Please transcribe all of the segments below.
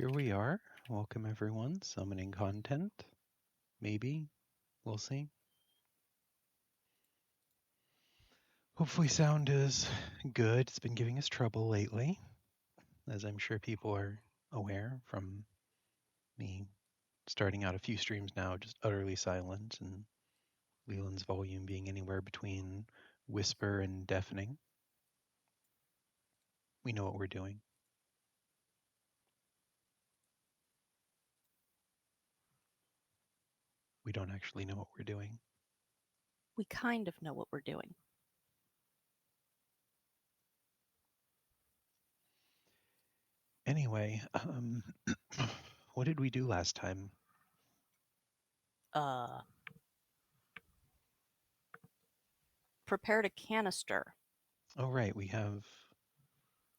here we are. Welcome everyone. Summoning content. Maybe. We'll see. Hopefully sound is good. It's been giving us trouble lately, as I'm sure people are aware from me starting out a few streams now just utterly silent and Leland's volume being anywhere between whisper and deafening. We know what we're doing. We don't actually know what we're doing. We kind of know what we're doing. Anyway, what did we do last time? Prepared a canister Oh, right, we have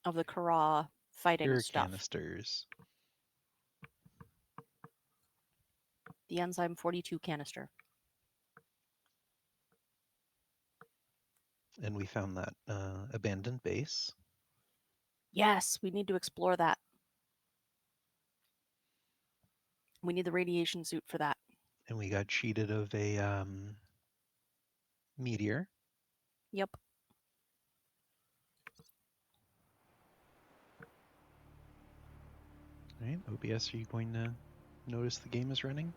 of the Kara fighting pure stuff. canisters. The enzyme 42 canister. And we found that abandoned base. Yes, we need to explore that. We need the radiation suit for that. And we got cheated of a meteor. Yep. All right, OBS, are you going to notice the game is running?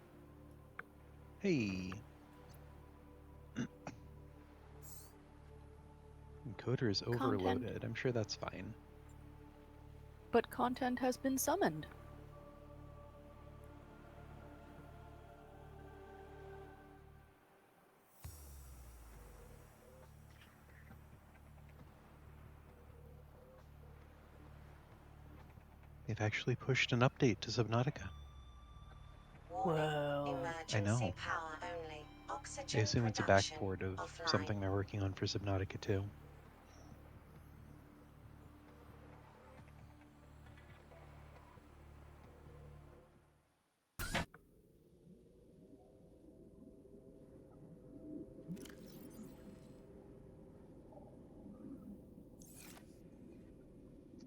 Hey. Encoder is overloaded. Content. I'm sure that's fine. But content has been summoned. They've actually pushed an update to Subnautica. Whoa. I know. Power only. Oxygen I assume it's a production backport of offline. something they're working on for Subnautica 2.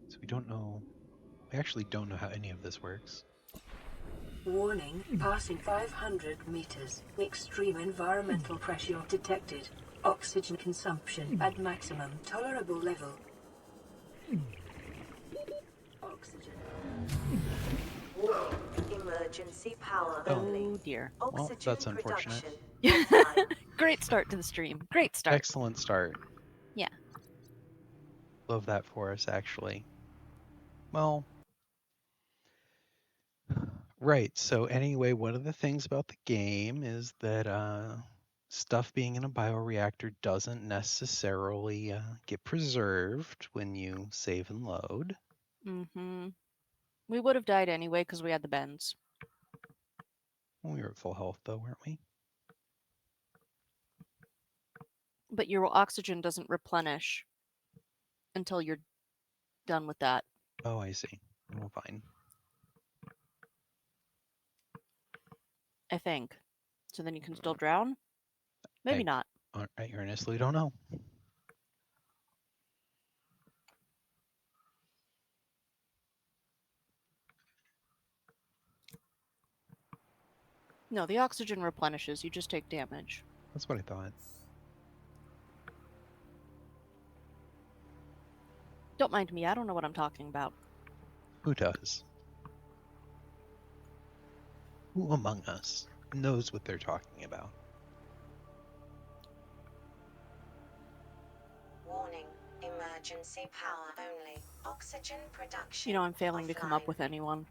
So we don't know. We actually don't know how any of this works. Warning, passing 500 meters. Extreme environmental pressure detected. Oxygen consumption at maximum tolerable level. Oxygen. Emergency power Oh. only. Oh dear. Well, that's unfortunate. Great start to the stream. Great start. Excellent start. Yeah. Love that for us, actually. Well, right. So anyway, one of the things about the game is that stuff being in a bioreactor doesn't necessarily get preserved when you save and load. Mm-hmm. We would have died anyway because we had the bends. We were at full health, though, weren't we? But your oxygen doesn't replenish until you're done with that. Oh, I see. Well, fine. I think. So then you can still drown? Maybe not. I earnestly don't know. No, the oxygen replenishes. You just take damage. That's what I thought. Don't mind me. I don't know what I'm talking about. Who does? Who among us knows what they're talking about? Warning, emergency power only. Oxygen production. You know, I'm failing to come up with anyone.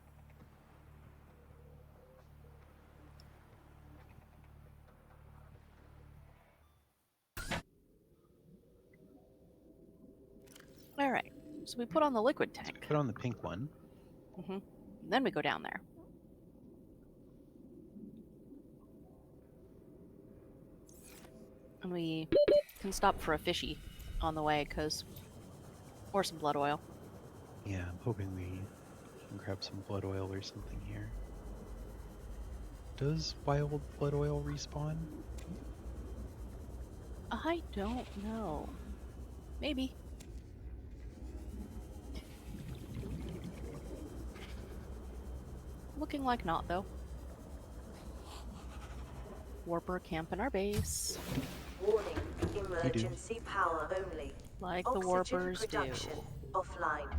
All right. So we put on the liquid tank. So put on the pink one. Mm-hmm. Then we go down there. And we can stop for a Fishie on the way, or some blood oil. Yeah, I'm hoping we can grab some blood oil or something here. Does wild blood oil respawn? I don't know. Maybe. Looking like not, though. Warper camp in our base. Warning, emergency power only. Like the Oxygen warpers do. production offline.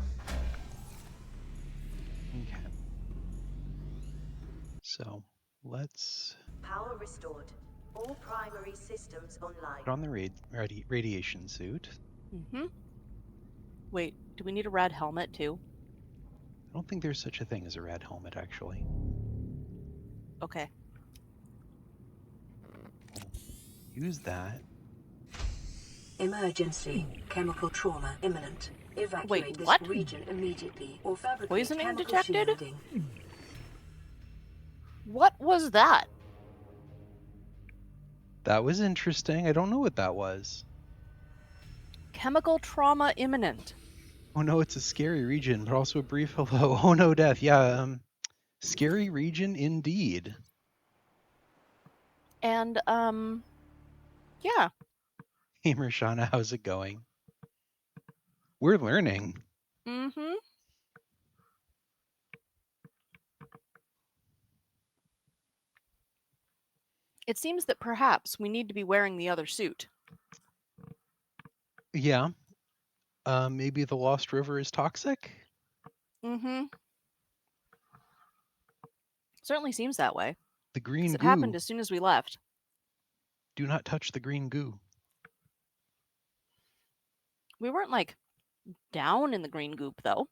Okay. So let's Power restored. All primary systems online. put on the radiation suit. Mm-hmm. Wait, do we need a red helmet, too? I don't think there's such a thing as a red helmet, actually. Okay. Use that. Emergency. Chemical trauma imminent. Evacuate Wait, this what? region immediately or fabricate Poisoning chemical detected? shielding. What was that? That was interesting. I don't know what that was. Chemical trauma imminent. Oh no, it's a scary region, but also a brief hello. Oh no, death. Yeah, scary region indeed. And, yeah. Hey, Marshana, how's it going? We're learning. Mm-hmm. It seems that perhaps we need to be wearing the other suit. Yeah. Maybe the Lost River is toxic? Mm-hmm. Certainly seems that way. The 'Cause green it goo. happened as soon as we left. Do not touch the green goo. We weren't, like, down in the green goop, though.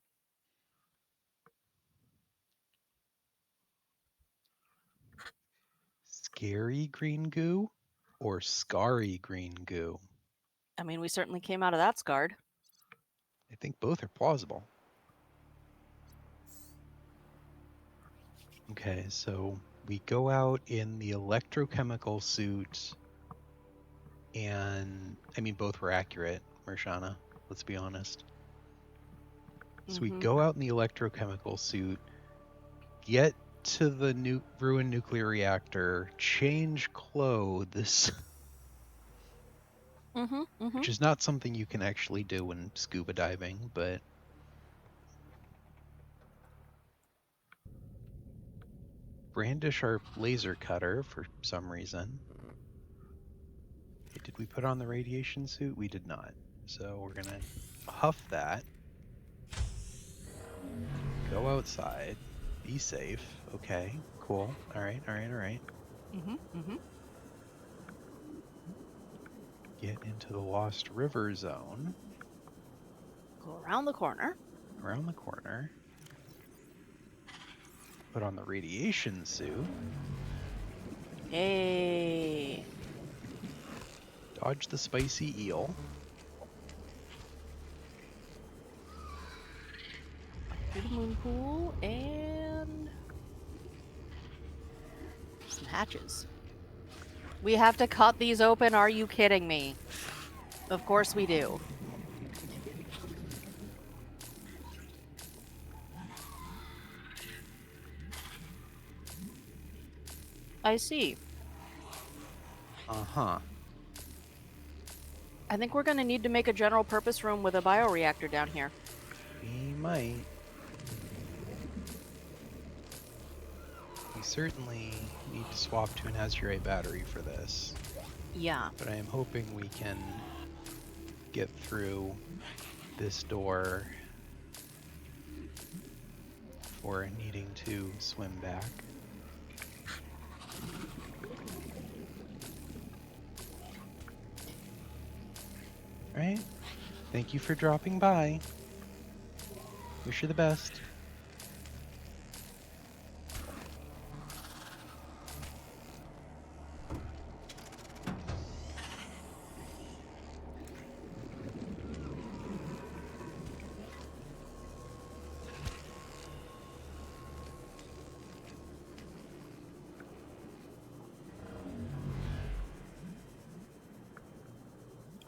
Scary green goo or scarry green goo? I mean, we certainly came out of that scarred. I think both are plausible. Okay, so we go out in the electrochemical suit, and I mean, both were accurate, Marshana, let's be honest. So we Mhm. go out in the electrochemical suit, get to the ruined nuclear reactor, change clothes, Mm-hmm. Mm-hmm. which is not something you can actually do when scuba diving, but brandish our laser cutter for some reason. Okay, did we put on the radiation suit? We did not. So we're gonna huff that. Go outside. Be safe. Okay, cool. All right. Mm-hmm. Mm-hmm. Get into the Lost River zone. Go around the corner. Around the corner. Put on the radiation suit. Hey. Dodge the spicy eel. Through the moon pool and some hatches. We have to cut these open. Are you kidding me? Of course we do. I see. Uh-huh. I think we're going to need to make a general purpose room with a bioreactor down here. We might. We certainly need to swap to an azurite battery for this. Yeah. But I am hoping we can get through this door before needing to swim back. Alright. Thank you for dropping by. Wish you the best.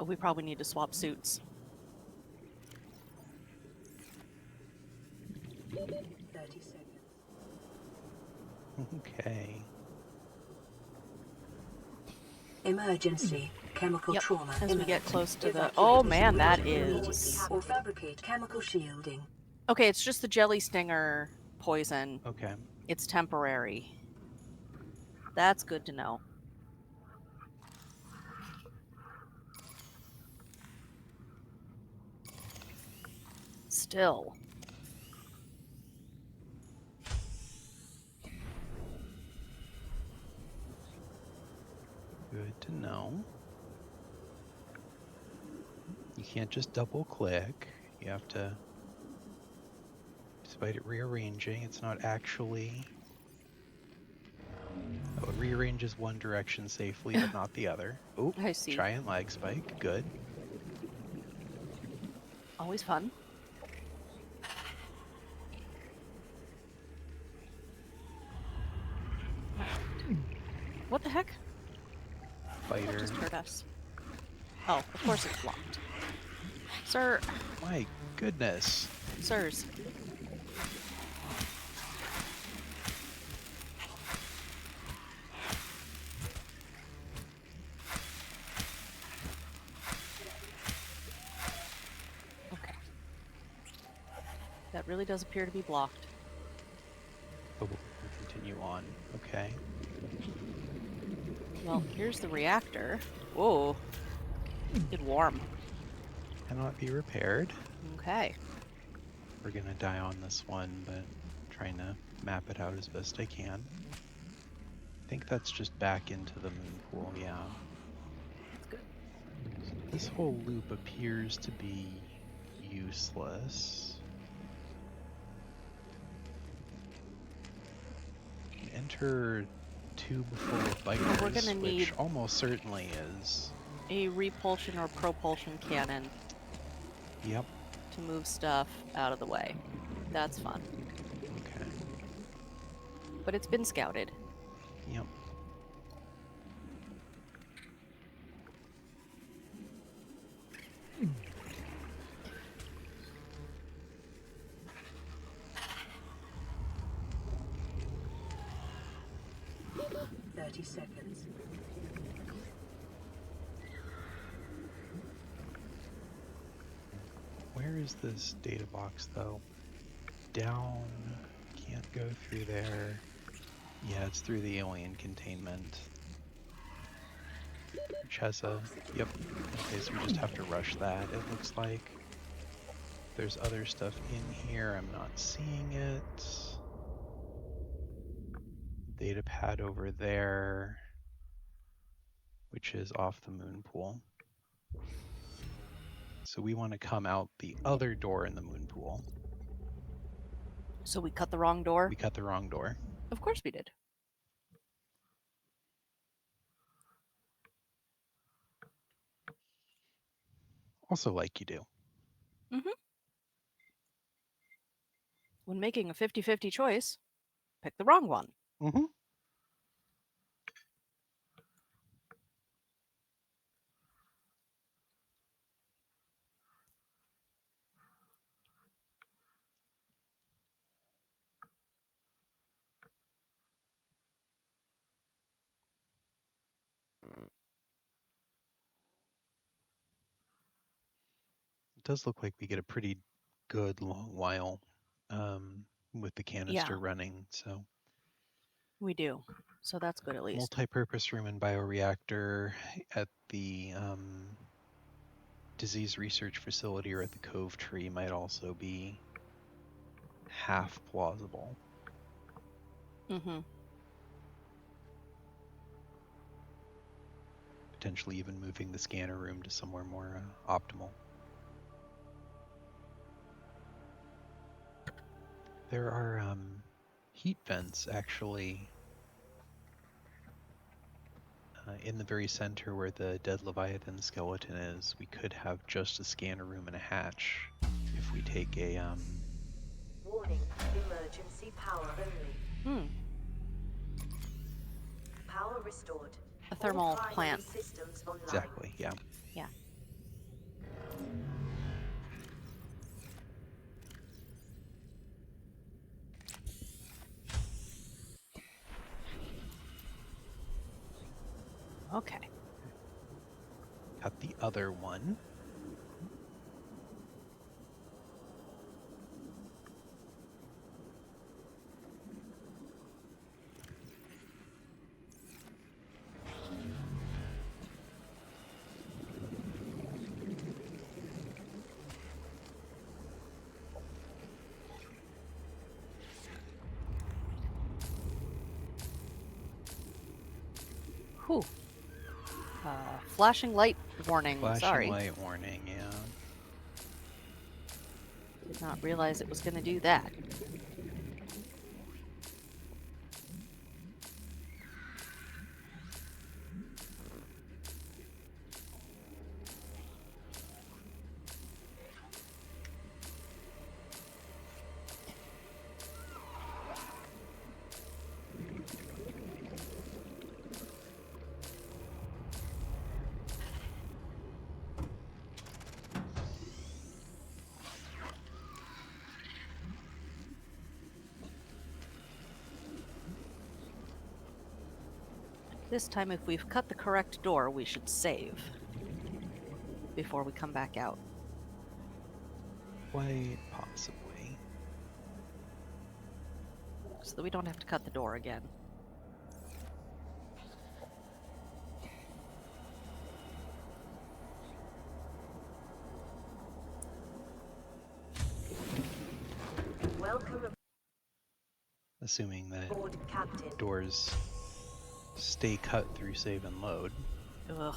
Oh, we probably need to swap suits. 30 seconds. Okay. Emergency. Chemical Yep, trauma as we imminent. get close to the... Evacuate Oh this man, that region immediately is... or fabricate chemical shielding. Okay, it's just the jelly stinger poison. Okay. It's temporary. That's good to know. Still. Good to know. You can't just double click. You have to, despite it rearranging, it's not actually. Oh, it rearranges one direction safely, but not the other. Oh, I see. giant lag spike. Good. Always fun. What the heck? What Fighter. just hurt us? Oh, of course it's blocked. Sir. My goodness. Sirs. Okay. That really does appear to be blocked. Oh, we'll continue on. Okay. Well, here's the reactor. Whoa. Get warm. Cannot be repaired. Okay. We're gonna die on this one, but trying to map it out as best I can. I think that's just back into the moon pool, yeah. That's good. So this whole loop appears to be useless. Enter tube full of fighters, we're gonna need which almost certainly is. a repulsion or propulsion cannon Yep. to move stuff out of the way. That's fun. Okay. But it's been scouted. Yep. Seconds. Where is this data box though? Down. Can't go through there. Yeah, it's through the alien containment. Which has a... Yep. Okay, so we just have to rush that, it looks like. There's other stuff in here. I'm not seeing it. Data pad over there, which is off the moon pool. So we want to come out the other door in the moon pool. So we cut the wrong door? We cut the wrong door. Of course we did. Also like you do. Mm-hmm. When making a 50-50 choice, pick the wrong one. Mm-hmm. It does look like we get a pretty good long while with the canister running. So We do. So that's good at least. multi-purpose room and bioreactor at the disease research facility or at the Cove Tree might also be half plausible. Mm-hmm. Potentially even moving the scanner room to somewhere more optimal. There are heat vents actually in the very center where the dead Leviathan skeleton is. We could have just a scanner room and a hatch if we take a Warning, emergency power only. Power restored. A thermal All primary plant. Systems online. exactly, yeah. Yeah. Okay. Got the other one. Whew. Flashing light warning. Flashing Sorry. light warning, yeah. Did not realize it was going to do that. This time, if we've cut the correct door, we should save before we come back out. Quite possibly. So that we don't have to cut the door again. Welcome Assuming that aboard, Captain. doors stay cut through save and load. Ugh.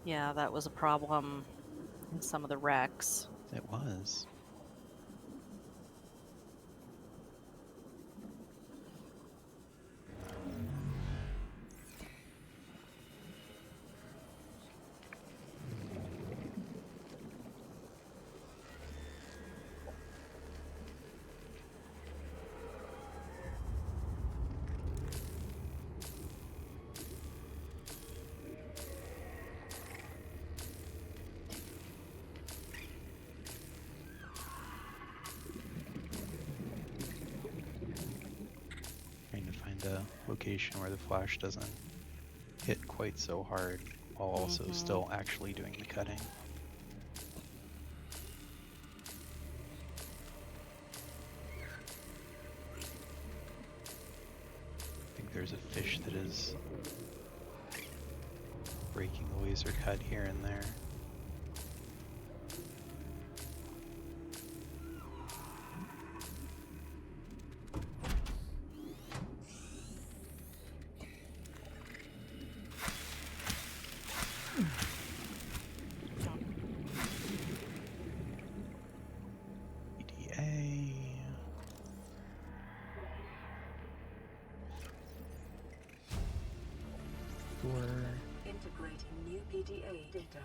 Yeah, that was a problem in some of the wrecks. It was. Trying to find a location where the flash doesn't hit quite so hard while also still actually doing the cutting. I think there's a fish that is breaking the laser cut here and there. PDA. Door. Integrating new PDA data.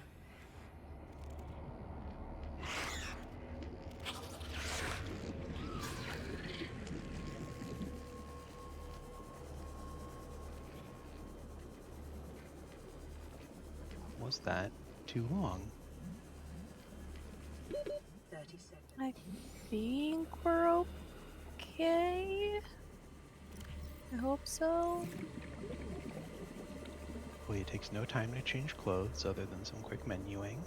Was that too long? 30 seconds. I think we're okay. I hope so. Hopefully it takes no time to change clothes other than some quick menuing.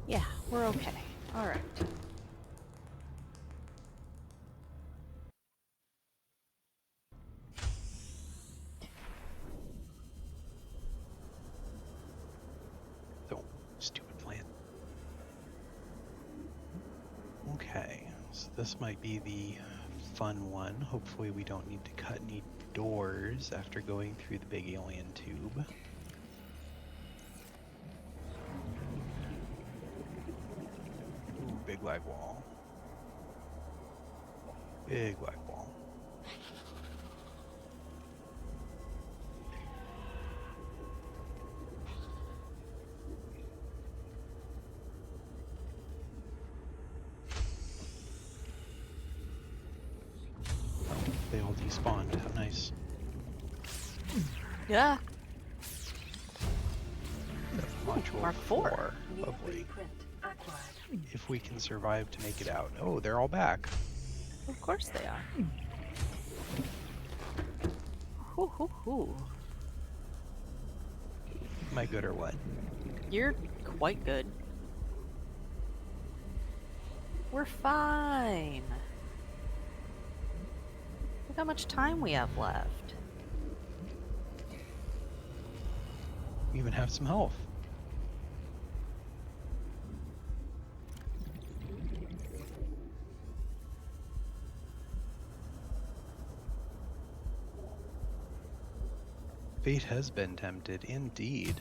Yeah, we're okay. All right. Oh, stupid plant. Okay, so this might be the fun one. Hopefully we don't need to cut any doors after going through the big alien tube. Ooh, big lag wall. Big lag wall. Oh, they all despawned. How nice. Yeah. Module Mark 4. New Lovely. blueprint acquired. If we can survive to make it out. Oh, they're all back. Of course they are. Hoo hoo hoo. Am I good or what? You're quite good. We're fine. Look how much time we have left. We even have some health. Fate has been tempted, indeed.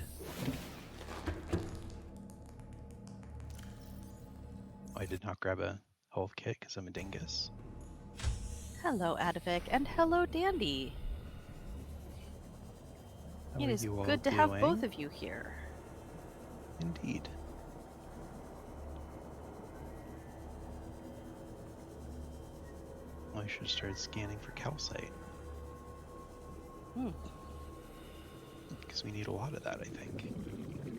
I did not grab a health kit because I'm a dingus. Hello, Adivik, and hello, Dandy. How It are is you all good to doing? have both of you here. Indeed. I should start scanning for calcite. Hmm. Because we need a lot of that, I think.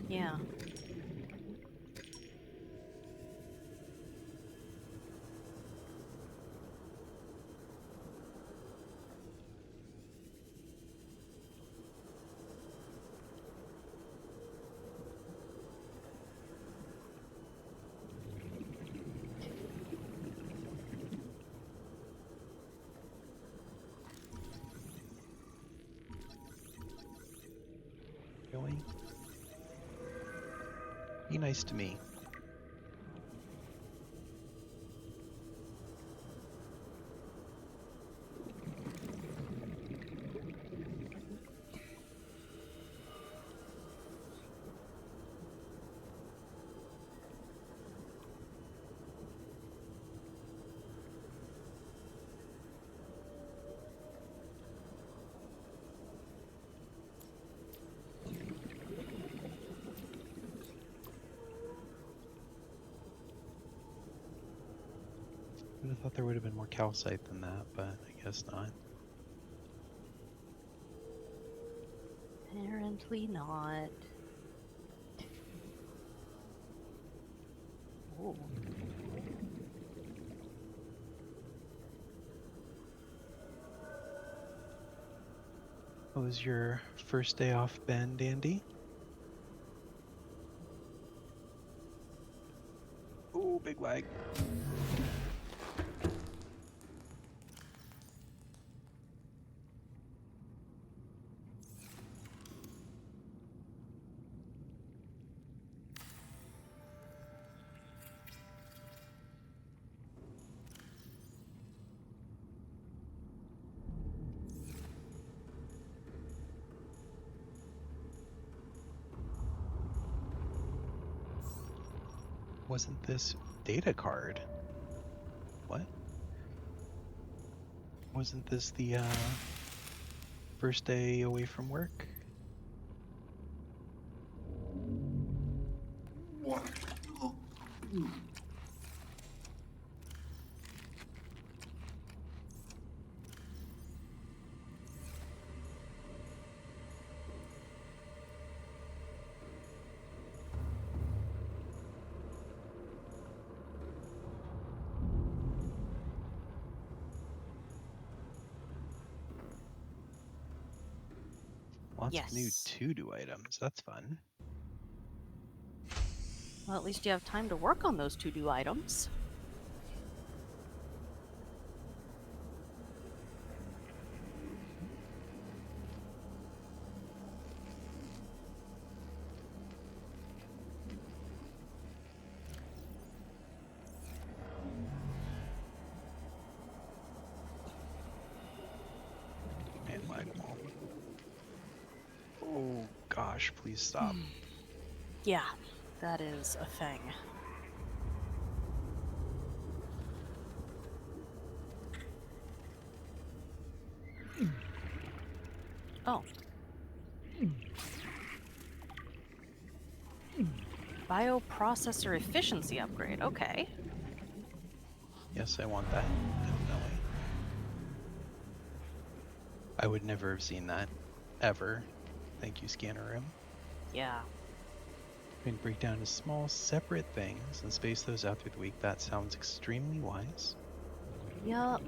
Yeah. Really? Be nice to me. I would have thought there would have been more calcite than that, but I guess not. Apparently not. Ooh. What was your first day off, Ben, Dandy? Oh, big lag. Wasn't this data card? What? Wasn't this the first day away from work? Lots of new Yes. to-do items. That's fun. Well, at least you have time to work on those to-do items. And whack-a-mole. Oh gosh, please stop. Yeah, that is a thing. Oh. Bioprocessor efficiency upgrade. Okay. Yes, I want that. Definitely. I would never have seen that. Ever. Thank you, Scanner Room. Yeah. We can break down to small, separate things and space those out through the week. That sounds extremely wise. Yup.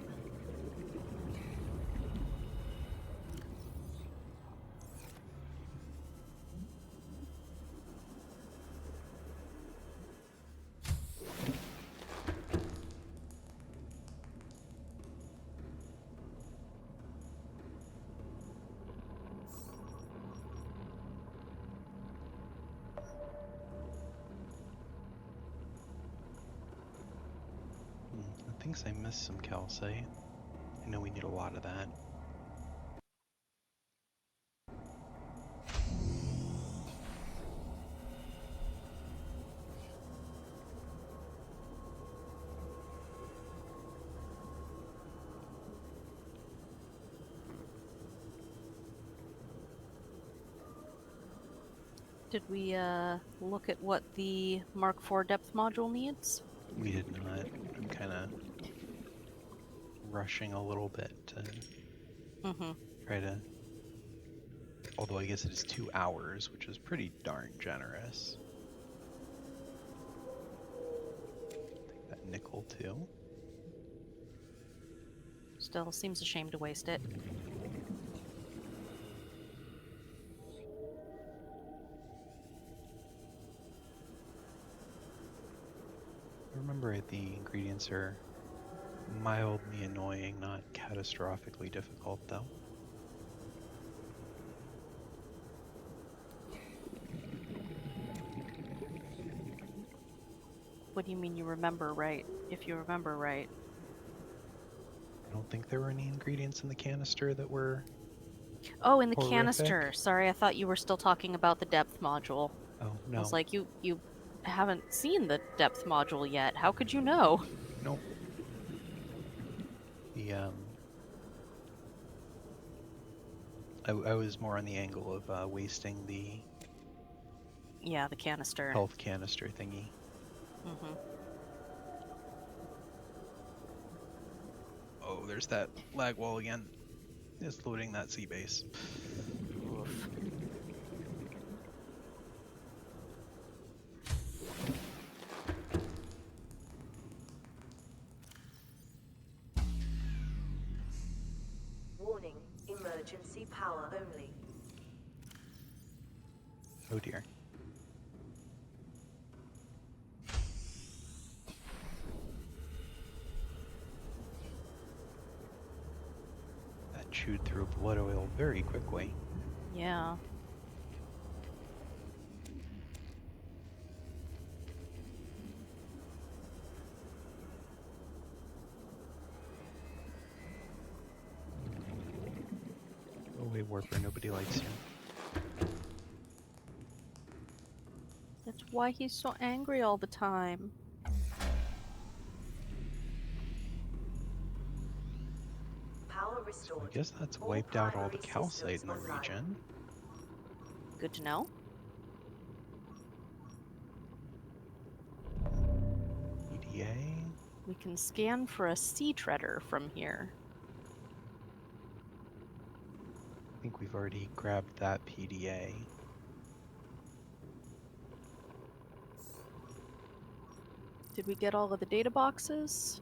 I think I missed some calcite. I know we need a lot of that. Did we look at what the Mark IV depth module needs? We did not. I'm kind of rushing a little bit to Mm-hmm. try to. Although I guess it is 2 hours, which is pretty darn generous. Take that nickel too. Still seems a shame to waste it. Remember, the ingredients are mildly annoying, not catastrophically difficult, though. What do you mean you remember right? If you remember right. I don't think there were any ingredients in the canister that were Oh, in the horrific. canister. Sorry, I thought you were still talking about the depth module. Oh, I was no. like, you haven't seen the depth module yet. How could you know? Nope. The, I was more on the angle of wasting the Yeah, the canister. health canister thingy. Mm-hmm. Oh, there's that lag wall again. It's loading that sea base. Oof. Warning, emergency power only. Oh dear. That chewed through blood oil very quickly. Yeah. Go away, Warper. Nobody likes you. That's why he's so angry all the time. Power So I restored. guess that's All wiped out all the primary calcite in the systems online. region. Good to know. EDA. We can scan for a sea treader from here. I think we've already grabbed that PDA. Did we get all of the data boxes?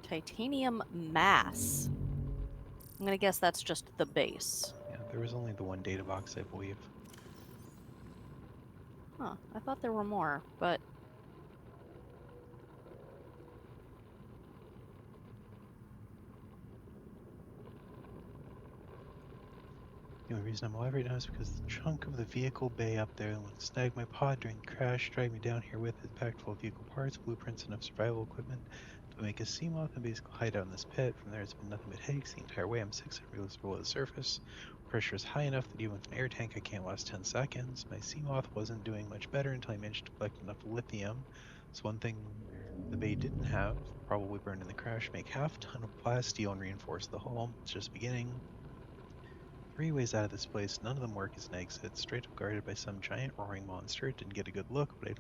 Titanium mass. I'm gonna guess that's just the base. Yeah, there was only the one data box, I believe. Huh, I thought there were more, but The only reason I'm alive right now is because the chunk of the vehicle bay up there that snagged my pod during the crash, dragged me down here with it, packed full of vehicle parts, blueprints, enough survival equipment to make a seamoth and basically hide out in this pit. From there, it's been nothing but headaches the entire way. I'm 600 meters below the surface. Pressure is high enough that even with an air tank, I can't last 10 seconds. My seamoth wasn't doing much better until I managed to collect enough lithium. So one thing the bay didn't have, probably burned in the crash, make half a ton of plasteel and reinforce the hull. It's just beginning. 3 ways out of this place, none of them work as an exit. Straight up guarded by some giant roaring monster. Didn't get a good look, but I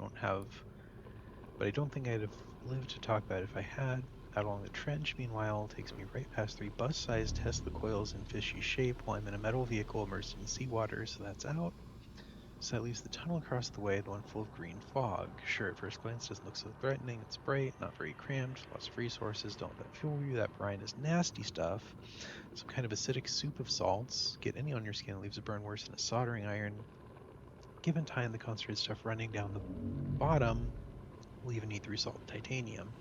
don't think I'd have lived to talk about it if I had. Out along the trench, meanwhile, takes me right past 3 bus-sized Tesla coils in Fishie shape while I'm in a metal vehicle immersed in seawater, so that's out. So that leaves the tunnel across the way, the one full of green fog. Sure, at first glance doesn't look so threatening. It's bright, not very cramped, lots of resources. Don't let that fool you. That brine is nasty stuff. Some kind of acidic soup of salts. Get any on your skin, leaves a burn worse than a soldering iron. Given time, the concentrated stuff running down the bottom will even need the result titanium.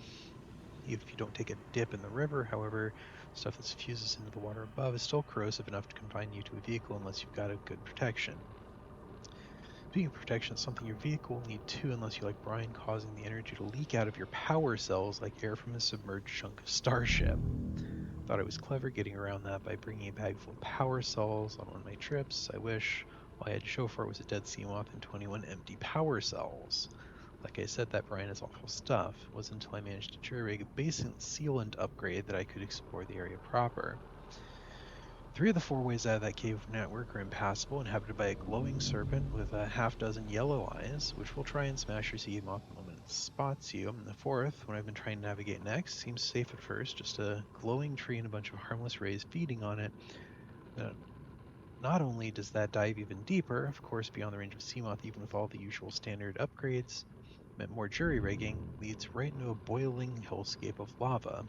Even if you don't take a dip in the river, however, stuff that fuses into the water above is still corrosive enough to confine you to a vehicle unless you've got a good protection. Speaking of protection, it's something your vehicle will need too, unless you like brine causing the energy to leak out of your power cells like air from a submerged chunk of starship. Thought I was clever getting around that by bringing a bag full of power cells on one of my trips. I wish all I had to show for it was a dead seamoth and 21 empty power cells. Like I said, that brine is awful stuff. It wasn't until I managed to jury rig a basic sealant upgrade that I could explore the area proper. 3 of the 4 ways out of that cave network are impassable, inhabited by a glowing serpent with a half-dozen yellow eyes, which will try and smash your seed moth the moment it spots you. And the 4th, when I've been trying to navigate next, seems safe at first, just a glowing tree and a bunch of harmless rays feeding on it. Not only does that dive even deeper, of course beyond the range of Seamoth, even with all the usual standard upgrades, meant more jury-rigging, leads right into a boiling hellscape of lava.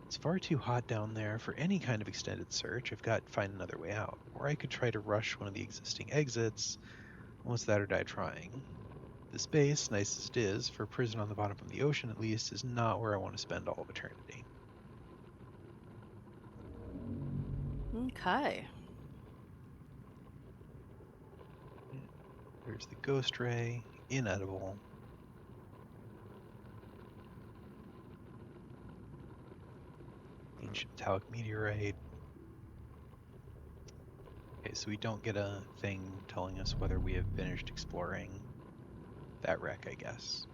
It's far too hot down there for any kind of extended search. I've got to find another way out. Or I could try to rush one of the existing exits. Almost that or die trying. This base, nice as it is, for a prison on the bottom of the ocean at least, is not where I want to spend all of eternity. Okay. There's the ghost ray, inedible. Ancient metallic meteorite. Okay, so we don't get a thing telling us whether we have finished exploring that wreck, I guess.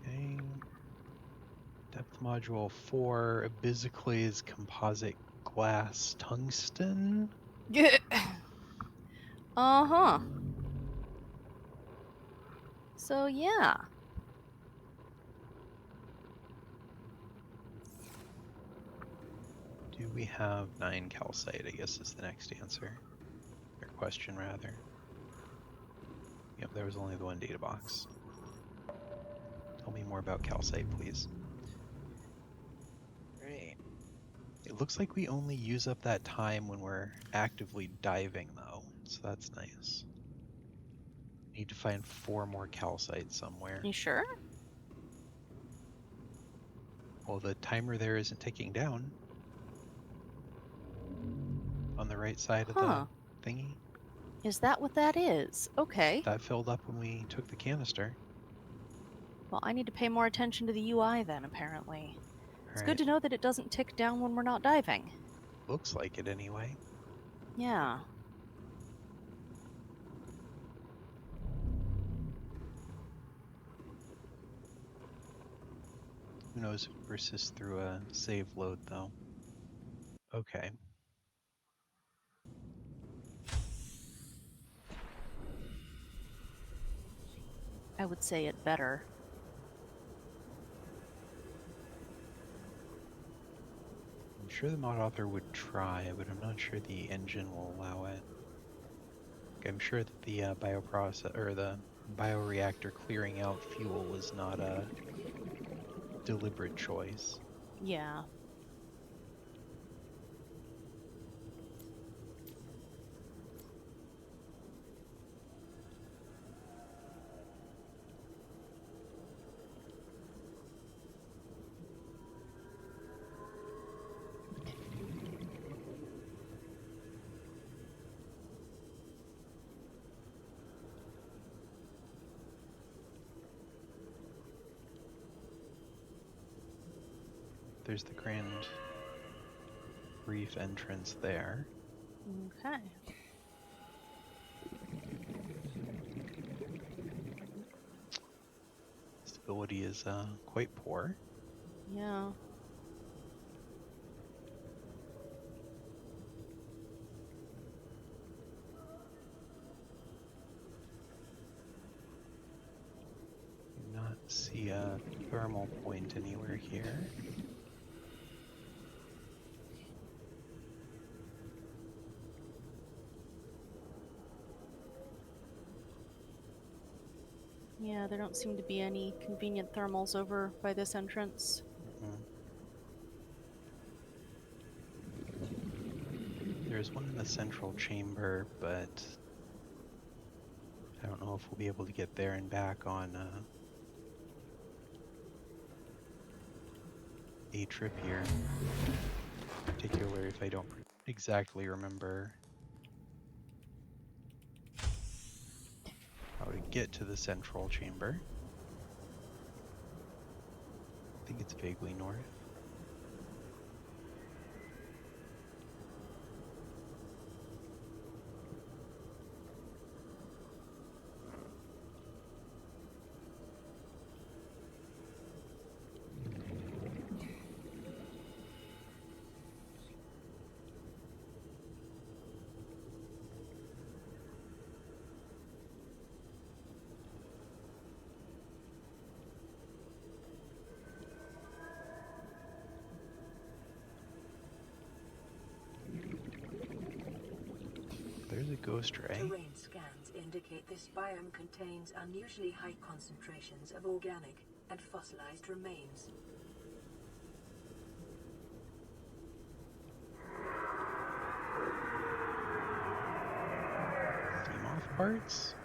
Okay. Depth module 4, Abyssicles composite glass tungsten. Yeah. Uh-huh. So, yeah. Do we have 9 calcite, I guess is the next answer. Or question, rather. Yep, there was only the one data box. Tell me more about calcite, please. Great. It looks like we only use up that time when we're actively diving, though, so that's nice. Need to find 4 more calcite somewhere. You sure? Well, the timer there isn't ticking down. On the right side of the thingy. Is that what that is? Okay. That filled up when we took the canister. Well, I need to pay more attention to the UI then, apparently. It's All good right. to know that it doesn't tick down when we're not diving. Looks like it anyway. Yeah. Who knows if it persists through a save load, though. Okay. I would say it better. I'm sure the mod author would try, but I'm not sure the engine will allow it. I'm sure that the bioprocess or the bioreactor clearing out fuel was not a deliberate choice. Yeah. There's the grand reef entrance there. Okay. Stability is quite poor. Yeah. Do not see a thermal point anywhere here. Yeah, there don't seem to be any convenient thermals over by this entrance. There's one in the central chamber, but I don't know if we'll be able to get there and back on a trip here. Particularly if I don't exactly remember how to get to the central chamber. I think it's vaguely north. there's a ghost ray. Terrain scans indicate this biome contains unusually high concentrations of organic and fossilized remains. Moth parts?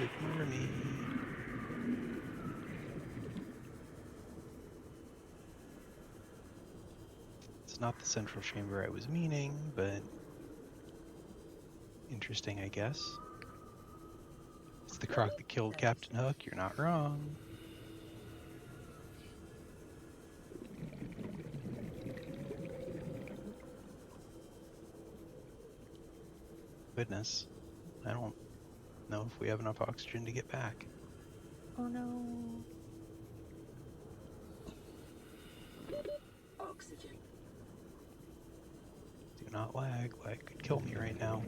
Ignore me. It's not the central chamber I was meaning, but interesting, I guess. It's the croc that killed Captain Hook, you're not wrong. Goodness, I don't know if we have enough oxygen to get back. Oh no. Oxygen. Do not lag. Lag could kill me right now.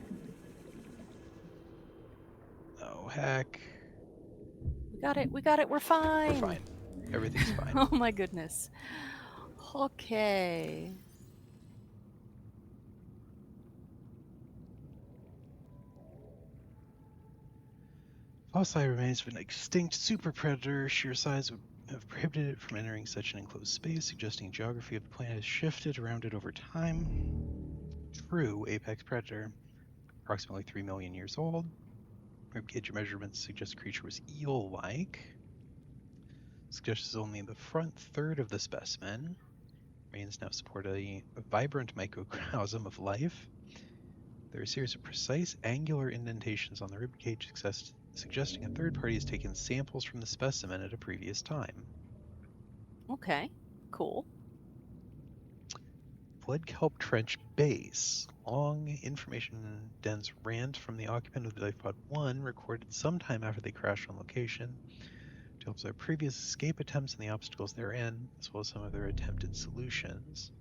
Oh, heck. We got it. We got it. We're fine. We're fine. Everything's fine. Oh my goodness. Okay. Fossilized remains of an extinct super predator. Sheer size would have prohibited it from entering such an enclosed space, suggesting geography of the planet has shifted around it over time. True apex predator. Approximately 3 million years old. Ribcage measurements suggest the creature was eel-like. Suggests only the front third of the specimen. Remains now support a vibrant microcosm of life. There are a series of precise angular indentations on the ribcage, suggesting a third party has taken samples from the specimen at a previous time. Okay. Cool. Flood kelp trench base. Long information dense rant from the occupant of the Dive Pod 1 recorded sometime after they crashed on location to help their previous escape attempts and the obstacles therein, as well as some of their attempted solutions.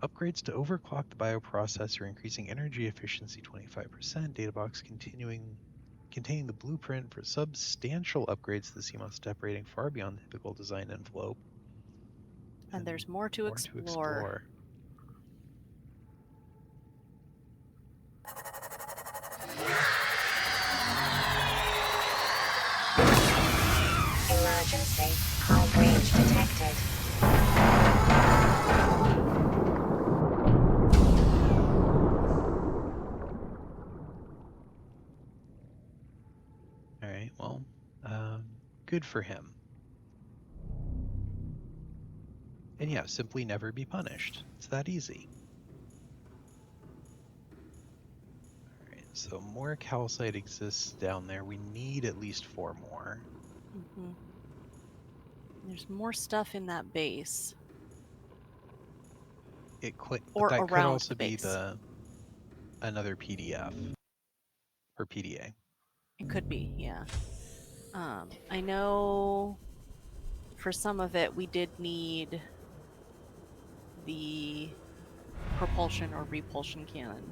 Upgrades to overclock the bioprocessor, increasing energy efficiency 25%. Databox containing the blueprint for substantial upgrades to the CMOS step rating far beyond the typical design envelope. And there's more to explore. Emergency. High breach detected. Alright, well, good for him. And yeah, simply never be punished. It's that easy. Alright, so more calcite exists down there. We need at least 4 more. Mm-hmm. There's more stuff in that base. Or that could around also the be base. another PDF or PDA. It could be, yeah. I know for some of it we did need the propulsion or repulsion cannon.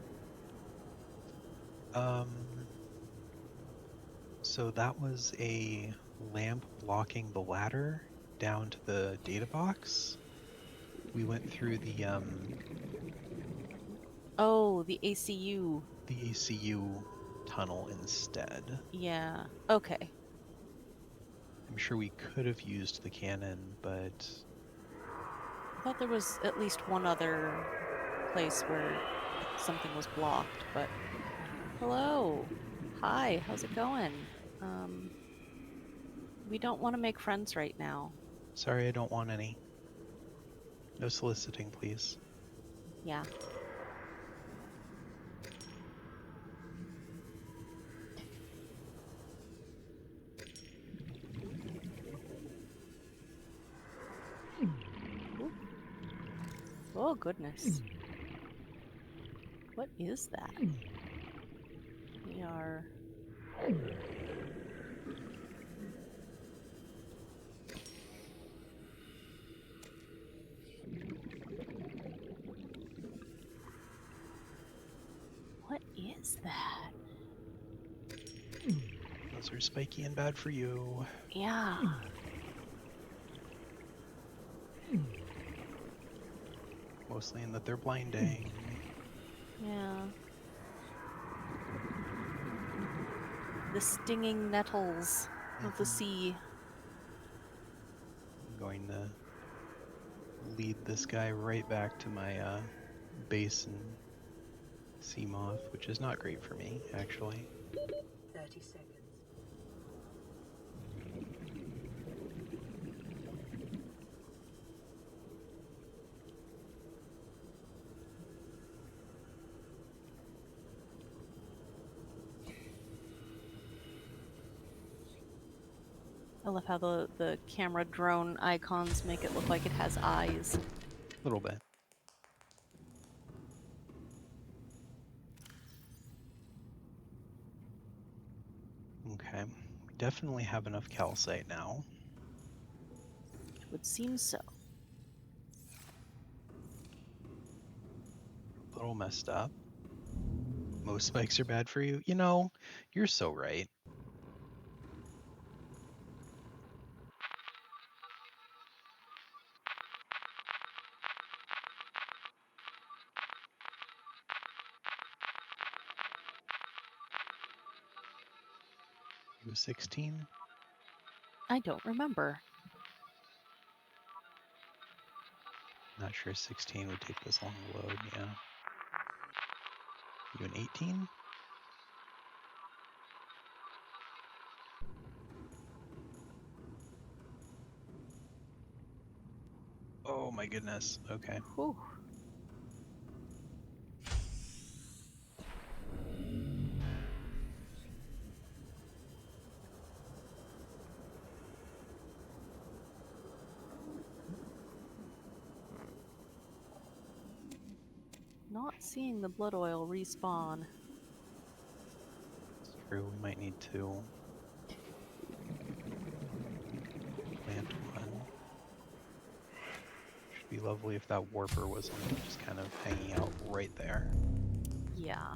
So that was a lamp blocking the ladder down to the data box. We went through the Oh, the ACU. the ACU tunnel instead. Yeah. Okay. I'm sure we could have used the cannon, but I thought there was at least one other place where something was blocked, but hello. Hi, how's it going? We don't want to make friends right now. sorry, I don't want any. No soliciting, please. Yeah. Oh, goodness. What is that? We are... What is that? Those are spiky and bad for you. Yeah. Mostly in that they're blinding. Yeah. The stinging nettles of the sea. I'm going to lead this guy right back to my base and sea moth, which is not great for me, actually. 30 seconds. I love how the camera drone icons make it look like it has eyes. A little bit. Okay. We definitely have enough calcite now. It would seem so. A little messed up. Most spikes are bad for you. You know, you're so right. You was 16? I don't remember. Not sure 16 would take this long to load, yeah. You an 18? Oh my goodness. Okay. Whew. Not seeing the blood oil respawn. It's true. We might need to plant one. Should be lovely if that warper wasn't just kind of hanging out right there. Yeah.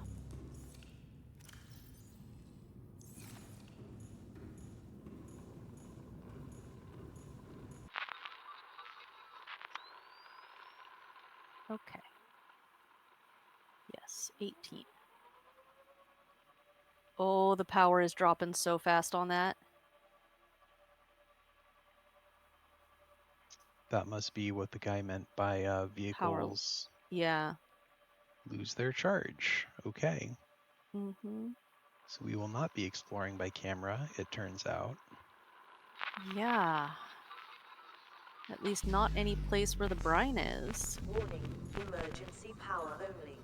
Okay. Yes, 18. Oh, the power is dropping so fast on that. That must be what the guy meant by vehicles Yeah. lose their charge. Okay. Mm-hmm. So we will not be exploring by camera, it turns out. Yeah. At least not any place where the brine is. Warning, emergency power only.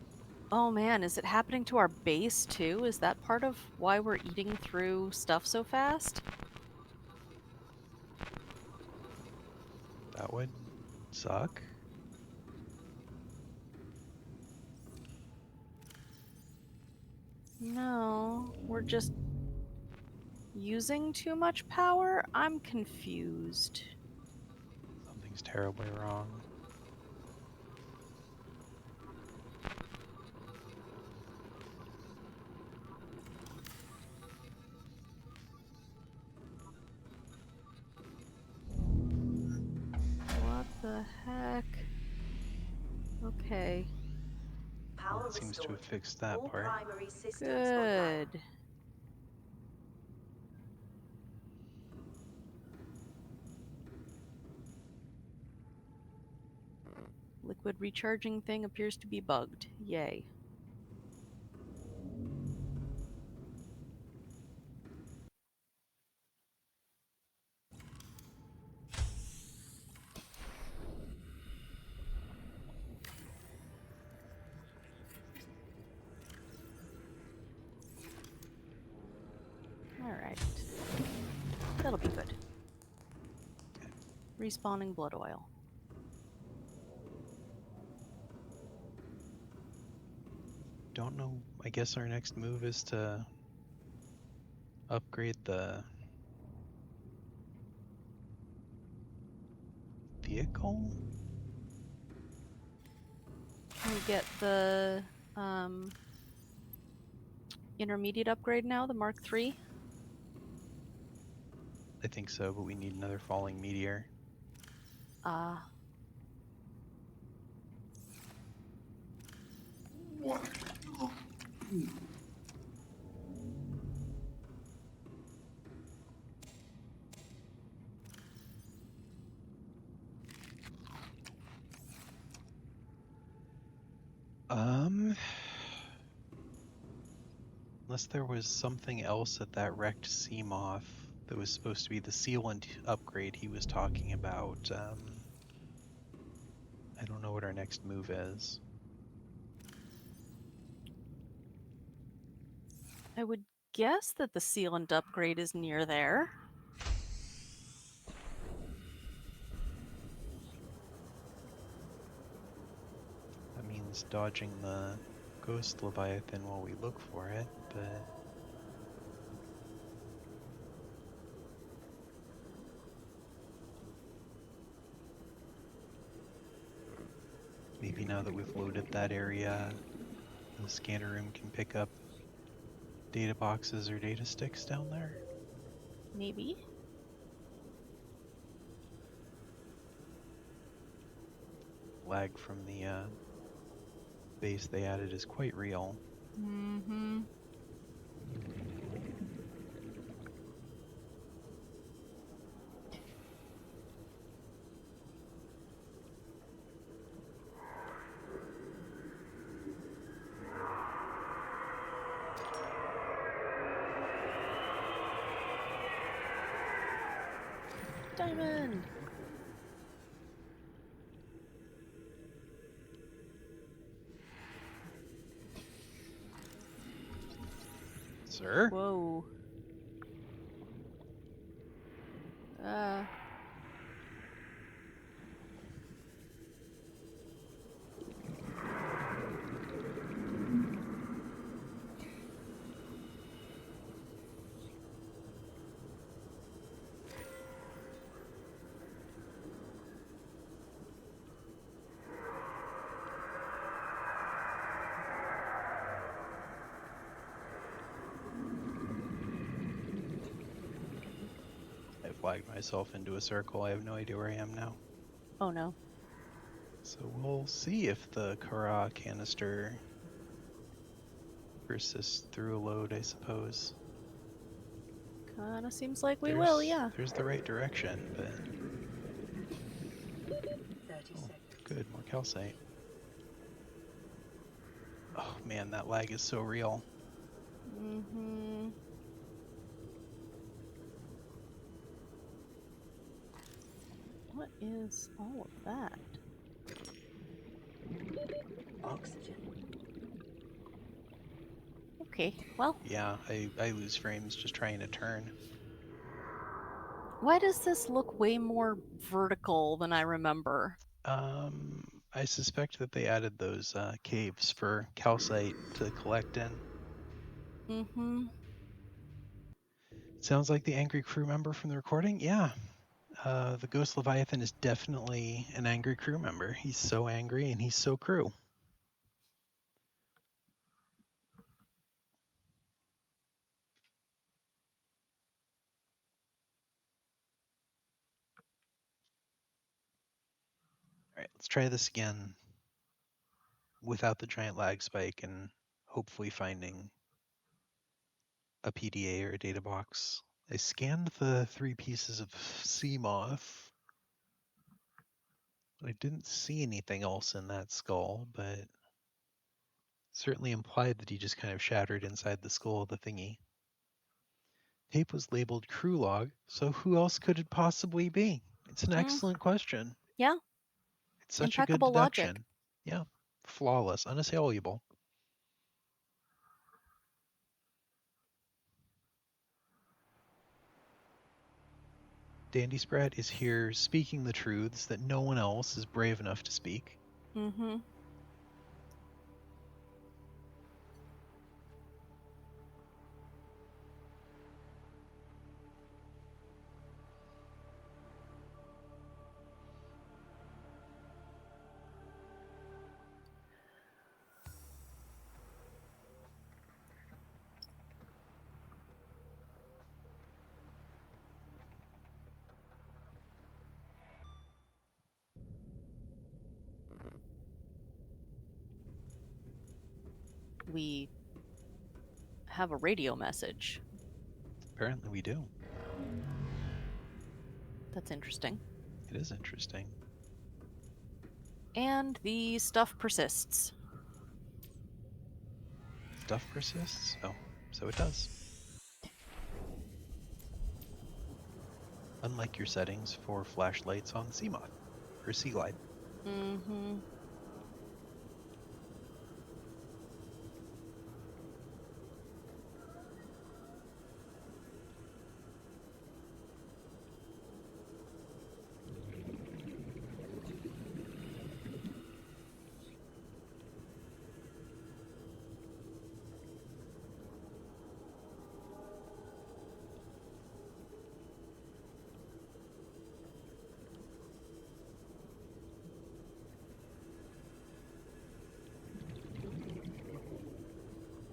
Oh man, is it happening to our base too? Is that part of why we're eating through stuff so fast? That would suck. No, we're just using too much power? I'm confused. Something's terribly wrong. What the heck? Okay. Power Well, it seems to restored. have fixed that All part. primary systems online. Good. Liquid recharging thing appears to be bugged. Yay. Alright. That'll be good. Respawning blood oil. don't know. I guess our next move is to upgrade the vehicle. Can we get the intermediate upgrade now, the Mark III? I think so, but we need another falling meteor. Ah. Unless there was something else at that wrecked Seamoth that was supposed to be the sealant upgrade he was talking about. I don't know what our next move is. I would guess that the sealant upgrade is near there. That means dodging the ghost Leviathan while we look for it, but maybe now that we've loaded that area, the scanner room can pick up data boxes or data sticks down there. Maybe. Lag from the base they added is quite real. Mm-hmm. Diamond! Sir? Whoa. I flagged myself into a circle. I have no idea where I am now. Oh no. So we'll see if the Kara canister persists through a load, I suppose. Kinda seems like we will, yeah. There's the right direction, but 30 seconds. good, more calcite. Oh man, that lag is so real. Mm-hmm. What is all of that? Oxygen. Okay, well, Yeah, I lose frames just trying to turn. why does this look way more vertical than I remember? I suspect that they added those caves for calcite to collect in. Mm-hmm. Sounds like the angry crew member from the recording. Yeah, the Ghost Leviathan is definitely an angry crew member. He's so angry and he's so crew. All right, let's try this again without the giant lag spike and hopefully finding a PDA or a data box. I scanned the 3 pieces of sea moth. I didn't see anything else in that skull, but certainly implied that he just kind of shattered inside the skull of the thingy. Tape was labeled crew log, so who else could it possibly be? It's an excellent question. Yeah, It's such a good impeccable logic. deduction. Yeah, flawless, unassailable. Dandy Spread is here speaking the truths that no one else is brave enough to speak. Mm-hmm. we have a radio message. Apparently we do. That's interesting. It is interesting. And the stuff persists. Stuff persists? Oh, so it does. Unlike your settings for flashlights on CMOD or Sea Glide. Mm-hmm.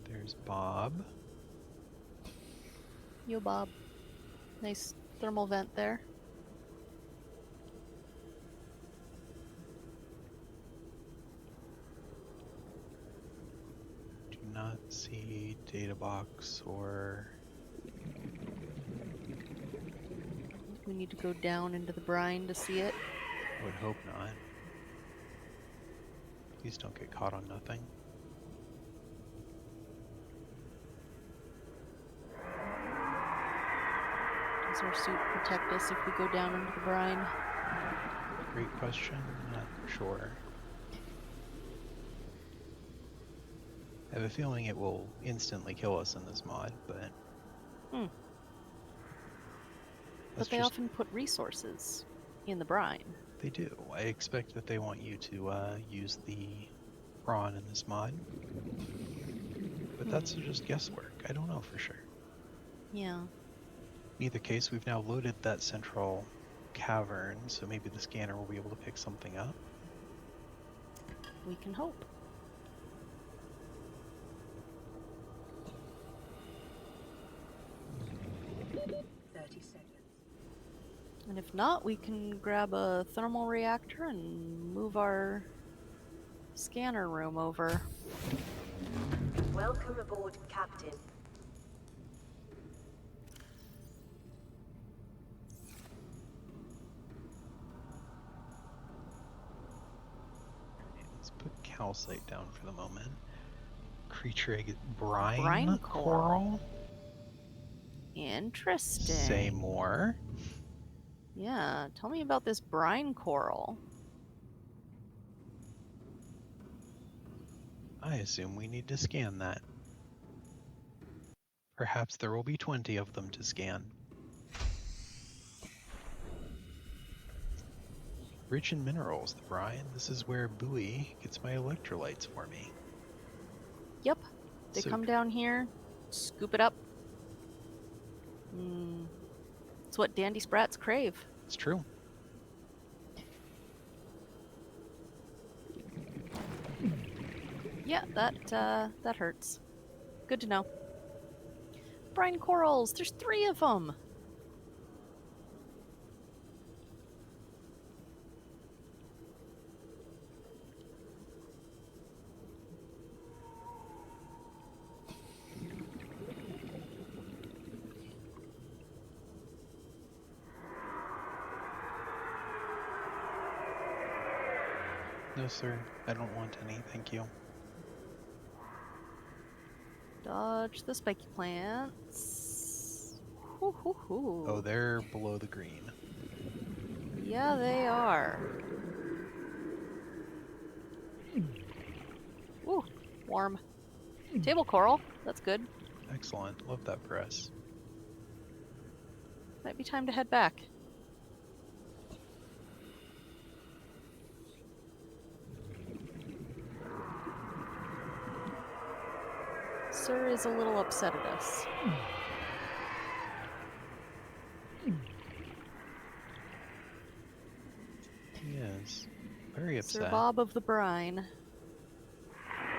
There's Bob. Yo, Bob. Nice thermal vent there. Do not see data box or... We need to go down into the brine to see it. I would hope not. Please don't get caught on nothing. Does our suit protect us if we go down into the brine? Great question. Not sure. I have a feeling it will instantly kill us in this mod, but... But they often put resources in the brine. They do. I expect that they want you to use the prawn in this mod. But that's just guesswork. I don't know for sure. Yeah. In either case, we've now loaded that central cavern, so maybe the scanner will be able to pick something up. We can hope. And if not, we can grab a thermal reactor and move our scanner room over. Welcome aboard, Captain. Let's put calcite down for the moment. Creature egg, brine, Brine coral? Interesting. Say more. Yeah, tell me about this brine coral. I assume we need to scan that. Perhaps there will be 20 of them to scan. Rich in minerals, the brine. This is where Bowie gets my electrolytes for me. Yep, they So come down here, scoop it up. It's what dandy sprats crave. It's true. Yeah, that hurts. Good to know. Brine corals, there's 3 of them. No, sir. I don't want any, thank you. Dodge the spiky plants. Hoo, hoo, hoo. Oh, they're below the green. Yeah, they are. Ooh, warm. Table coral, that's good. Excellent. Love that for us. Might be time to head back. Sir is a little upset at us. He is. Very upset. Sir Bob of the Brine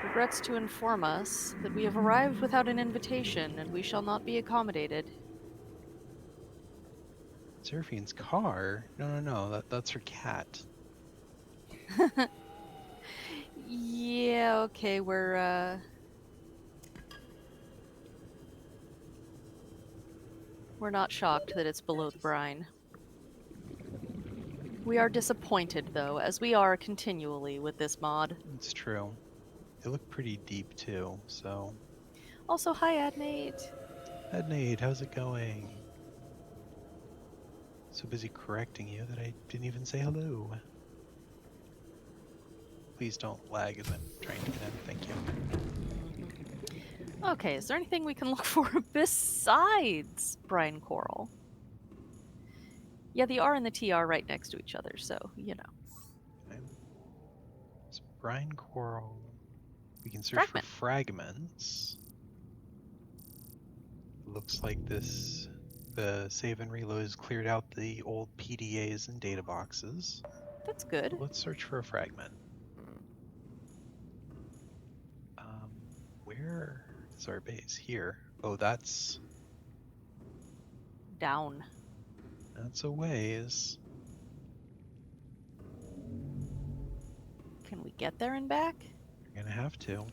regrets to inform us that we have arrived without an invitation and we shall not be accommodated. Seraphine's car? No. That's her cat. Yeah, okay, we're We're not shocked that it's below the brine. We are disappointed, though, as we are continually with this mod. It's true. They look pretty deep too, so. Also, hi, Adnate. Ednade, how's it going? So busy correcting you that I didn't even say hello. Please don't lag as I'm trying to get in. Thank you. Okay, is there anything we can look for besides brine coral? Yeah, the R and the T are right next to each other, so, you know. Okay. It's brine coral. We can search Fragment. for fragments. Looks like the save and reload has cleared out the old PDAs and data boxes. That's good. Let's search for a fragment. Where is our base? Here. Oh, that's Down. a ways. Can we get there and back? You're gonna have to.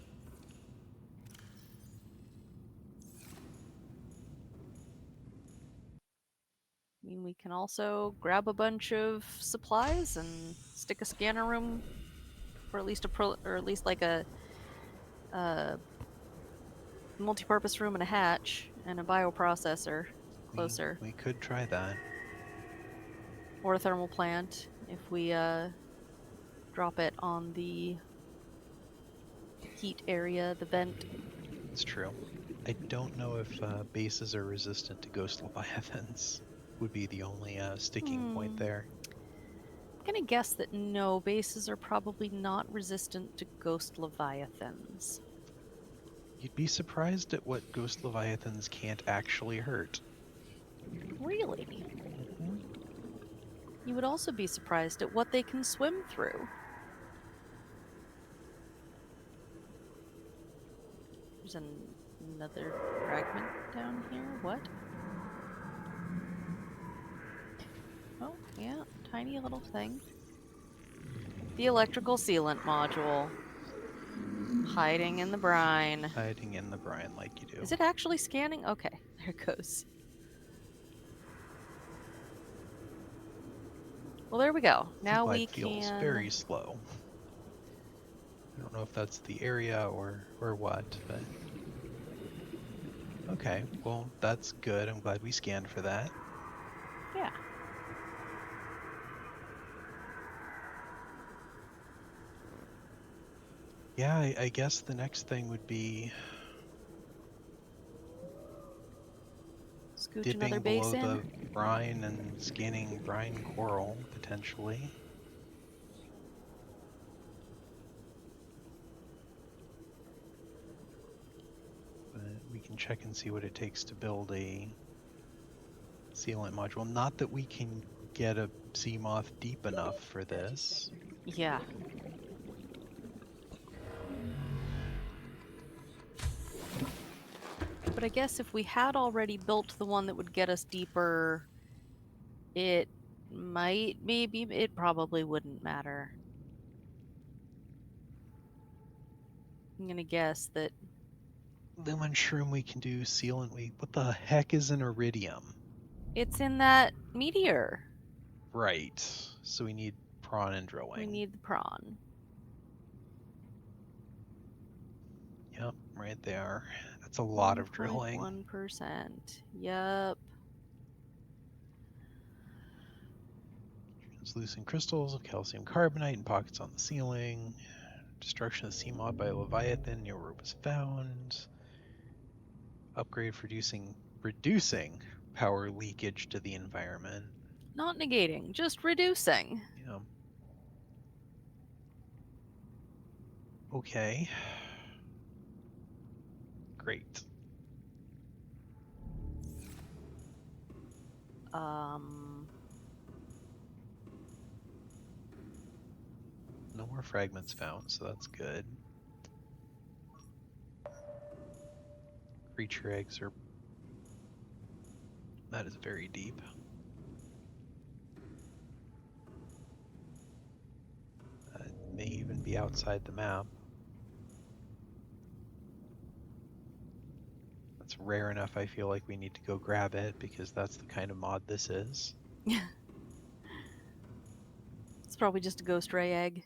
I mean, we can also grab a bunch of supplies and stick a scanner room, or at least like a multi-purpose room and a hatch and a bioprocessor closer, We could try that. or a thermal plant if we drop it on the heat area, the vent. It's true. I don't know if bases are resistant to ghost leviathans. Would be the only sticking point there. I'm gonna guess that no, bases are probably not resistant to ghost leviathans. You'd be surprised at what ghost leviathans can't actually hurt. Really? You would also be surprised at what they can swim through. There's another fragment down here. What? Oh, yeah, tiny little thing. The electrical sealant module. Hiding in the brine. Hiding in the brine like you do. Is it actually scanning? Okay, there it goes. Well, there we go. Now we feels can... very slow. I don't know if that's the area or what, but... Okay, well, that's good. I'm glad we scanned for that. Yeah. Yeah, I guess the next thing would be Scooch dipping another base below in. the brine and scanning brine coral, potentially. But we can check and see what it takes to build a sealant module. Not that we can get a sea moth deep enough for this. Yeah. But I guess if we had already built the one that would get us deeper, it probably wouldn't matter. I'm gonna guess that... Lumen shroom we can do sealant. What the heck is an iridium? It's in that meteor. Right. So we need prawn and drill We wing. need the prawn. Yep, right there. That's a lot of drilling. 1%. Yep. Translucent crystals of calcium carbonate in pockets on the ceiling. Destruction of the sea moth by Leviathan near where it was found. Upgrade for reducing power leakage to the environment. Not negating, just reducing. Yeah. Okay. Great. No more fragments found, so that's good. Creature eggs are... That is very deep. That may even be outside the map. That's rare enough, I feel like we need to go grab it because that's the kind of mod this is. It's probably just a ghost ray egg.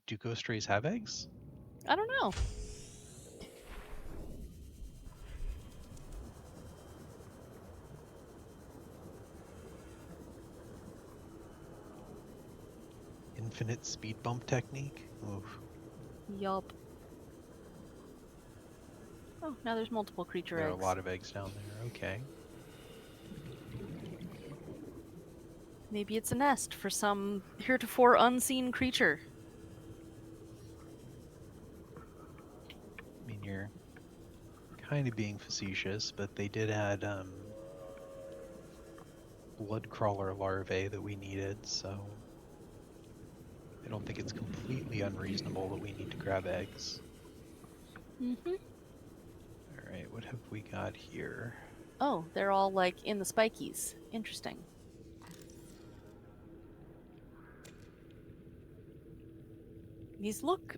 Do ghost rays have eggs? I don't know. Infinite speed bump technique? Oof. Yup. Oh, now there's multiple creature There are eggs. a lot of eggs down there. Okay. Maybe it's a nest for some heretofore unseen creature. I mean, you're kind of being facetious, but they did add blood crawler larvae that we needed, so I don't think it's completely unreasonable that we need to grab eggs. Mm-hmm. All right, what have we got here? Oh, they're all like in the spikies. Interesting. These look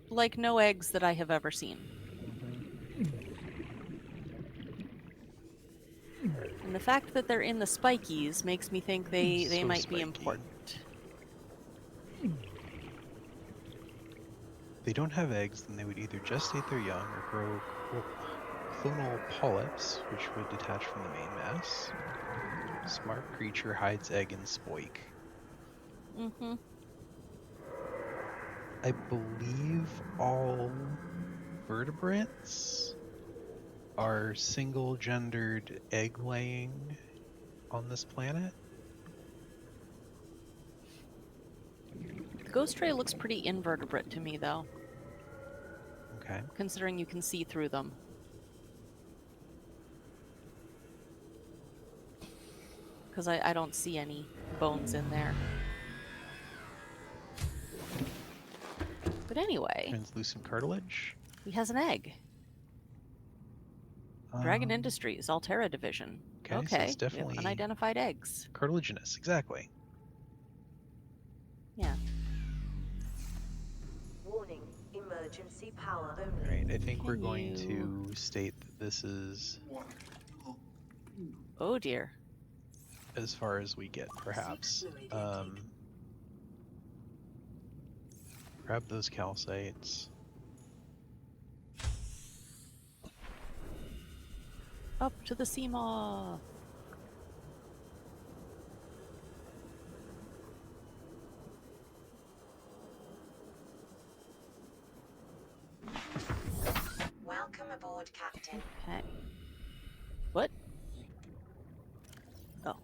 like no eggs that I have ever seen. And the fact that they're in the spikies makes me think they So might be spiky. important. If they don't have eggs, then they would either gestate their young or grow clonal polyps, which would detach from the main mass. Smart creature hides egg in spoik. Mm-hmm. I believe all vertebrates are single-gendered egg-laying on this planet. Ghost ray looks pretty invertebrate to me, though, Okay. considering you can see through them. Because I don't see any bones in there. But anyway, Translucent cartilage. he has an egg. Dragon Um, Industries, Altera Division. Okay, so it's we have definitely unidentified eggs. cartilaginous, exactly. Yeah. Warning, emergency power All only. right, I think we're Can going you- to state that this is Oh dear. as far as we get, perhaps. Grab those calcites. Up to the Seamaw. Welcome aboard, Captain. Okay. What? Oh.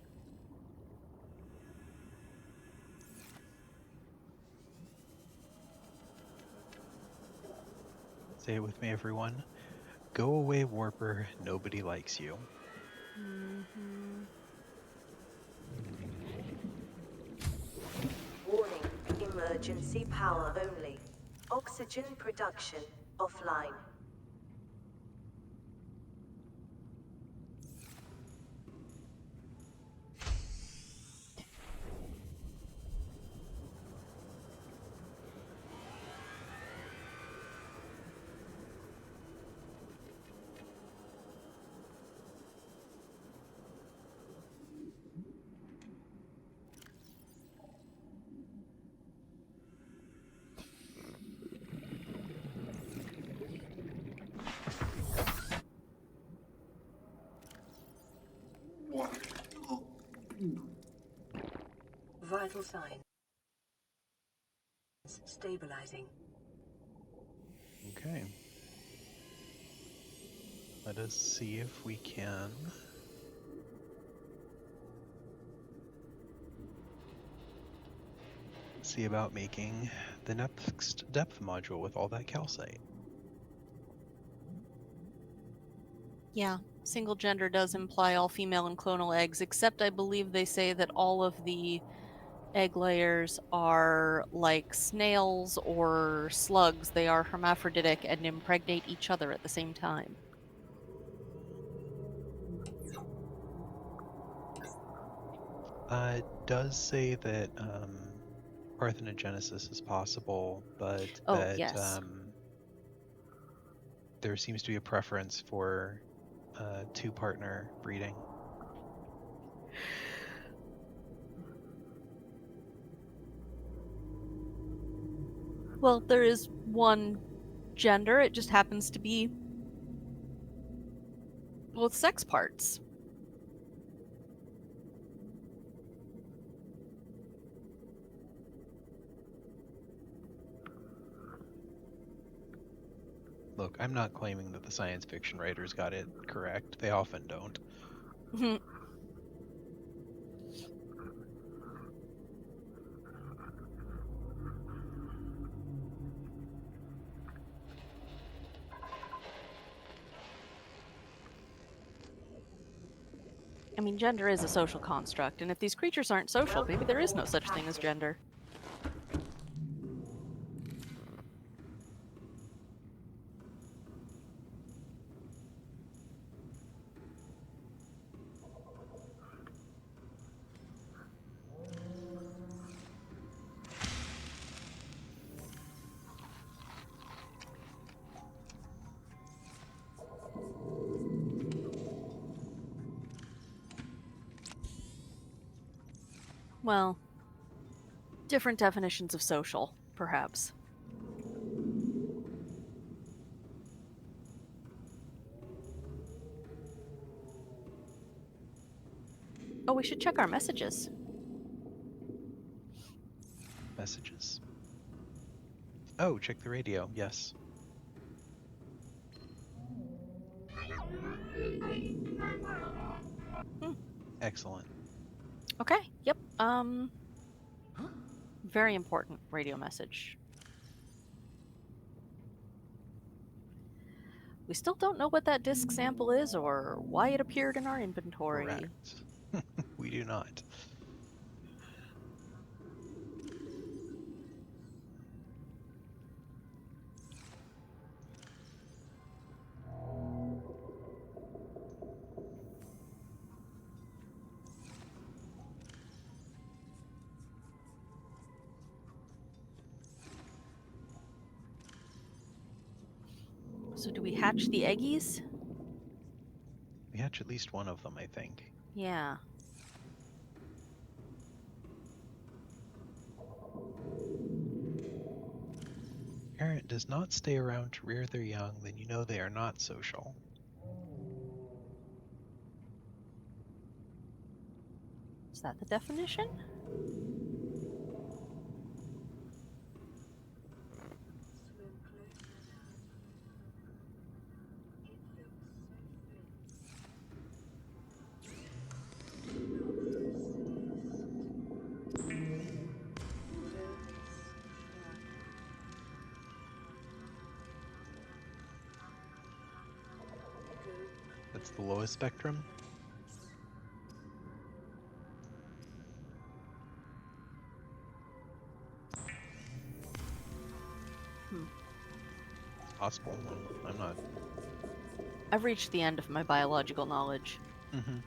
Say it with me, everyone. Go away, Warper. Nobody likes you. Mm-hmm. Warning, emergency power only. Oxygen production offline. Vital signs stabilizing. Okay. Let us see if we can see about making the next depth module with all that calcite. Yeah, single gender does imply all female and clonal eggs, except I believe they say that all of the egg layers are like snails or slugs. They are hermaphroditic and impregnate each other at the same time. It does say that parthenogenesis is possible, but Oh, that yes. there seems to be a preference for two-partner breeding. Well, there is one gender. It just happens to be both sex parts. Look, I'm not claiming that the science fiction writers got it correct. They often don't. I mean, gender is a social construct, and if these creatures aren't social, maybe there is no such thing as gender. Well, different definitions of social, perhaps. Oh, we should check our messages. Messages? Oh, check the radio. Yes. Excellent. Okay, yep. Very important radio message. We still don't know what that disc sample is or why it appeared in our inventory. Correct. We do not. So do we hatch the eggies? We hatch at least one of them, I think. Yeah. Parent does not stay around to rear their young, then you know they are not social. Is that the definition? That's the lowest spectrum. It's possible. I'm not. I've reached the end of my biological knowledge. Mm-hmm.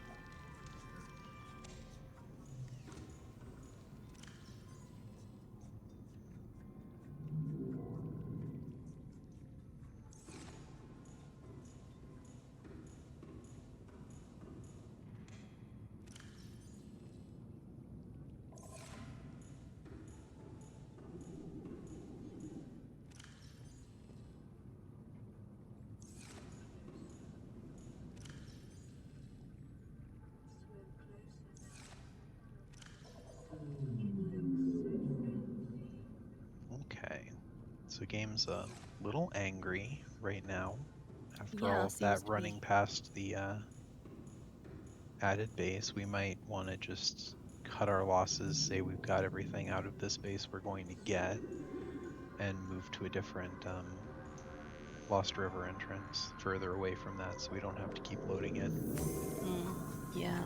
Okay. So game's a little angry right now after Yeah, all of that seems to running be. past the added base. We might want to just cut our losses, say we've got everything out of this base we're going to get, and move to a different Lost River entrance further away from that so we don't have to keep loading it. Yeah.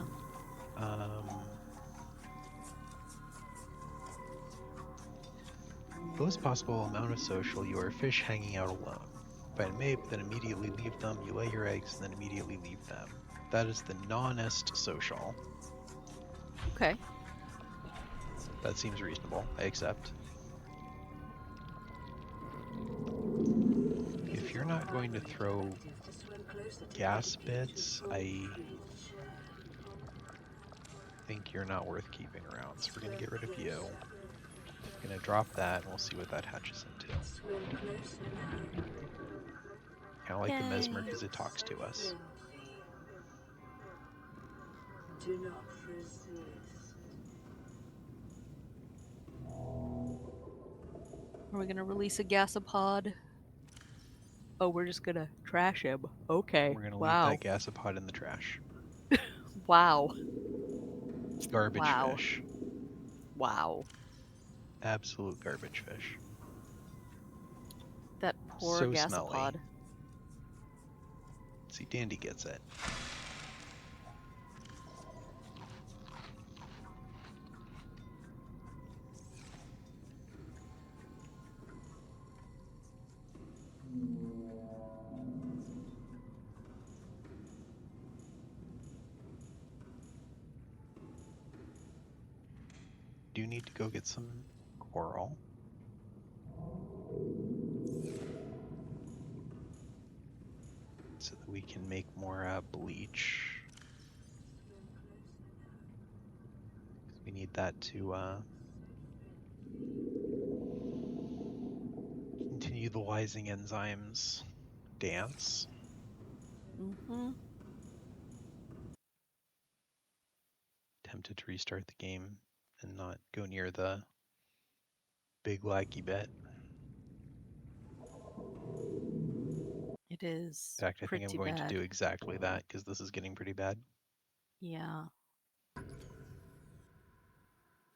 Lowest possible amount of social, you are a fish hanging out alone. Find a mate, then immediately leave them. You lay your eggs and then immediately leave them. That is the non-est social. Okay. That seems reasonable. I accept. If you're not going to throw closer to gas that bits, beautiful I creature. think you're not worth keeping around. So we're going to get rid of you. Closer. Going to drop that, and we'll see what that hatches into. Swim closer now. Kind of like the mesmer Yay. because it talks to us. Gently. Do not resist. Are we gonna release a gasopod? Oh, we're just gonna trash him. Okay. We're going to leave Wow. that gasopod in the trash. Wow. Garbage Wow. fish. Wow. Absolute garbage fish. That poor So smelly. gasopod. See, Dandy gets it. Do need to go get some coral. So that we can make more bleach. We need that to continue the lysing enzymes dance. Mm-hmm. Tempted to restart the game and not go near the big laggy bit. It is In fact, I think I'm pretty going bad. to do exactly that because this is getting pretty bad. Yeah.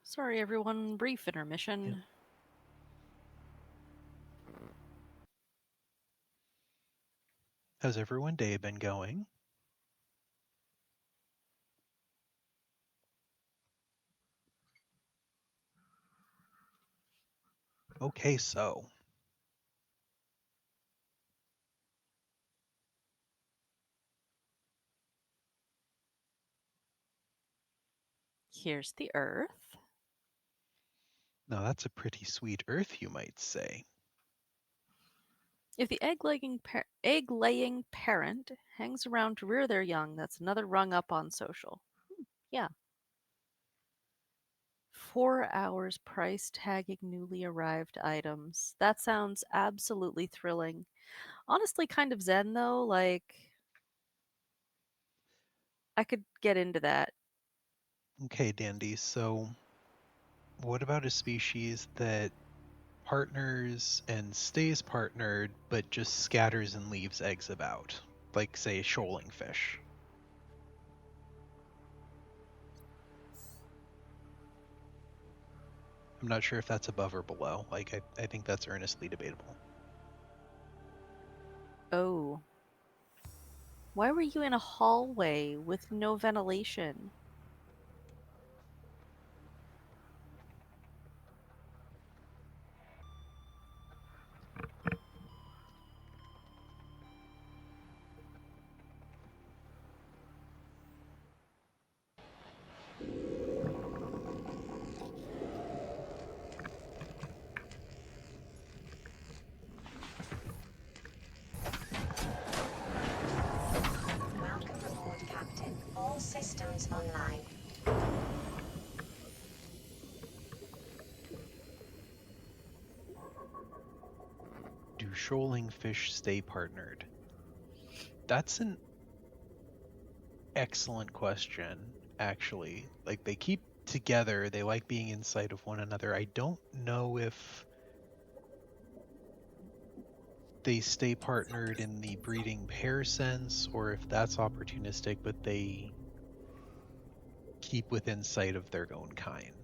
Sorry, everyone. Brief intermission. Yep. How's everyone day been going? Okay, so Here's the Earth. now that's a pretty sweet Earth, you might say. If the egg-laying parent hangs around to rear their young, that's another rung up on social. Yeah. 4 hours price tagging newly arrived items. That sounds absolutely thrilling. Honestly, kind of zen though. Like, I could get into that. Okay, Dandy, so what about a species that partners and stays partnered but just scatters and leaves eggs about? Like, say, shoaling fish. I'm not sure if that's above or below. Like, I think that's earnestly debatable. Oh. Why were you in a hallway with no ventilation? Welcome aboard, Captain. All systems online. Do shoaling fish stay partnered? That's an excellent question, actually. Like, they keep together, they like being inside of one another. I don't know if they stay partnered in the breeding pair sense or if that's opportunistic, but they keep within sight of their own kind.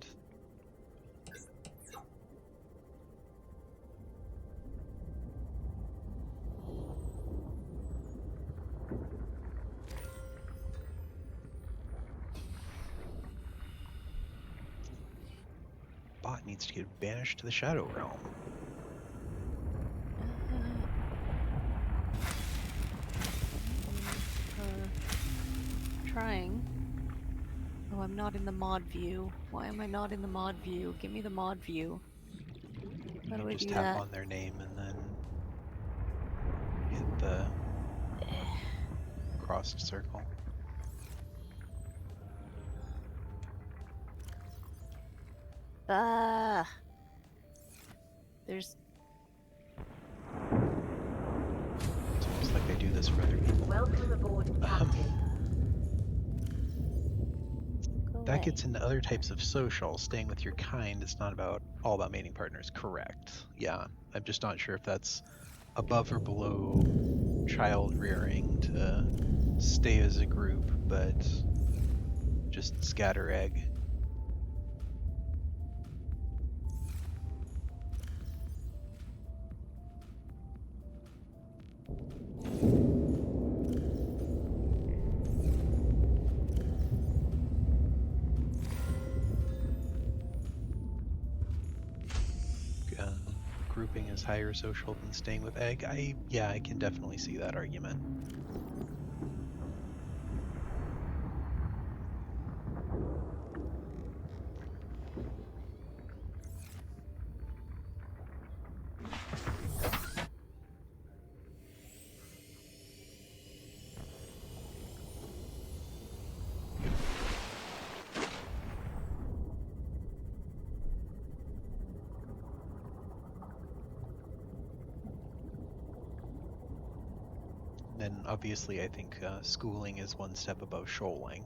Bot needs to get banished to the Shadow Realm. Trying. Oh, I'm not in the mod view. Why am I not in the mod view? Give me the mod view. How do I Just do tap that? on their name and then hit the crossed circle. Ah. There's. It's almost like they do this for other people. Welcome aboard, Captain. Go That away. gets into other types of social. Staying with your kind is not all about mating partners. Correct. Yeah. I'm just not sure if that's above or below child rearing to stay as a group, but just scatter egg. Grouping is higher social than staying with egg. I can definitely see that argument. And obviously, I think schooling is one step above shoaling.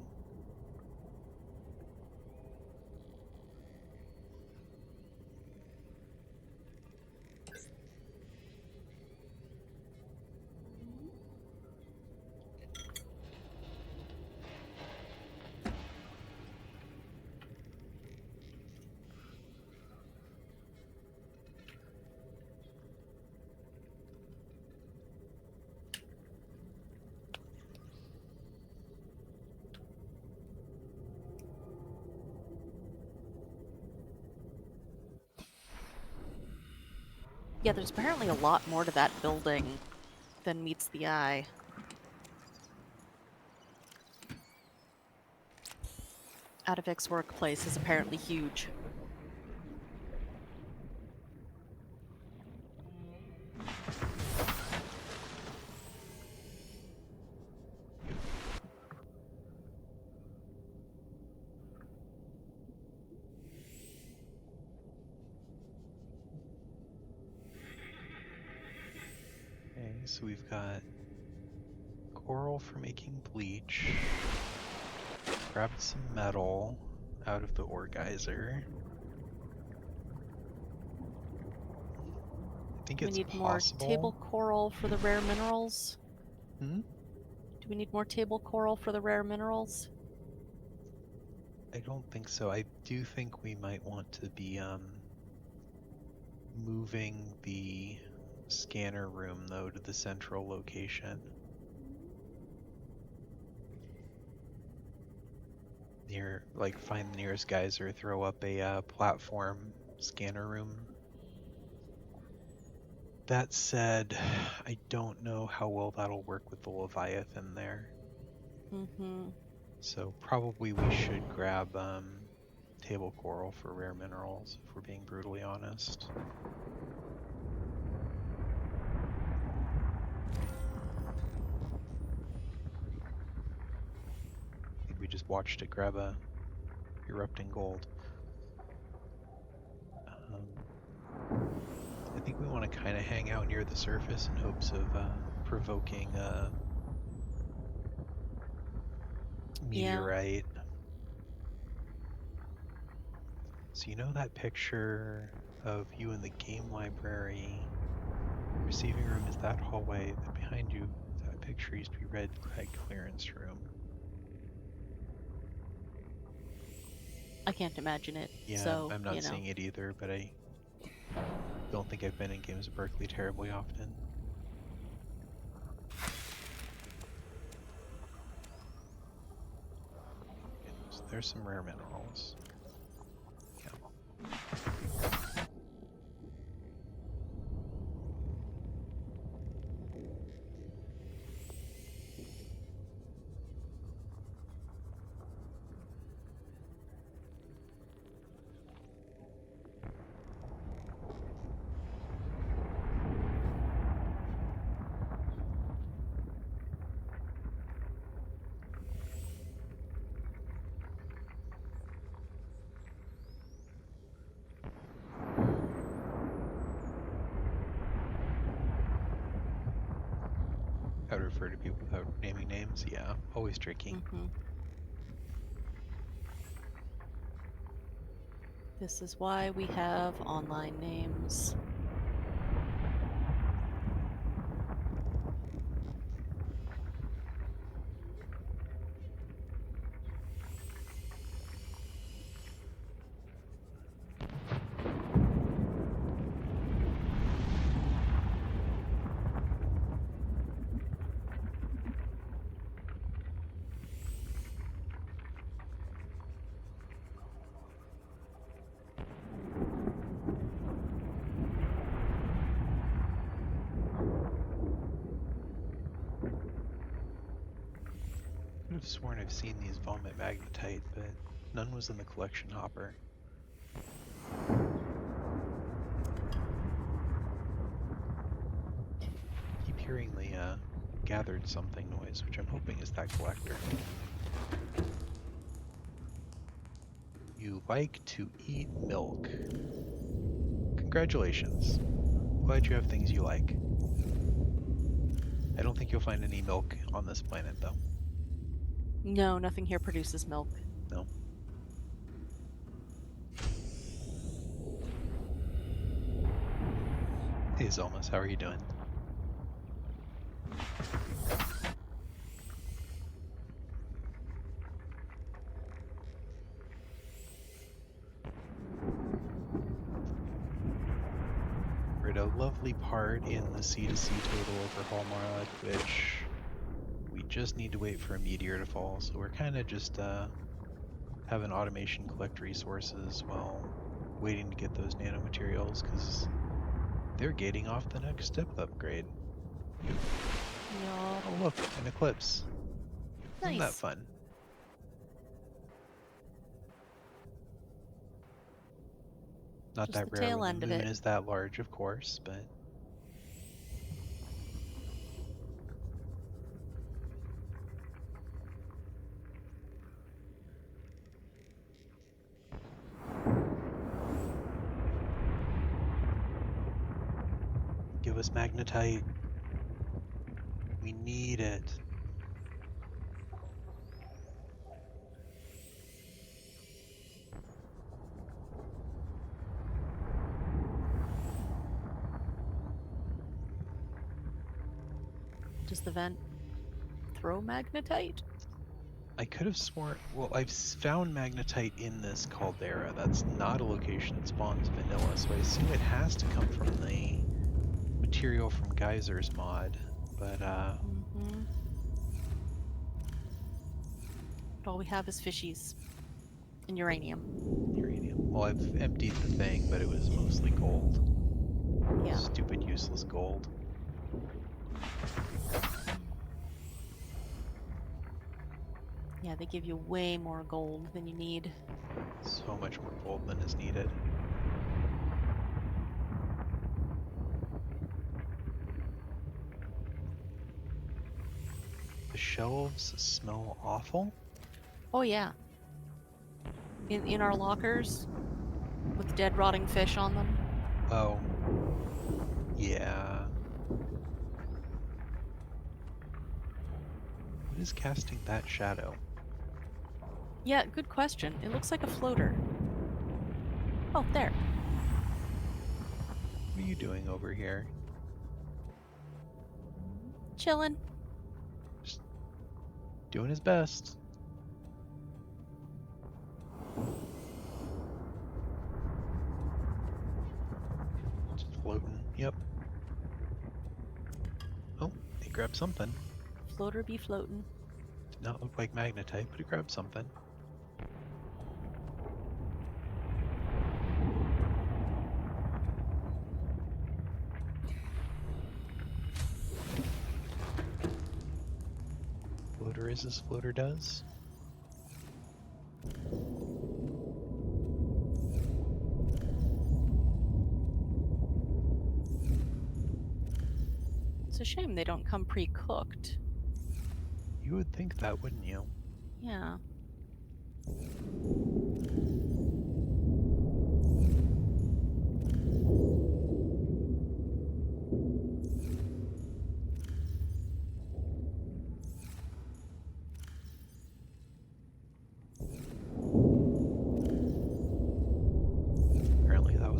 Yeah, there's apparently a lot more to that building than meets the eye. Adivic's workplace is apparently huge. Okay, so we've got coral for making bleach. Grabbed some metal out of the ore geyser. I think Do we it's need possible. more table coral for the rare minerals? Hmm? Do we need more table coral for the rare minerals? I don't think so. I do think we might want to be moving the scanner room though to the central location. Find the nearest geyser, throw up a platform scanner room. That said, I don't know how well that'll work with the Leviathan there. Mm-hmm. So probably we should grab table coral for rare minerals, if we're being brutally honest. I think we just watched it grab a erupting gold. I think we want to kind of hang out near the surface in hopes of provoking a meteorite. So you know that picture of you in the game library? Receiving room is that hallway. That behind you, that picture used to be red flag clearance room. I can't imagine it. Yeah, so, I'm not seeing it either, but I don't think I've been in Games of Berkeley terribly often. Okay, so there's some rare minerals. Yeah. to refer to people without naming names. Yeah, always tricky. Mm-hmm. This is why we have online names. I could have sworn I've seen these vomit magnetite, but none was in the collection hopper. Keep hearing the gathered something noise, which I'm hoping is that collector. You like to eat milk. Congratulations. Glad you have things you like. I don't think you'll find any milk on this planet, though. No, nothing here produces milk. No. Hey, Zelmas, how are you doing? We're at a lovely part in the C2C total overhaul mod, which we just need to wait for a meteor to fall, so we're kind of just having automation collect resources while waiting to get those nanomaterials, because they're gating off the next step upgrade. Yeah. Oh look, an eclipse. Isn't that Nice. fun? Not Just that the rare tail when end the of moon it. is that large, of course, but give us magnetite. We need it. Does the vent throw magnetite? I could have sworn, well, I've found magnetite in this caldera. That's not a location that spawns vanilla, so I assume it has to come from the material from Geyser's mod. But Mm-hmm. All we have is fishies and uranium. uranium. Well, I've emptied the thing, but it was mostly gold. Yeah. Stupid, useless gold. Yeah, they give you way more gold than you need. So much more gold than is needed. The shelves smell awful. Oh yeah. In our lockers with dead rotting fish on them. Oh. Yeah. What is casting that shadow? Yeah, good question. It looks like a floater. Oh, there. What are you doing over here? Chillin'. Just doing his best. Just floating. Yep. Oh, he grabbed something. Floater be floatin'. Did not look like magnetite, but he grabbed something. Floater is as floater does. It's a shame they don't come pre-cooked. You would think that, wouldn't you? Yeah.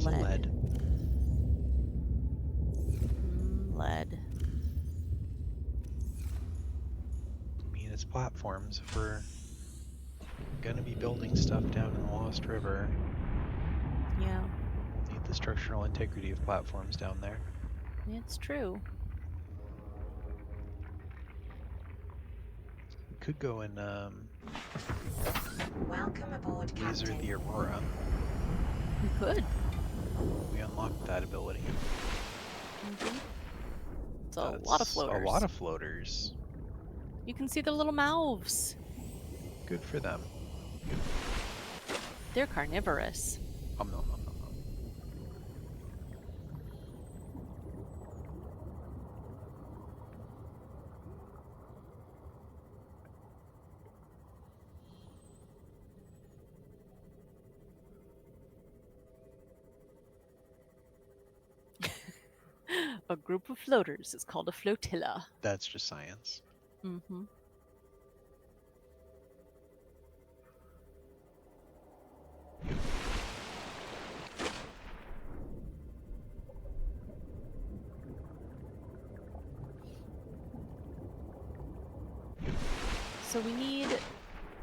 Also lead. Lead. I mean, it's platforms. If we're gonna be building stuff down in the Lost River, Yeah, we'll need the structural integrity of platforms down there. it's true. We could go and Welcome aboard, laser Captain. the Aurora. We could. We unlocked that ability. It's a lot of That's floaters. A lot of floaters. You can see their little mouths. Good for them. They're carnivorous. Nom, nom, nom, nom, nom. A group of floaters is called a flotilla. That's just science. Mm-hmm. So we need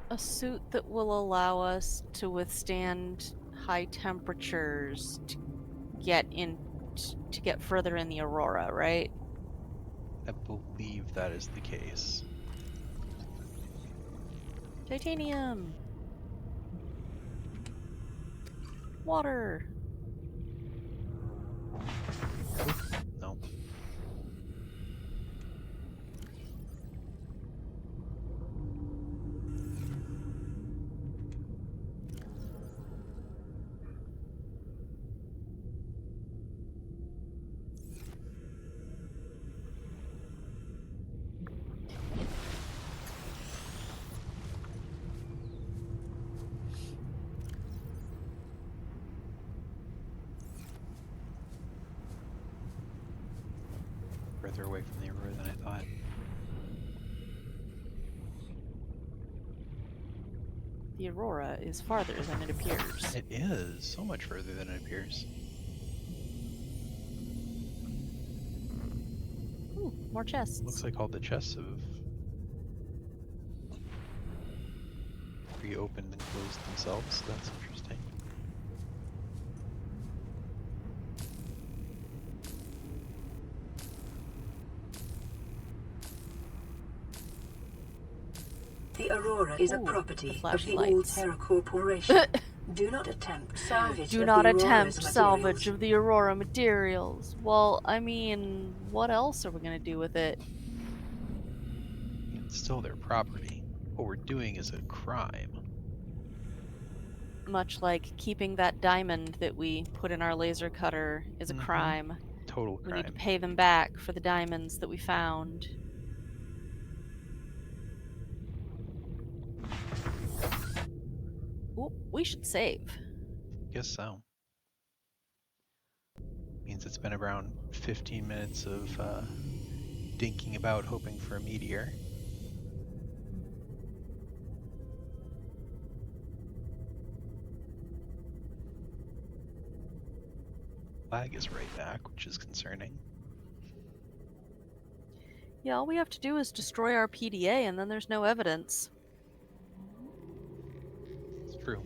a suit that will allow us to withstand high temperatures to get further in the Aurora, right? I believe that is the case. Titanium. Water. No. Further away from the Aurora than I thought. The Aurora is farther than it appears. It is so much further than it appears. Ooh, more chests. Looks like all the chests have reopened and closed themselves. That's interesting. The Aurora is a Ooh, property the of flashy the lights. All-Terra Corporation. Do not attempt salvage Do of not the Aurora's attempt materials. salvage of the Aurora materials. Well, I mean, what else are we gonna do with it? It's still their property. What we're doing is a crime. Much like keeping that diamond that we put in our laser cutter is a Mhm. crime. Total We need to crime. pay them back for the diamonds that we found. Ooh, we should save. Guess so. Means it's been around 15 minutes of dinking about hoping for a meteor. Flag is right back, which is concerning. Yeah, all we have to do is destroy our PDA and then there's no evidence. It's true.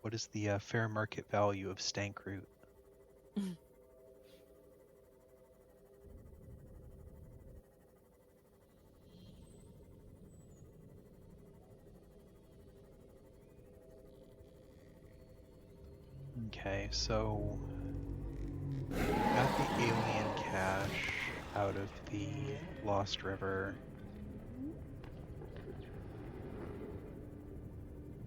What is the fair market value of stank root? Okay, so got the alien cache out of the Lost River.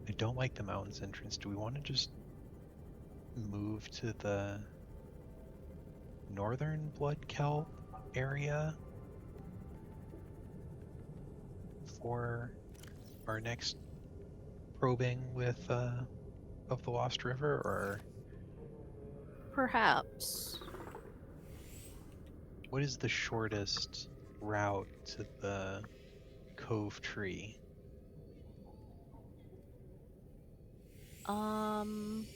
I don't like the mountains entrance. Do we want to just move to the northern blood kelp area for our next probing with of the Lost River, or Perhaps. what is the shortest route to the cove tree? Hang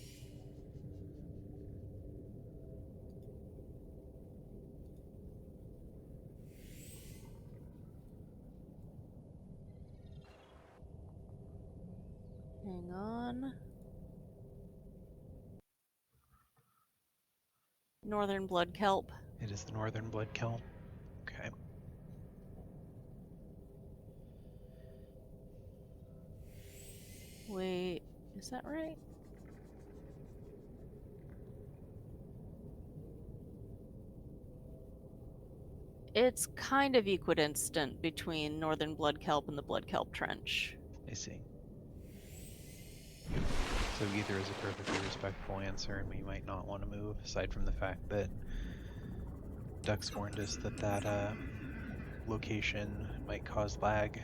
on. Northern blood kelp. It is the northern blood kelp. Okay. Wait, is that right? It's kind of equidistant between northern blood kelp and the blood kelp trench. I see. So either is a perfectly respectful answer, and we might not want to move, aside from the fact that Ducks warned us that that location might cause lag.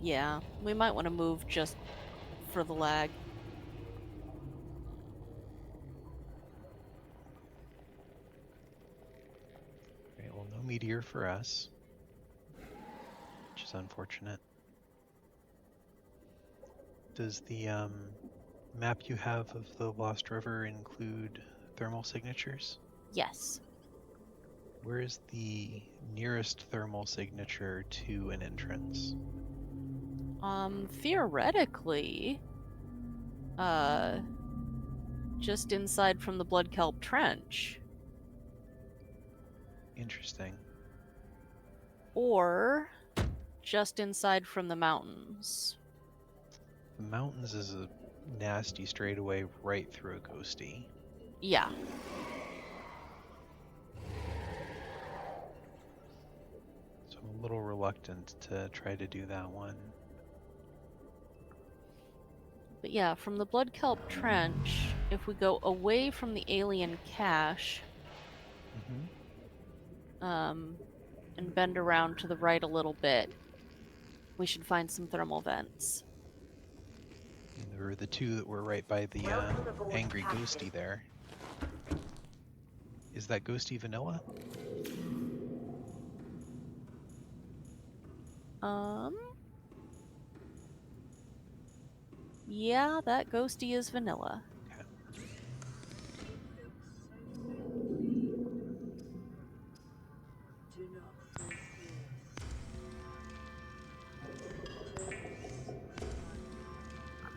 Yeah, we might want to move just for the lag. Right, well, no meteor for us, which is unfortunate. Does the map you have of the Lost River include thermal signatures? Yes. Where is the nearest thermal signature to an entrance? Theoretically, just inside from the blood kelp trench. Interesting. Or just inside from the mountains. The mountains is a nasty straightaway right through a ghosty. Yeah. So I'm a little reluctant to try to do that one. But yeah, from the blood kelp trench, if we go away from the alien cache, and bend around to the right a little bit, we should find some thermal vents. And there were the two that were right by the angry ghosty there. Is that ghosty vanilla? Yeah, that ghosty is vanilla. Okay.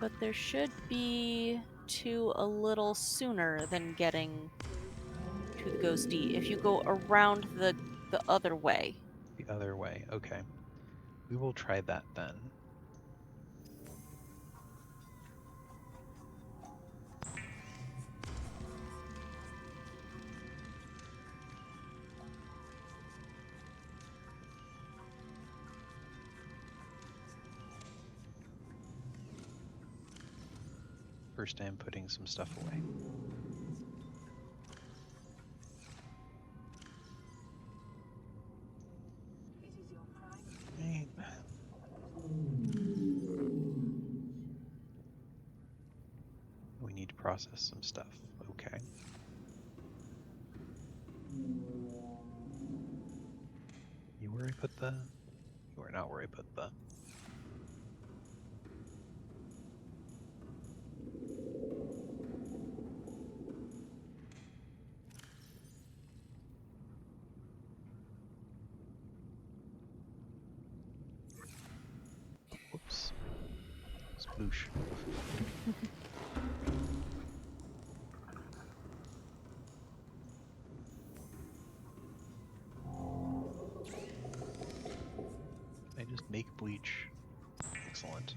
But there should be two a little sooner than getting to the ghosty if you go around the other way. The other way, okay. We will try that then. First I'm putting some stuff away. Right. We need to process some stuff. Okay. You where I put the? You are not where I put the. Whoops. Sploosh. I just make bleach. Excellent.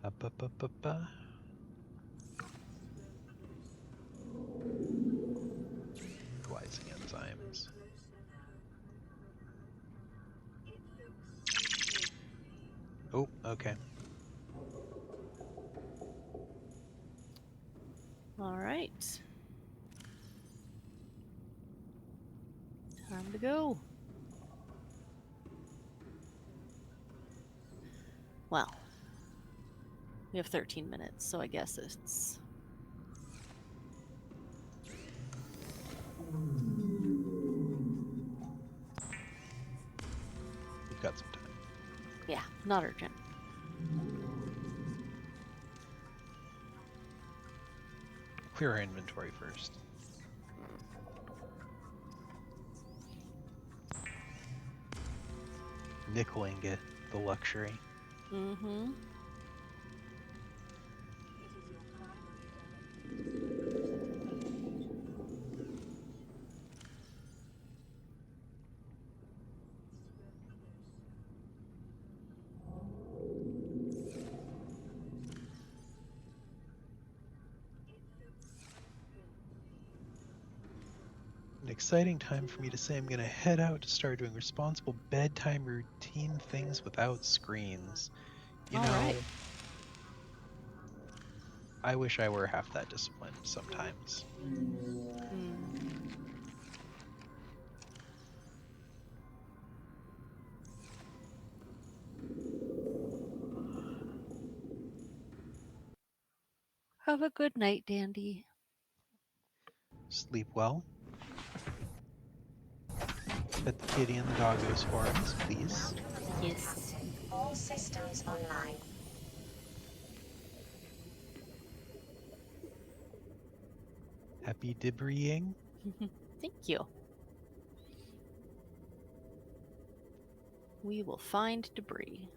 Up, up, up, up, up. Equalizing enzymes. Oh, okay. All right. Time to go. Well, we have 13 minutes, so I guess it's... We've got some time. Yeah, not urgent. Clear our inventory first. Nickel ingot, the luxury. Mm-hmm. An exciting time for me to say I'm going to head out to start doing responsible bedtime routine things without screens. You All know, right. I wish I were half that disciplined sometimes. Mm. Have a good night, Dandy. Sleep well. Pet the kitty and the doggos for us, please. Yes. All systems online. Happy debrising. Thank you. We will find debris.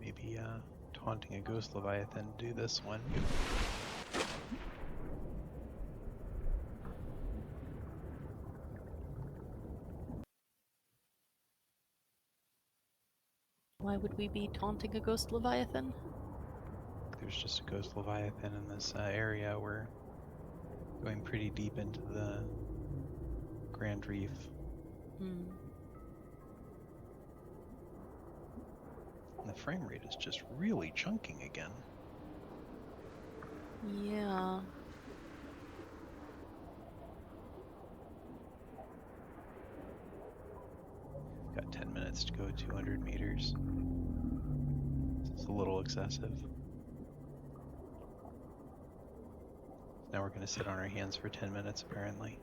Maybe taunting a ghost leviathan do this one. Why would we be taunting a ghost leviathan? There's just a ghost leviathan in this area. We're going pretty deep into the Grand Reef. Hmm. And the frame rate is just really chunking again. Yeah. Got 10 minutes to go 200 meters. It's a little excessive. Now we're going to sit on our hands for 10 minutes, apparently.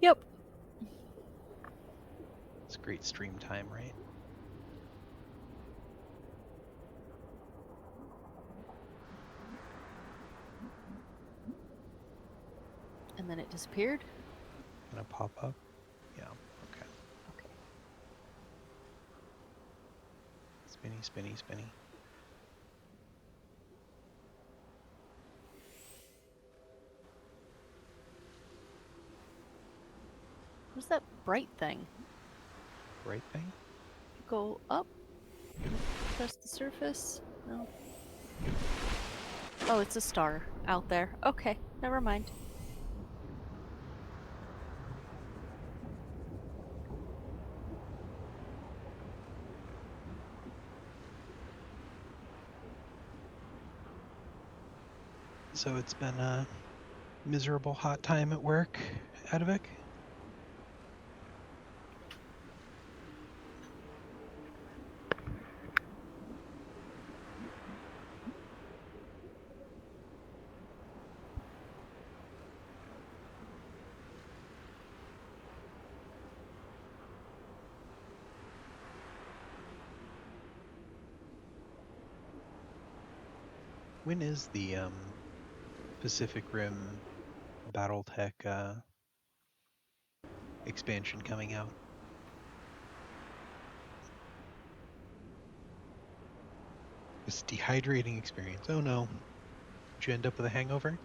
Yep. It's great stream time, right? And then it disappeared? Gonna pop up? Yeah, okay. Okay. Spinny, spinny, spinny. What's that bright thing? Right thing? Go up? Press the surface? No. Oh, it's a star out there. Okay, never mind. So it's been a miserable hot time at work, Adivik? When is the Pacific Rim BattleTech expansion coming out? This dehydrating experience. Oh no. Did you end up with a hangover?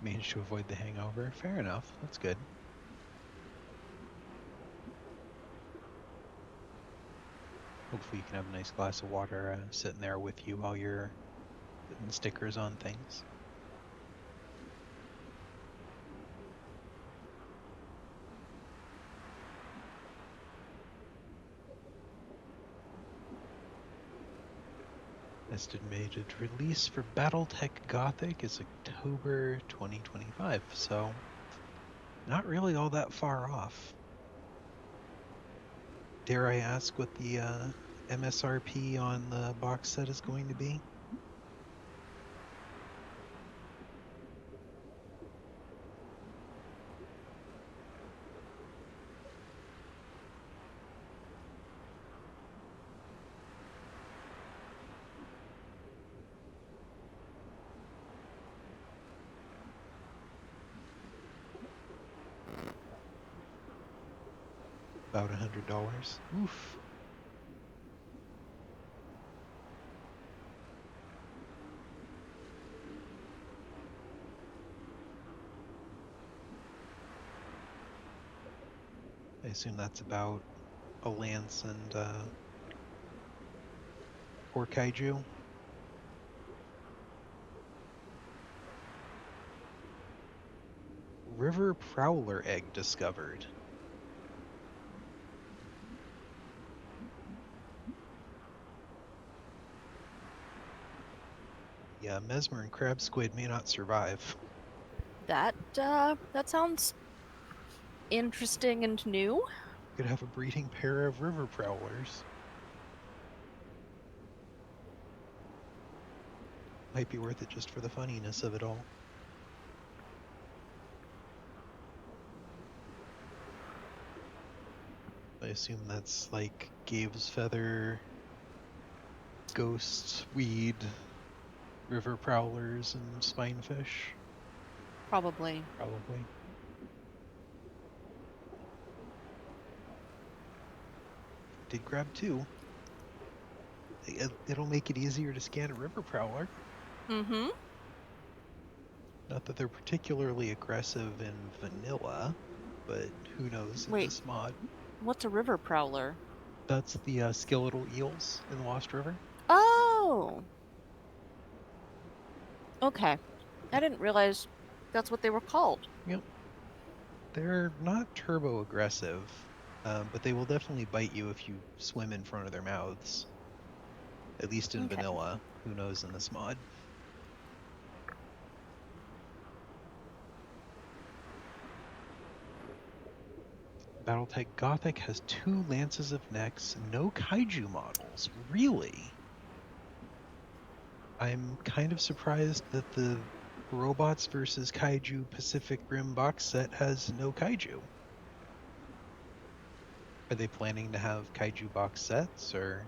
Managed to avoid the hangover. Fair enough. That's good. Hopefully you can have a nice glass of water sitting there with you while you're putting stickers on things. Estimated release for Battletech Gothic is October 2025, so not really all that far off. Dare I ask what the MSRP on the box set is going to be? About $100. Oof. I assume that's about a lance and 4 kaiju. River Prowler egg discovered. Yeah, Mesmer and Crab Squid may not survive. That sounds interesting and new. Could have a breeding pair of river prowlers. Might be worth it just for the funniness of it all. I assume that's like Gabe's Feather, Ghost, Weed, River Prowlers, and Spinefish. Probably. Probably. Did grab 2. It'll make it easier to scan a River Prowler. Mm-hmm. Not that they're particularly aggressive in vanilla, but who knows in Wait. this mod. What's a river prowler? That's the skeletal eels in Lost River. Oh! Okay. I didn't realize that's what they were called. Yep. They're not turbo aggressive, but they will definitely bite you if you swim in front of their mouths. At least in Okay. vanilla. Who knows in this mod? Battletech Gothic has 2 Lances of Necks, no kaiju models. Really? I'm kind of surprised that the Robots vs. Kaiju Pacific Rim box set has no kaiju. Are they planning to have kaiju box sets, or?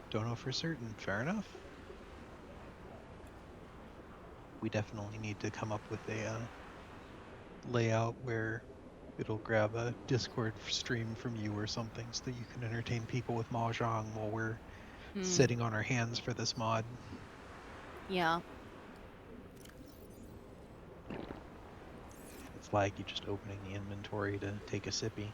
Don't know for certain. Fair enough. We definitely need to come up with a layout where it'll grab a Discord stream from you or something so that you can entertain people with Mahjong while we're sitting on our hands for this mod. Yeah. It's laggy just opening the inventory to take a sippy.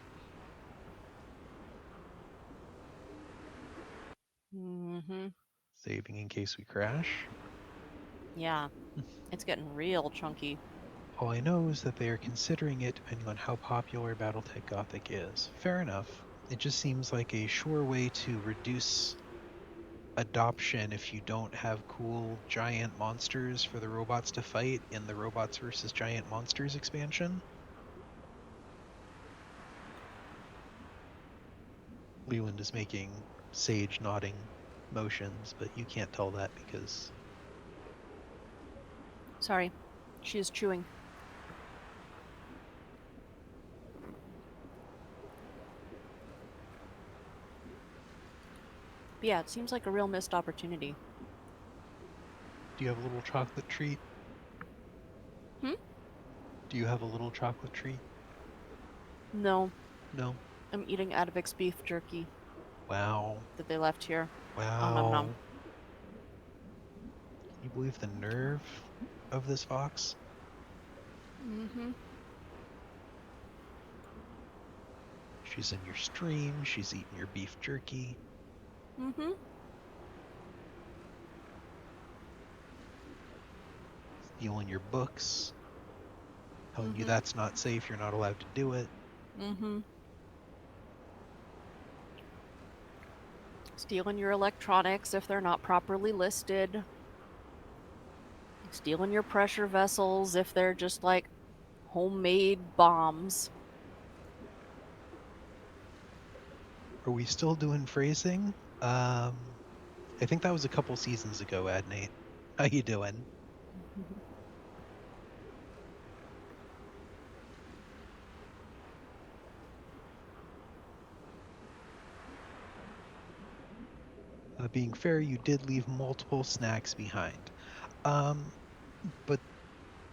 Mm-hmm. Saving in case we crash. Yeah. It's getting real chunky. All I know is that they are considering it depending on how popular Battletech Gothic is. Fair enough. It just seems like a sure way to reduce adoption if you don't have cool giant monsters for the robots to fight in the Robots vs. Giant Monsters expansion. Leland is making sage nodding motions, but you can't tell that because... Sorry. She is chewing. But yeah, it seems like a real missed opportunity. Do you have a little chocolate treat? Hmm? Do you have a little chocolate treat? No, No. I'm eating Advix beef jerky Wow. that they left here. Nom nom Wow. nom. Can you believe the nerve of this fox? Mm-hmm. She's in your stream. She's eating your beef jerky. Mm-hmm. Stealing your books. Telling you Mm-hmm. that's not safe. You're not allowed to do it. Mm-hmm. Stealing your electronics if they're not properly listed. Stealing your pressure vessels if they're just like homemade bombs. Are we still doing phrasing? I think that was a couple seasons ago, Adnate. How you doing? Being fair, you did leave multiple snacks behind. But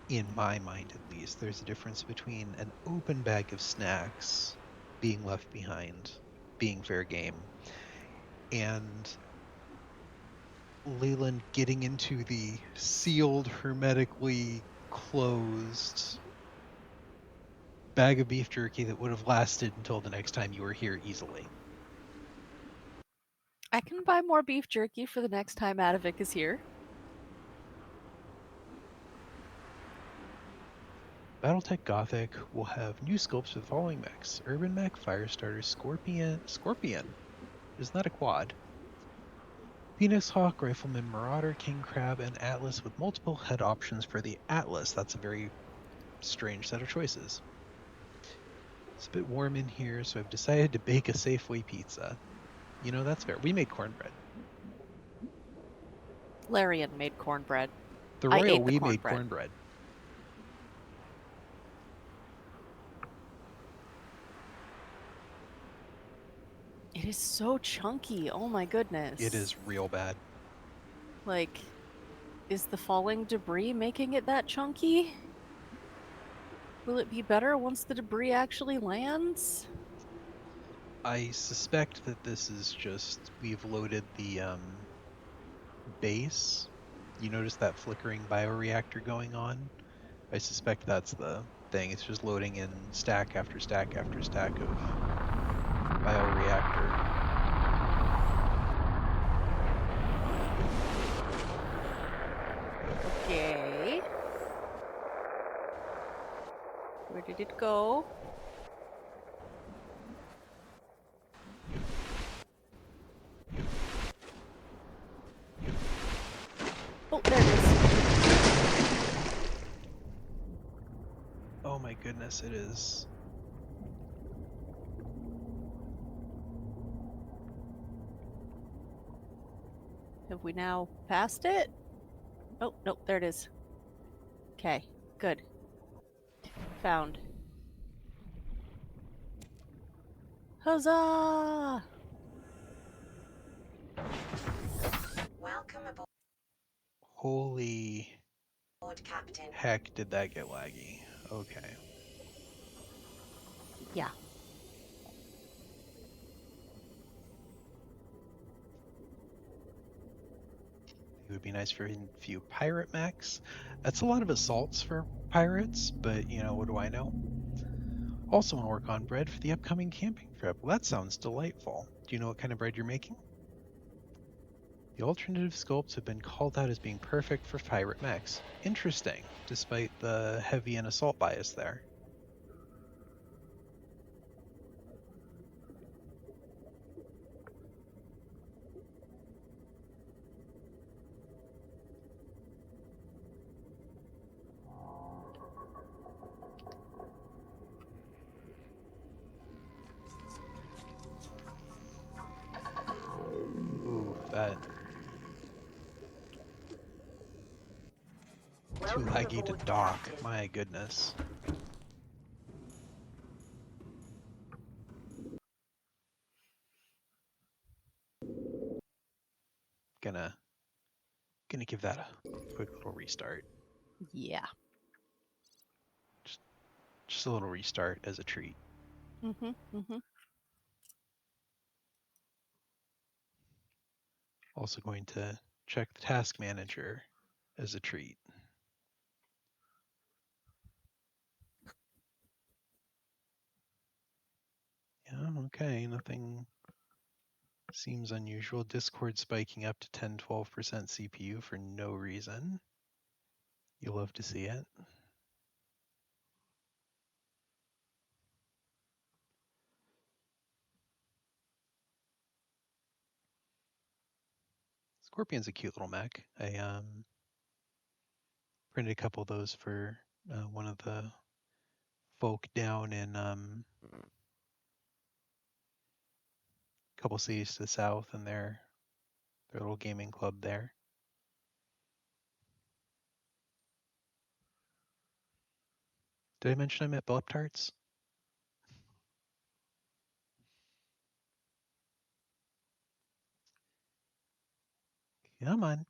in my mind at least, there's a difference between an open bag of snacks being left behind, being fair game, and Leyland getting into the sealed, hermetically closed bag of beef jerky that would have lasted until the next time you were here easily. I can buy more beef jerky for the next time Advik is here. Battletech Gothic will have new scopes for the following mechs: Urban Mech, Firestarter, Scorpion. Isn't that a quad? Phoenix Hawk, Rifleman, Marauder, King Crab, and Atlas with multiple head options for the Atlas. That's a very strange set of choices. It's a bit warm in here, so I've decided to bake a Safeway pizza. You know, that's fair. We made cornbread. Larian made cornbread. The I Royal, ate the we made cornbread. cornbread. It is so chunky. Oh my goodness. It is real bad. Like, is the falling debris making it that chunky? Will it be better once the debris actually lands? I suspect that this is just, we've loaded the base. You notice that flickering bioreactor going on? I suspect that's the thing. It's just loading in stack after stack after stack of bioreactor. Okay. Where did it go? Oh, there it is. Oh my goodness, it is. Have we now passed it? Oh, nope, there it is. Okay, good. Found. Huzzah! Welcome Holy aboard, Captain. heck, did that get laggy. Okay. Yeah. It would be nice for a few pirate mechs. That's a lot of assaults for pirates, but you know, what do I know? Also want to work on bread for the upcoming camping trip. Well, that sounds delightful. Do you know what kind of bread you're making? The alternative sculpts have been called out as being perfect for pirate mechs. Interesting, despite the heavy and assault bias there. Ooh, that too Welcome laggy to aboard, dock. Captain. My goodness. gonna give that a quick little restart. Yeah. Just a little restart as a treat. Also going to check the task manager as a treat. Yeah, okay, nothing seems unusual. Discord spiking up to 10-12% CPU for no reason. You'll love to see it. Scorpion's a cute little mech. I printed a couple of those for one of the folk down in a couple cities to the south in their little gaming club there. Did I mention I met Bellep Tarts? Come on.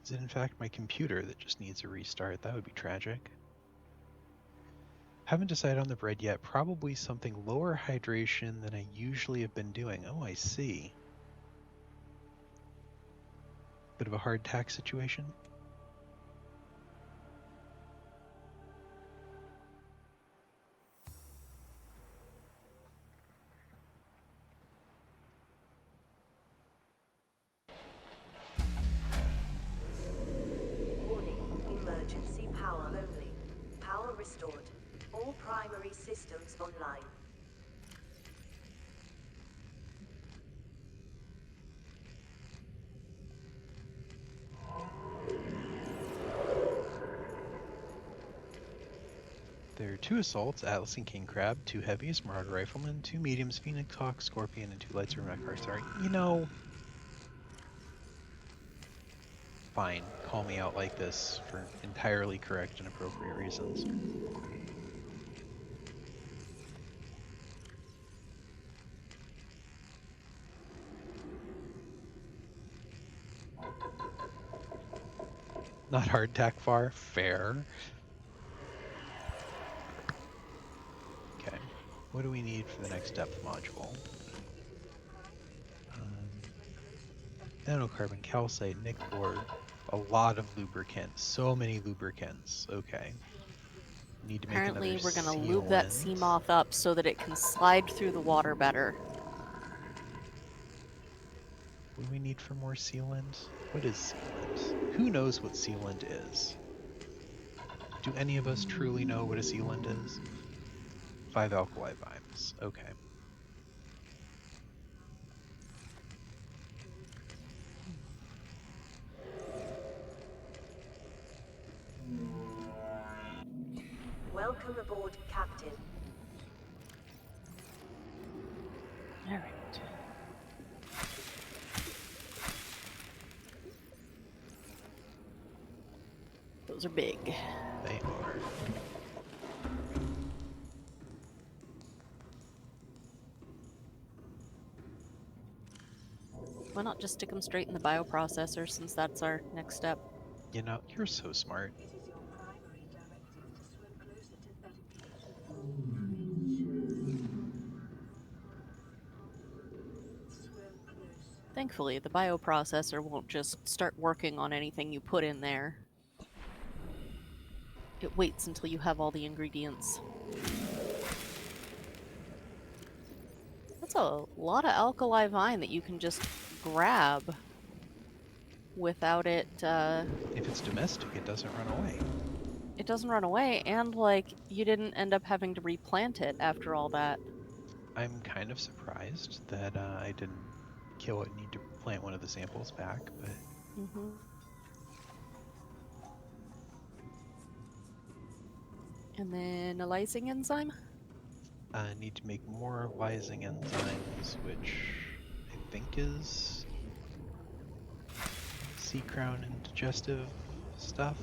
Is it in fact my computer that just needs a restart? That would be tragic. Haven't decided on the bread yet. Probably something lower hydration than I usually have been doing. Oh, I see. Bit of a hardtack situation. Warning, emergency power only. Power restored. All primary systems online. There are 2 assaults, Atlas and King Crab, 2 heavies, Marauder Rifleman, 2 mediums, Phoenix Hawk, Scorpion, and 2 lights Mech Sorry. You know, fine. Call me out like this for entirely correct and appropriate reasons. Not hardtack far. Fair. Okay. What do we need for the next depth module? Nanocarbon, calcite, nickel ore, a lot of lubricant. So many lubricants. Okay. Need to make Apparently, another we're gonna lube that sealant. sea moth up so that it can slide through the water better. What do we need for more sealant? What is sealant? Who knows what sealant is? Do any of us truly know what a sealant is? 5 alkali vimes. Okay. Welcome aboard, Captain. All right. Those are big. They are. Why not just stick them straight in the bioprocessor since that's our next step? You know, you're so smart. It is your primary directive to swim closer to that Swim closer. Thankfully, the bioprocessor won't just start working on anything you put in there. It waits until you have all the ingredients. That's a lot of alkali vine that you can just grab without it, If it's domestic, it doesn't run away. it doesn't run away, and, like, you didn't end up having to replant it after all that. I'm kind of surprised that I didn't kill it and need to plant one of the samples back, but Mm-hmm. And then a lysing enzyme? I need to make more lysing enzymes, which I think is sea crown and digestive stuff.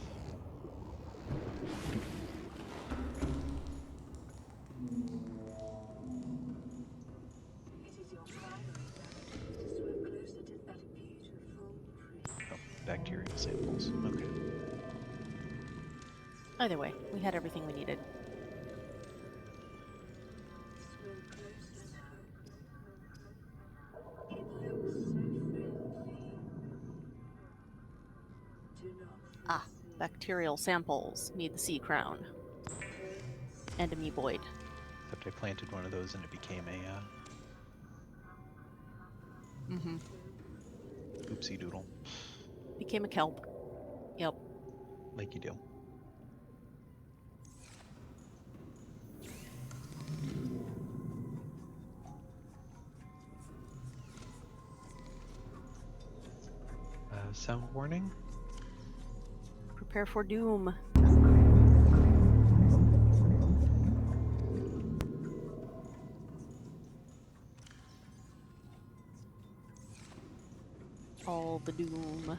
samples. Okay. Either way, we had everything we needed. Swim closer now. It looks so friendly. Do not Ah, proceed. bacterial samples need the sea crown. And amoeboid. Except I planted one of those and it became a Mm-hmm. oopsie doodle, Became a kelp. Yep. like you do. Sound warning? Prepare for doom. All the doom.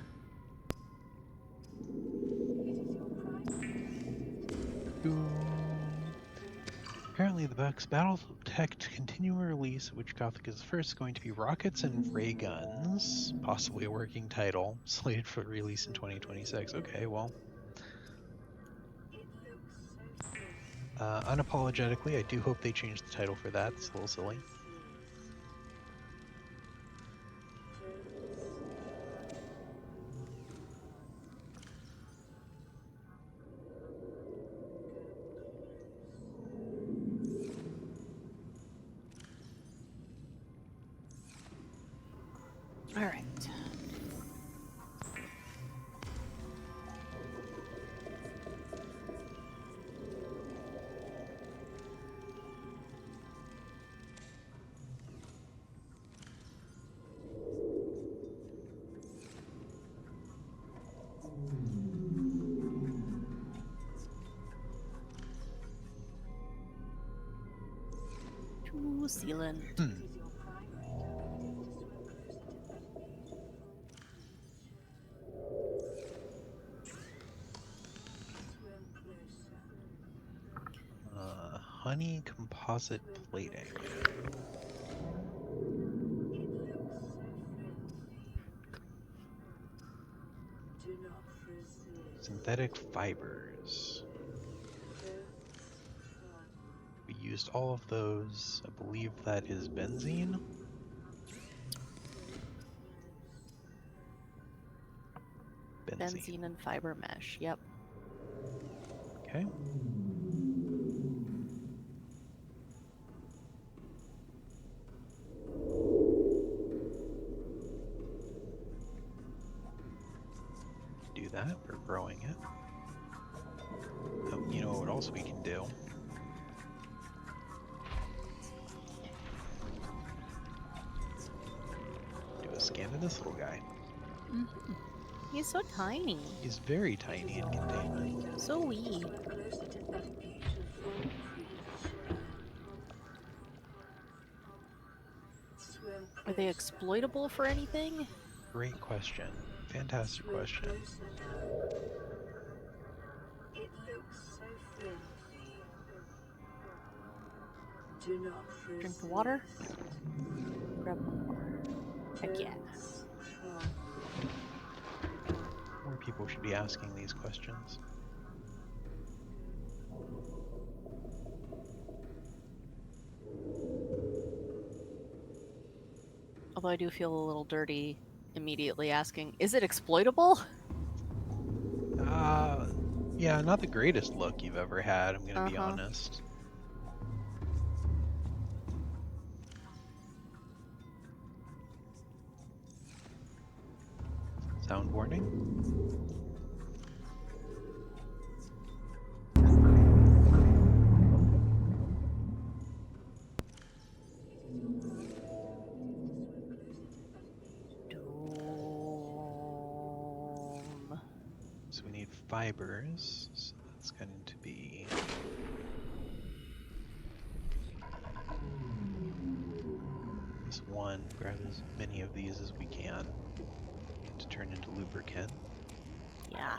Apparently the Bucks Battletech continual release, which Gothic is first going to be Rockets and Ray Guns, possibly a working title, slated for release in 2026. Okay, well, unapologetically, I do hope they change the title for that. It's a little silly. All right. To sealant. Honey composite plating. Synthetic fibers. We used all of those. I believe that is benzene. Benzene and fiber mesh. Yep. Okay. Do that. We're growing it. Oh, you know what else we can do? Do a scan of this little guy. Mm-hmm. He's so tiny. He's very tiny in containment. So wee. Are they exploitable for anything? Great question. Fantastic question. It looks so friendly. Do not Drink the water. Grab more. Heck yeah. More people should be asking these questions. Although I do feel a little dirty immediately asking, is it exploitable? Yeah, not the greatest look you've ever had, I'm gonna be honest. Sound warning? Doom. So we need fibers, so that's going to be this one. Grab as many of these as we can to turn into lubricant. Yeah.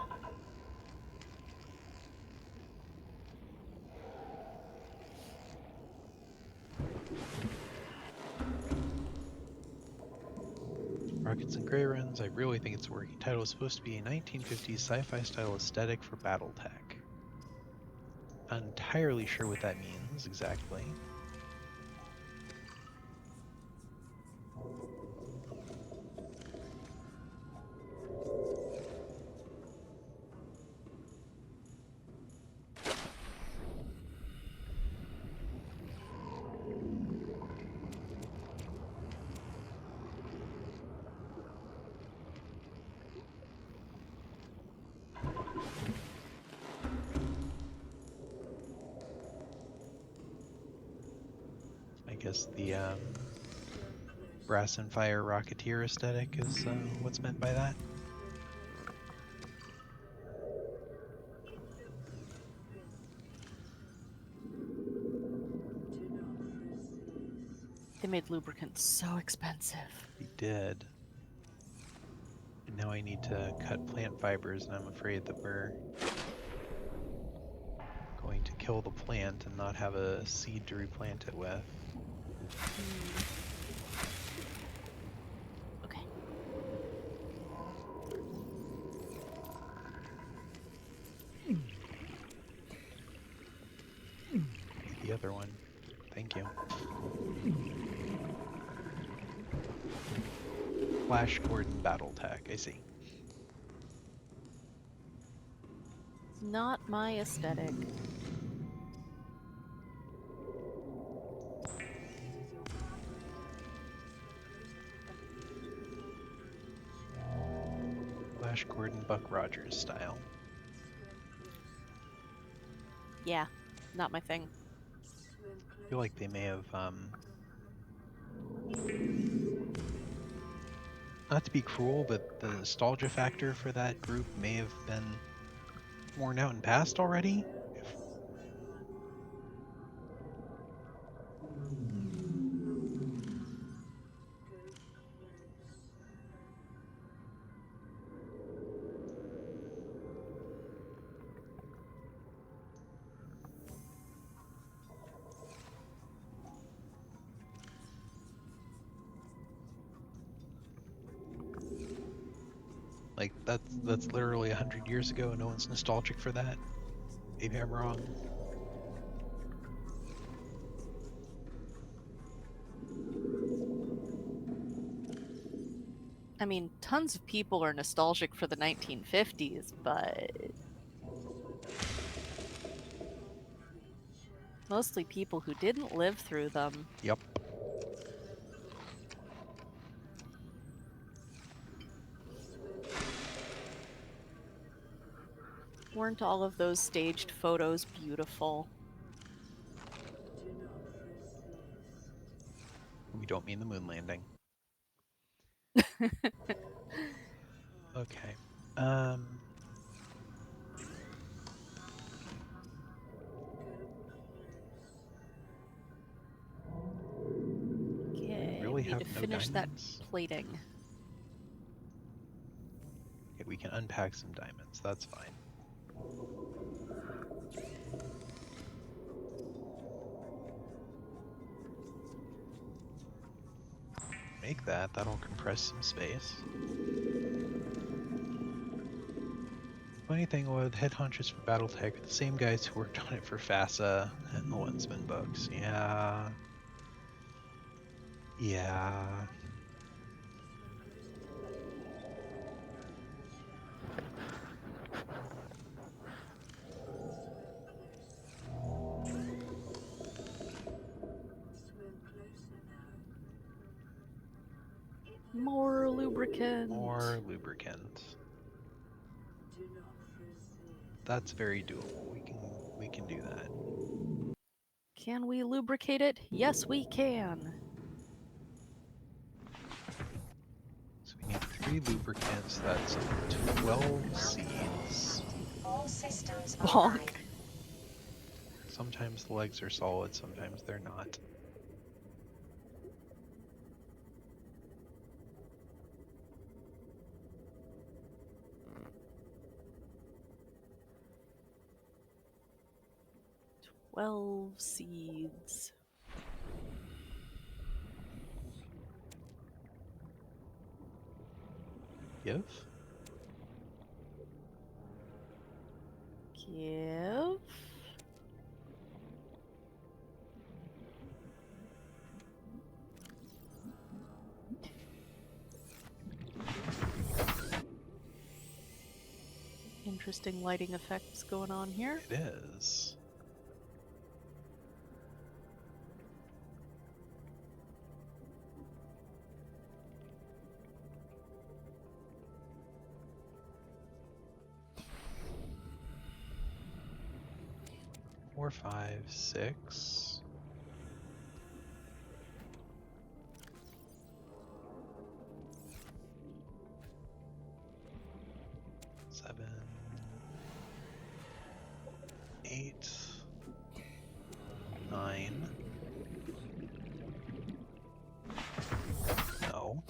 Rockets and Grey Runs. I really think it's a working title. It's supposed to be a 1950s sci-fi style aesthetic for BattleTech. Not entirely sure what that means exactly. I guess the Brass and Fire Rocketeer aesthetic is what's meant by that. They made lubricants so expensive. We did. And now I need to cut plant fibers, and I'm afraid that we're going to kill the plant and not have a seed to replant it with. Okay. The other one. Thank you. Flash Gordon BattleTech, I see. It's not my aesthetic. Flash Gordon Buck Rogers style. Yeah, not my thing. I feel like they may have, not to be cruel, but the nostalgia factor for that group may have been worn out and past already. Like that's literally 100 years ago. No one's nostalgic for that. Maybe I'm wrong. I mean, tons of people are nostalgic for the 1950s, but mostly people who didn't live through them. Yep. Weren't all of those staged photos beautiful? We don't mean the moon landing. Okay. Okay, Really we need have to no finish diamonds? that plating. Okay, we can unpack some diamonds. That's fine. Make that. That'll compress some space. Funny thing with head honchos for BattleTech are the same guys who worked on it for FASA and the Lensman books. Yeah. Yeah. More lubricant. More lubricant. That's very doable. We can do that. Can we lubricate it? Yes, we can. So we need 3 lubricants. That's 12 seeds. All systems Bonk. online. Sometimes the legs are solid, sometimes they're not. Twelve seeds. — Give? Give. Interesting lighting effects going on here. It is. Four, 5, 6. Seven, 8, 9. No.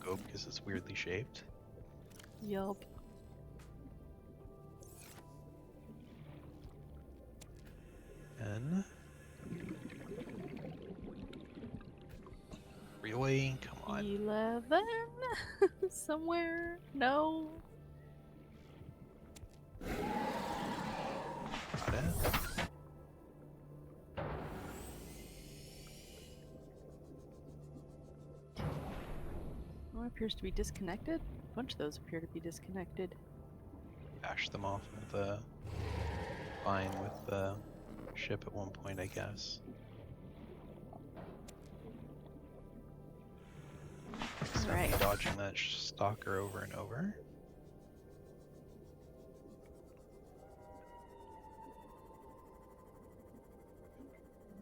Go because it's weirdly shaped. Yup. And really? Come on. 11? Somewhere? No? Got it. One appears to be disconnected. A bunch of those appear to be disconnected. Bash them off of the line with the ship at one point, I guess. Except Right. dodging that stalker over and over.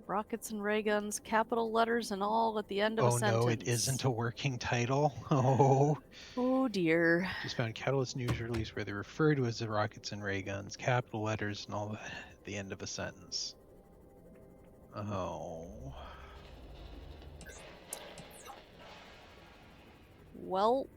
Rockets and ray guns, capital letters and all at the end of a Oh sentence. no, it isn't a working title. Oh. Oh dear. Just found Catalyst news release where they refer to as the rockets and ray guns, capital letters and all that at the end of a sentence. Oh. Welp.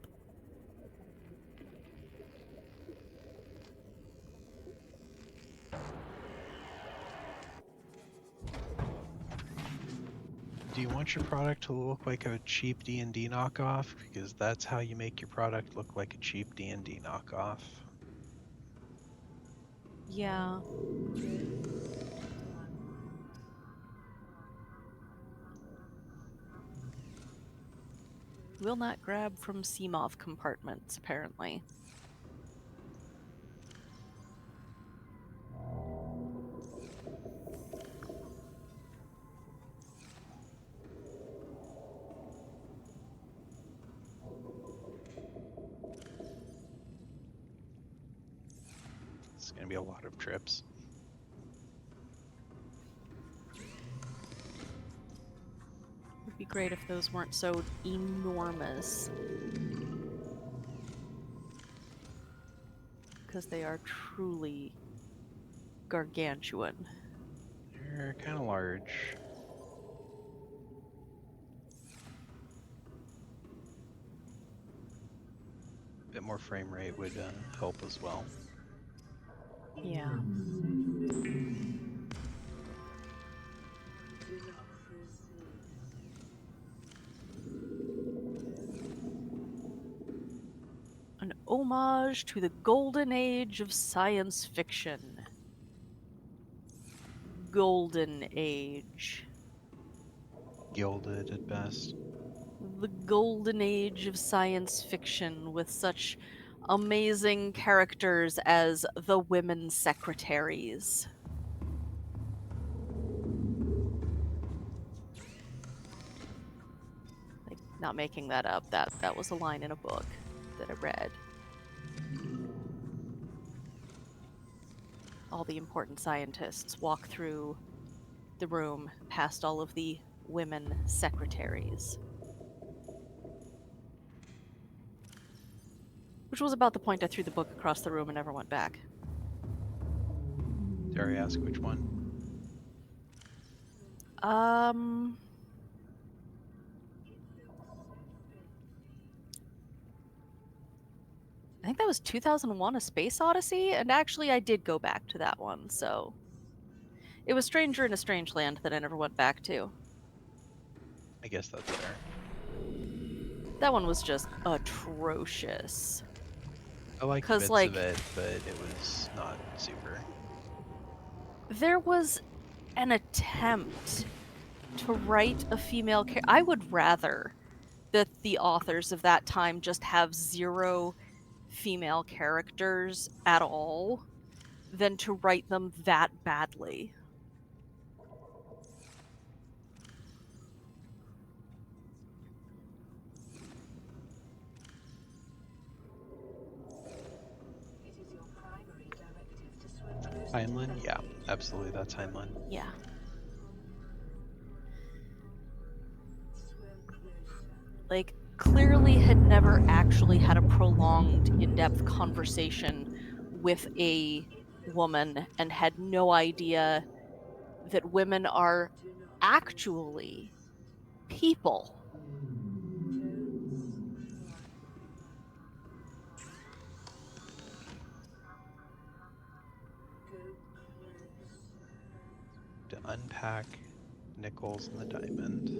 Do you want your product to look like a cheap D&D knockoff? Because that's how you make your product look like a cheap D&D knockoff. Yeah. Will not grab from Seamoth compartments, apparently. It's going to be a lot of trips. Would be great if those weren't so enormous. Because they are truly gargantuan. They're kind of large. A bit more frame rate would help as well. Yeah. An homage to the golden age of science fiction. Golden age. Gilded at best. The golden age of science fiction with such amazing characters as the women secretaries. Like, not making that up. That was a line in a book that I read. All the important scientists walk through the room past all of the women secretaries. Which was about the point I threw the book across the room and never went back. Dare I ask which one? I think that was 2001: A Space Odyssey, and actually I did go back to that one, so it was Stranger in a Strange Land that I never went back to. I guess that's fair. That one was just atrocious. I liked 'Cause, bits like, of it, but it was not super. there was an attempt to write a female character. I would rather that the authors of that time just have 0 female characters at all than to write them that badly. It is your primary directive to swim closer to Heinlein? the Yeah, gate. absolutely, that's Heinlein. Yeah. Swim closer. Like, clearly had never actually had a prolonged, in-depth conversation with a woman and had no idea that women are Do not actually people. go close. To unpack nickels and the diamond.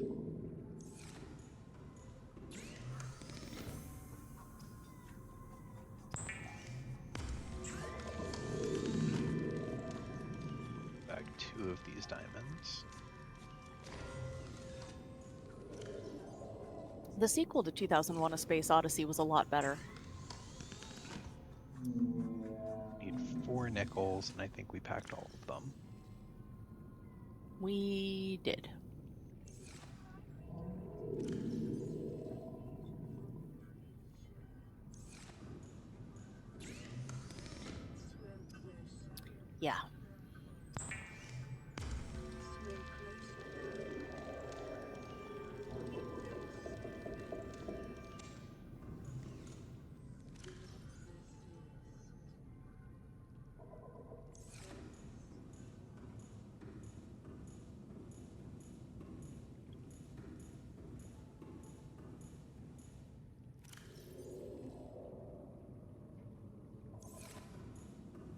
Back 2 of these diamonds. The sequel to 2001: A Space Odyssey was a lot better. Need 4 nickels, and I think we packed all of them. We did. Swim closer. Yeah. Swim closer.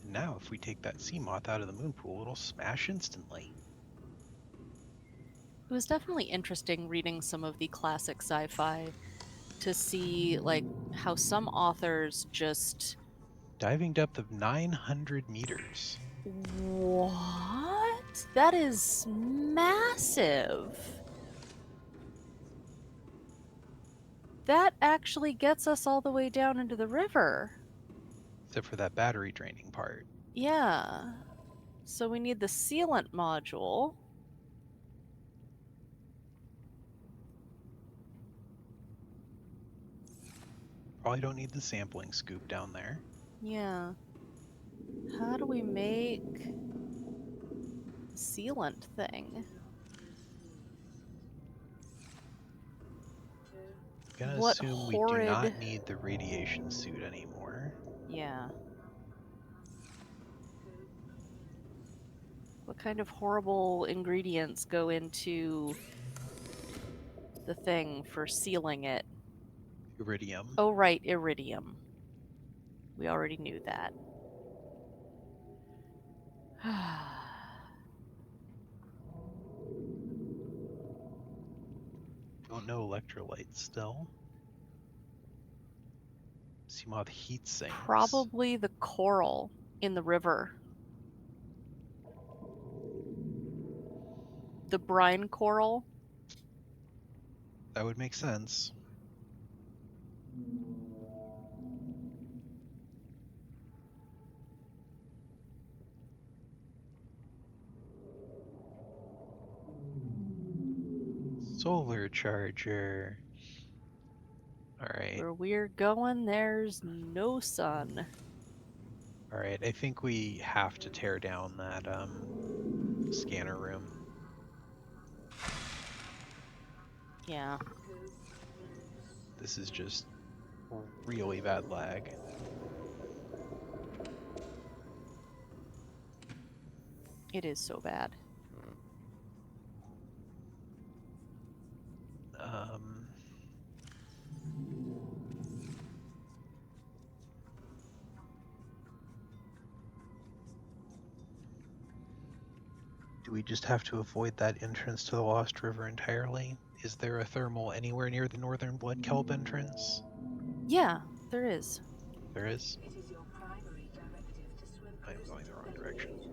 And now, if we take that sea moth out of the moon pool, it'll smash instantly. It was definitely interesting reading some of the classic sci-fi to see, like, how some authors just... Diving depth of 900 meters. What? That is massive. That actually gets us all the way down into the river. Except for that battery draining part. Yeah. So we need the sealant module. Probably don't need the sampling scoop down there. Yeah. How do we make sealant thing? I'm gonna What assume we do not horrid... need the radiation suit anymore. Yeah. What kind of horrible ingredients go into the thing for sealing it? Iridium. Oh, right, iridium. We already knew that. Don't know electrolytes still. Seamoth heat sinks. Probably the coral in the river. The brine coral. That would make sense. Solar charger. Alright. Where we're going, there's no sun. Alright, I think we have to tear down that scanner room. Yeah. This is just really bad lag. It is so bad. Do we just have to avoid that entrance to the Lost River entirely? Is there a thermal anywhere near the northern blood kelp entrance? Yeah, there is. There is? It is your primary directive to swim I'm closer going to the wrong that direction. gate.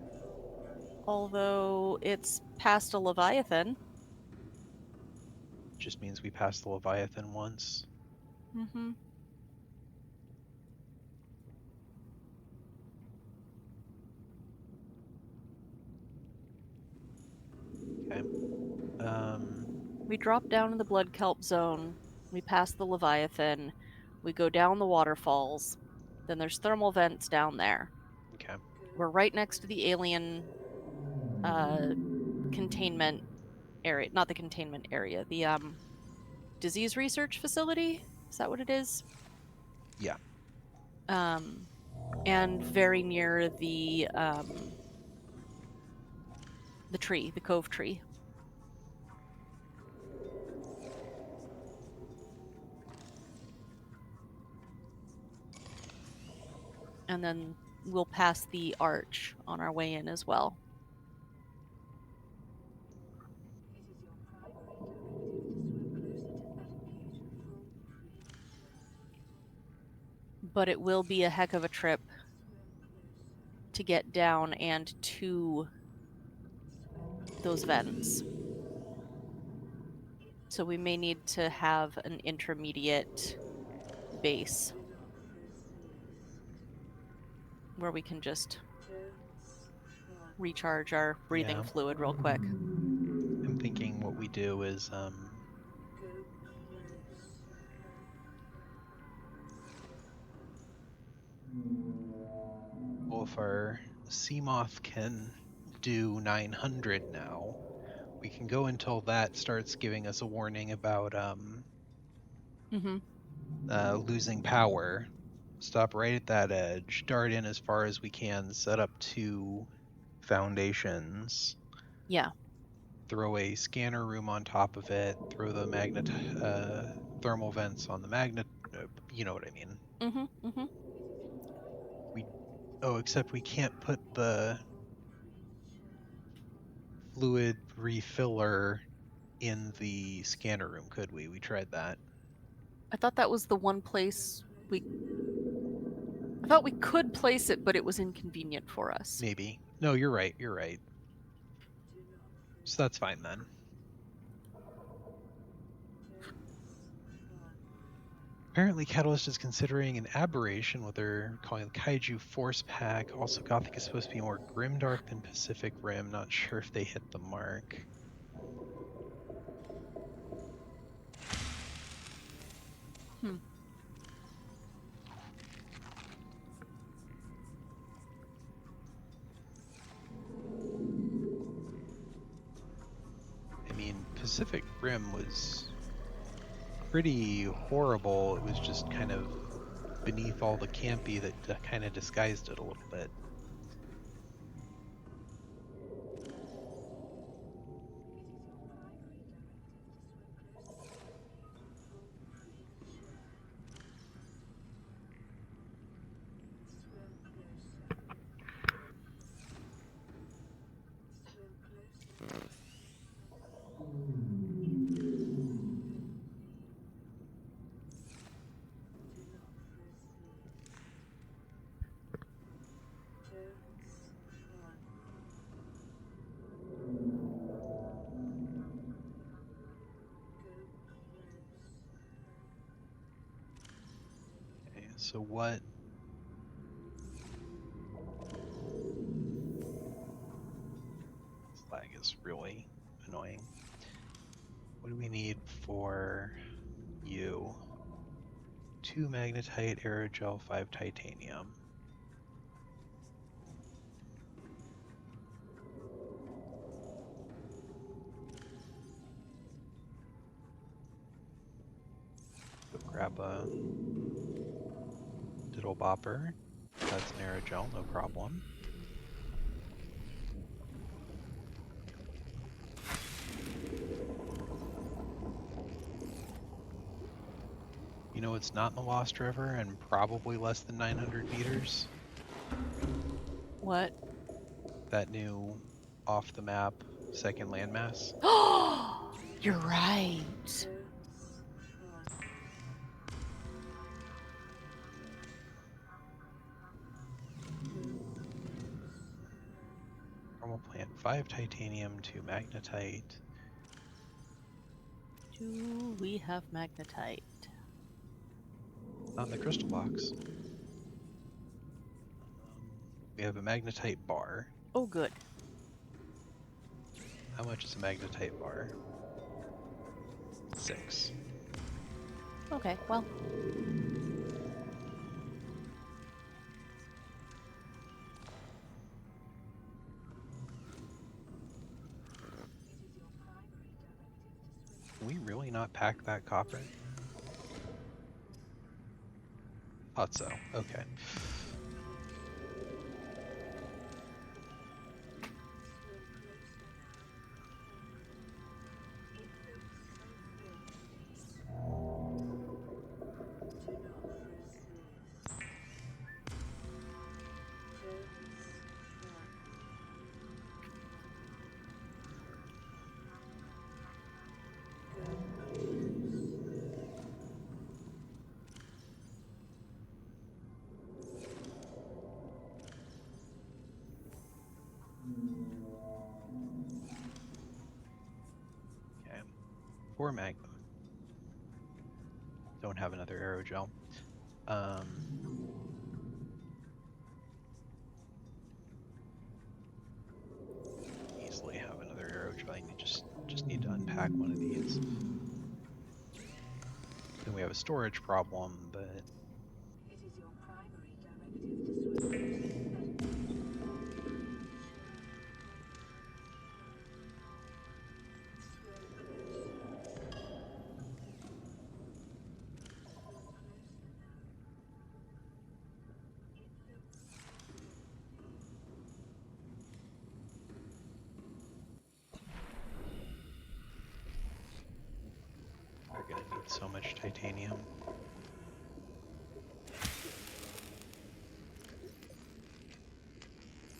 Although it's past a Leviathan. Just means we passed the Leviathan once. Mm-hmm. Okay. We drop down in the blood kelp zone. We pass the Leviathan. We go down the waterfalls. Then there's thermal vents down there. Okay. We're right next to the alien containment area. Not the containment area. The disease research facility. Is that what it is? Yeah. And very near the tree, the cove tree. And then we'll pass the arch on our way in as well. It is your primary directive to swim closer to that beautiful creature. But it will be a heck of a trip to get down and to those vents. So we may need to have an intermediate base where we can just recharge our breathing Yeah. fluid real quick. I'm thinking what we do is well, if our Seamoth can do 900 now, we can go until that starts giving us a warning about Mm-hmm. losing power. Stop right at that edge, dart in as far as we can, set up 2 foundations, Yeah. throw a scanner room on top of it, throw the thermal vents on the magnet. You know what I mean. Mm-hmm. Mm-hmm. We except we can't put the fluid refiller in the scanner room, could we? We tried that. I thought that was the one place I thought we could place it, but it was inconvenient for us. Maybe. No, you're right. You're right. So that's fine then. Apparently, Catalyst is considering an aberration, what they're calling the Kaiju Force Pack. Also, Gothic is supposed to be more grimdark than Pacific Rim. Not sure if they hit the mark. Hmm. I mean, Pacific Rim was pretty horrible. It was just kind of beneath all the campy that kind of disguised it a little bit. Okay, so what? This lag is really annoying. What do we need for you? 2 magnetite, aerogel, 5 titanium. Go grab a diddle bopper. That's an aerogel, no problem. You know it's not in the Lost River and probably less than 900 meters? What? That new off the map second landmass. You're right. Normal plant, 5 titanium, 2 magnetite. Do we have magnetite? Not in the crystal box. We have a magnetite bar. Oh, good. How much is a magnetite bar? 6. Okay, well. Can we really not pack that copper? Thought so. Okay. Okay. 4 mag. Don't have another aerogel. Easily have another aerogel. I just need to unpack one of these. Then we have a storage problem, but It is your primary directive to swim we're gonna need so much titanium.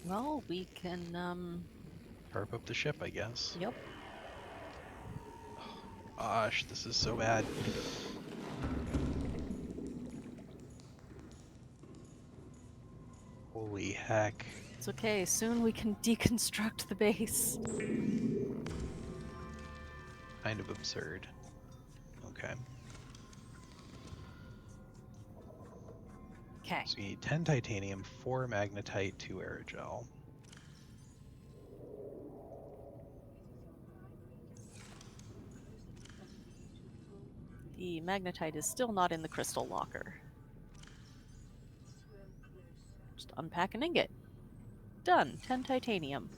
Well, we can, Tarp up the ship, I guess. Yep. Gosh, this is so bad. Holy heck. It's okay. Soon we can deconstruct the base. Kind of absurd. Okay. Okay. So you need 10 titanium, 4 magnetite, 2 aerogel. The magnetite is still not in the crystal locker. Just unpack an ingot. Done. 10 titanium.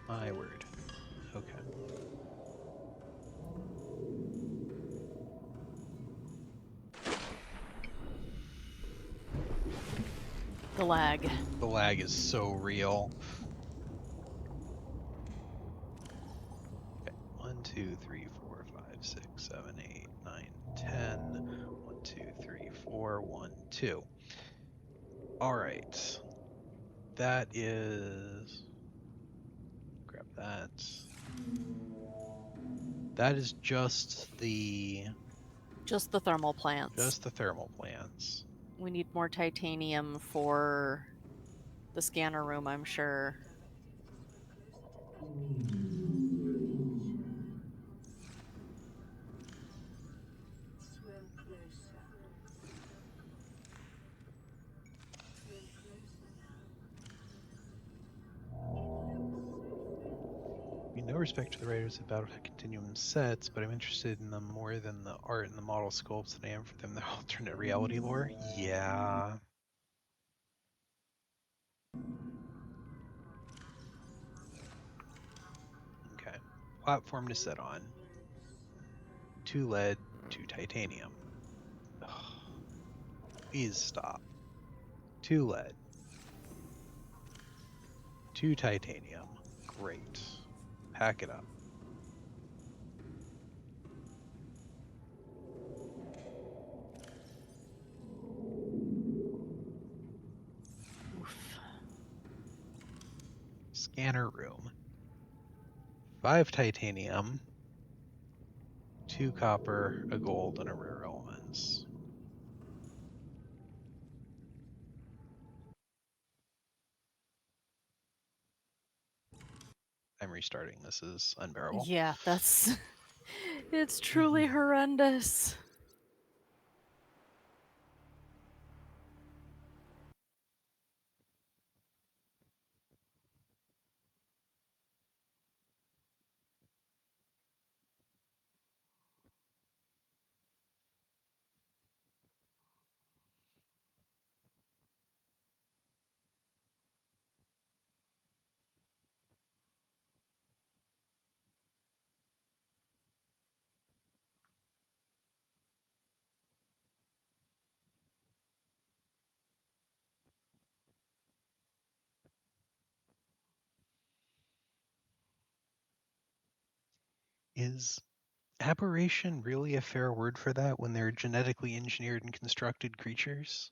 My word. Okay. The lag. The lag is so real. Okay. 1, 2, 3, 4, 5, 6, 7, 8, 9, 10. 1, 2, 3, 4, 1, 2. Alright. That is. Grab that. That is just the thermal plants. Just the thermal plants. We need more titanium for the scanner room, I'm sure. No respect to the writers of Battle Continuum sets, but I'm interested in them more than the art and the model sculpts than I am for them the alternate reality lore. Yeah. Okay. Platform to set on. 2 lead, 2 titanium. Ugh. Please stop. 2 lead. 2 titanium. Great. Pack it up. room. 5 titanium, 2 copper, a gold, and a rare elements. I'm restarting. This is unbearable. Yeah, that's... It's truly horrendous. Is aberration really a fair word for that when they're genetically engineered and constructed creatures?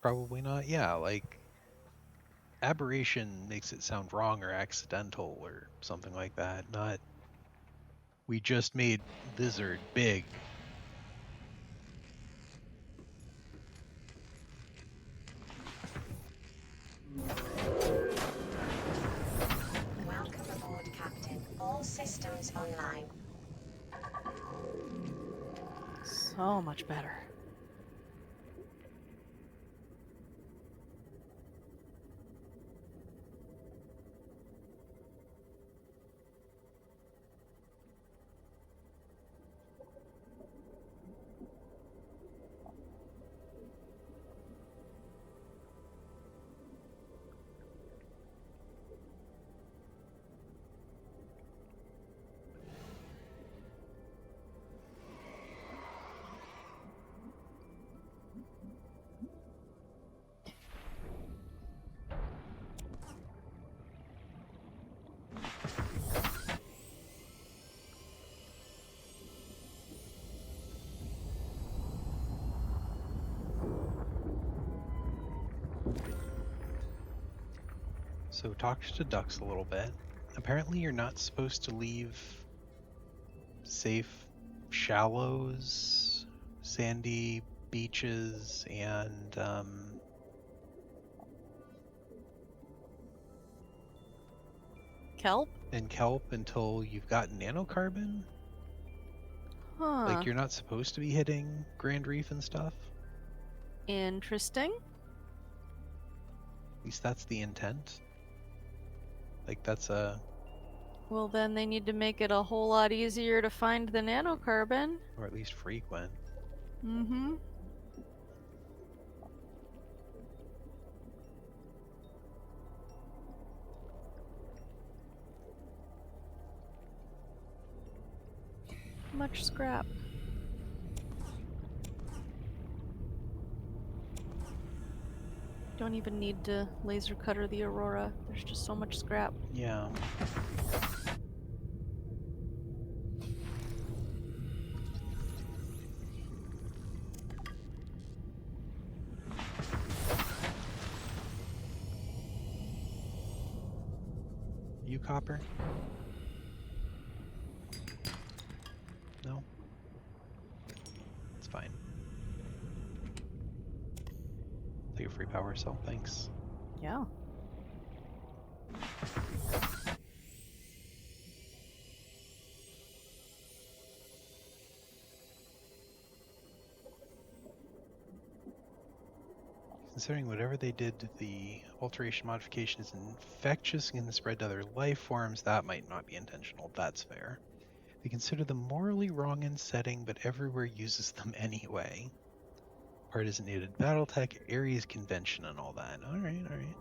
Probably not. Yeah, like aberration makes it sound wrong or accidental or something like that. Not we just made lizard big. Welcome aboard, Captain. All systems online. So much better. So talked to ducks a little bit. Apparently you're not supposed to leave safe shallows, sandy beaches, and Kelp? kelp until you've got nanocarbon. Huh. Like you're not supposed to be hitting Grand Reef and stuff. Interesting. At least that's the intent. Like that's a... Well, then they need to make it a whole lot easier to find the nanocarbon. or at least frequent. Mm-hmm. Much scrap. Don't even need to laser cutter the Aurora. There's just so much scrap. Yeah. You copper? No? It's fine. Take a free power cell, thanks. Yeah. Considering whatever they did to the alteration modification is infectious and can spread to other life forms, that might not be intentional. That's fair. They consider them morally wrong in setting, but everywhere uses them anyway. Part isn't needed. Battletech, Ares convention, and all that. Alright, alright.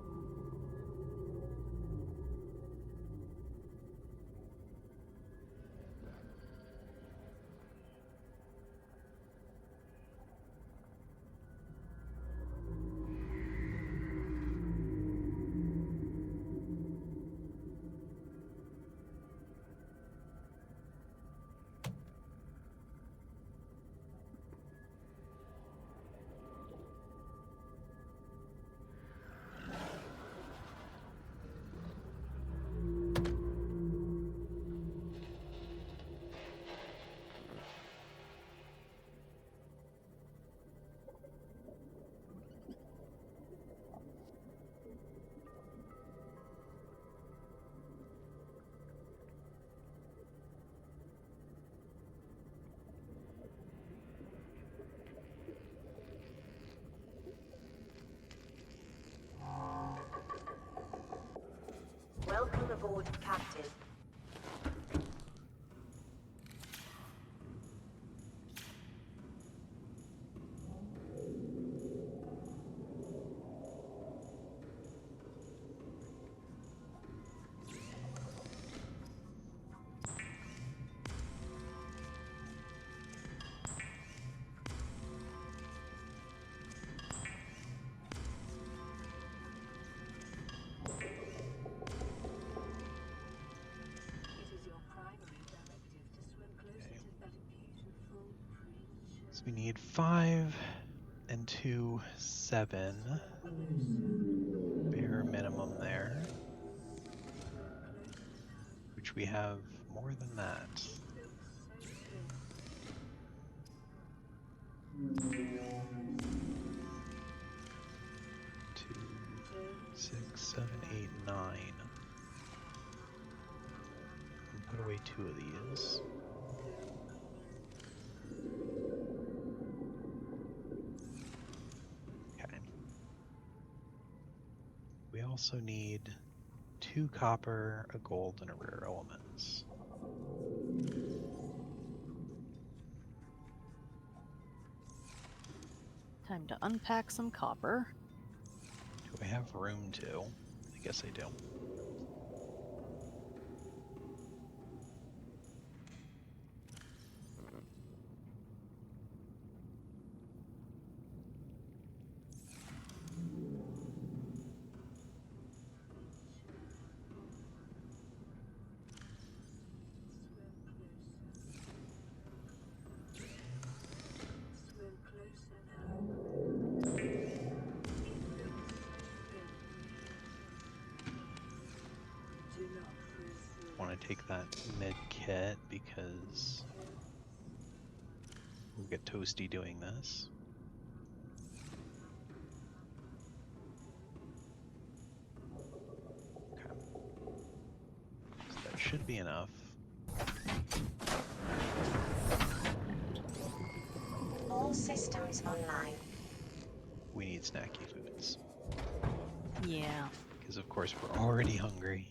aboard, Captain. It is your primary directive to swim closer to that beautiful creature. So we need 5 and 2, 7. Bare minimum there. Which we have more than that. 2, 6, 7, 8, 9. And put away 2 of these. Okay. We also need 2 copper, a gold, and a rare elements. Time to unpack some copper. Do I have room to? I guess I do. Swim closer now. Do not presume. Want to take that med kit because we'll get toasty doing this. Okay. So that should be enough. All systems online. We need snacky foods. Yeah. Because of course we're already hungry.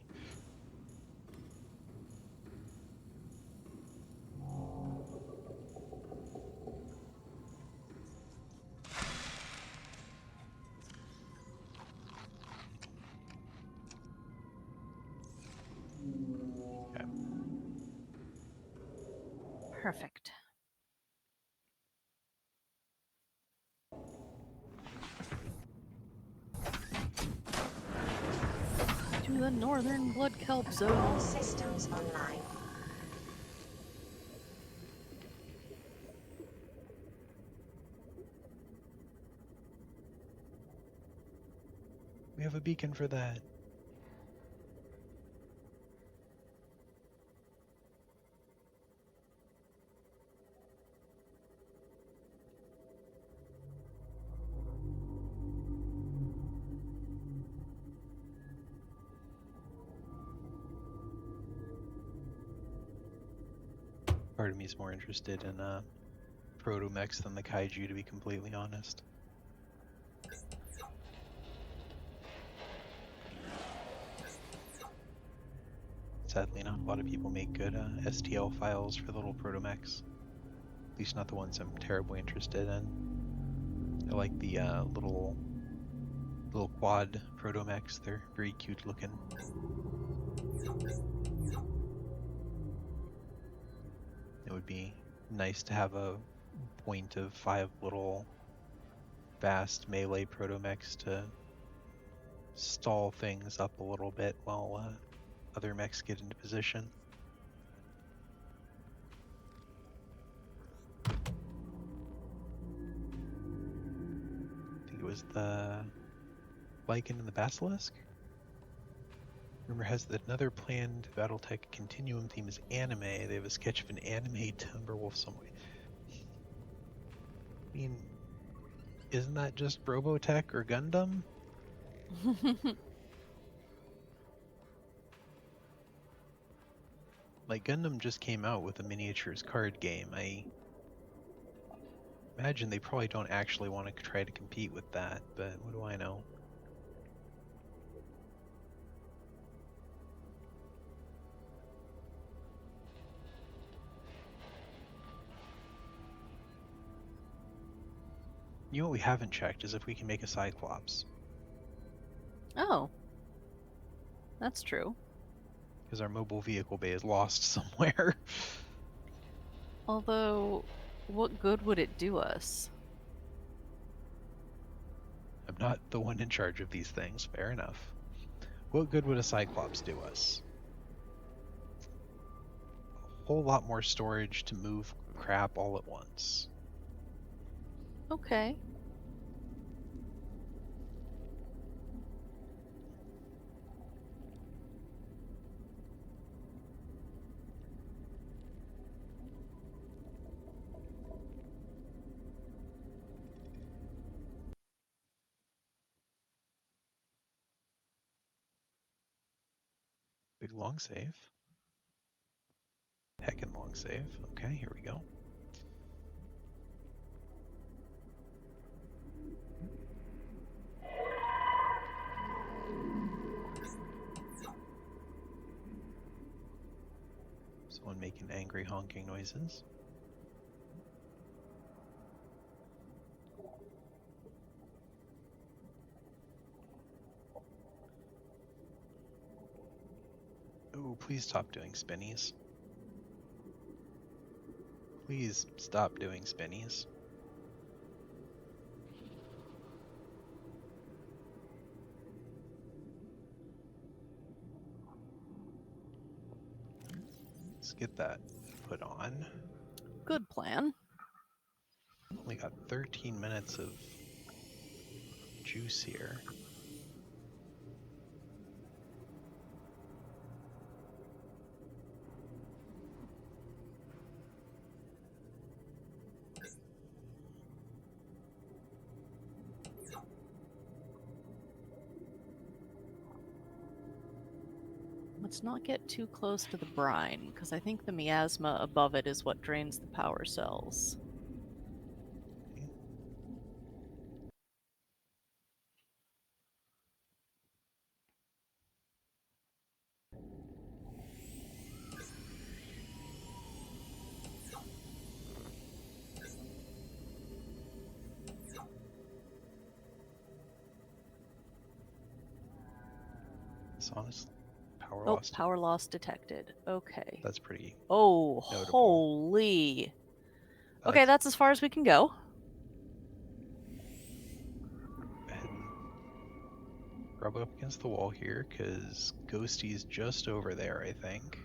Okay. Perfect. To the northern blood kelp All zone. systems online. We have a beacon for that. Part of me is more interested in proto-mechs than the kaiju, to be completely honest. Sadly, not a lot of people make good STL files for the little proto-mechs. At least not the ones I'm terribly interested in. I like the little quad proto-mechs. They're very cute looking. It would be nice to have a point of 5 little fast melee proto-mechs to stall things up a little bit while other mechs get into position. I think it was the Lycan and the Basilisk. Rumor has that another planned Battletech Continuum theme is anime. They have a sketch of an anime Timberwolf somewhere. I mean, isn't that just Robotech or Gundam? Like, Gundam just came out with a miniatures card game. I imagine they probably don't actually want to try to compete with that, but what do I know? You know what we haven't checked is if we can make a Cyclops. Oh. That's true. Because our mobile vehicle bay is lost somewhere. Although, what good would it do us? I'm not the one in charge of these things, fair enough. What good would a Cyclops do us? A whole lot more storage to move crap all at once. Okay. Big long save. Heckin' long save. Okay, here we go. Someone making angry honking noises. Oh, please stop doing spinnies. Please stop doing spinnies. Let's get that put on. Good plan. Only got 13 minutes of juice here. Let's not get too close to the brine, because I think the miasma above it is what drains the power cells. It's honestly power Oh, loss. power loss detected. Okay. That's pretty. Oh, notable. holy. Okay, that's as far as we can go. Go ahead and rub up against the wall here, because Ghosty's just over there, I think.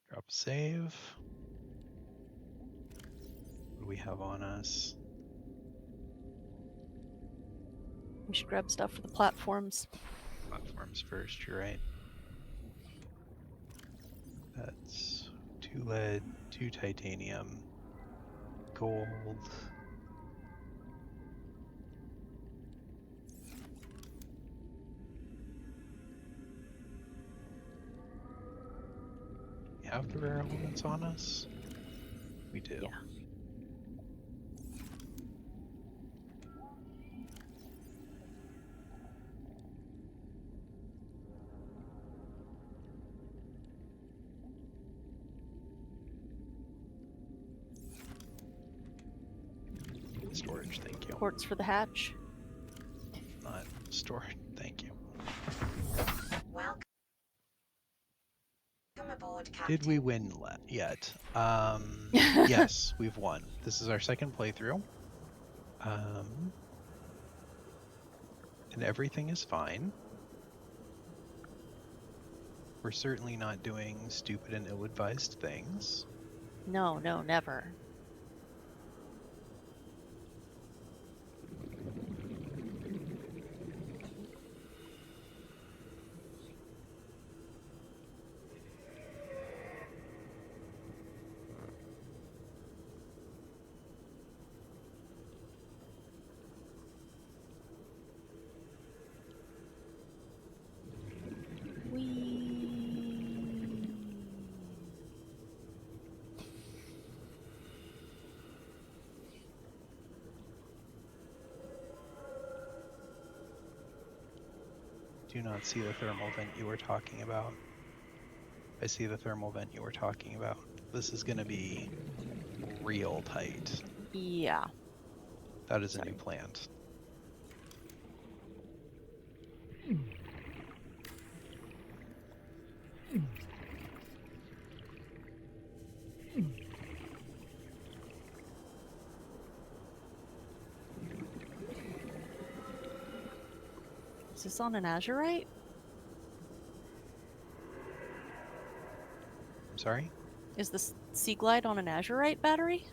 Drop save. What do we have on us? We should grab stuff for the platforms. Platforms first, you're right. That's 2 lead, 2 titanium, gold. We have the rare elements on us? We do. Yeah. Storage, thank you. Quartz for the hatch. Not storage, thank you. Welcome aboard, Captain. Did we win yet? Yes, we've won. This is our second playthrough. And everything is fine. We're certainly not doing stupid and ill-advised things. No, never. Do not see the thermal vent you were talking about. I see the thermal vent you were talking about. This is going to be real tight. Yeah. That is a Sorry. new plant. Is this on an azurite? I'm sorry? Is this Sea Glide on an azurite battery?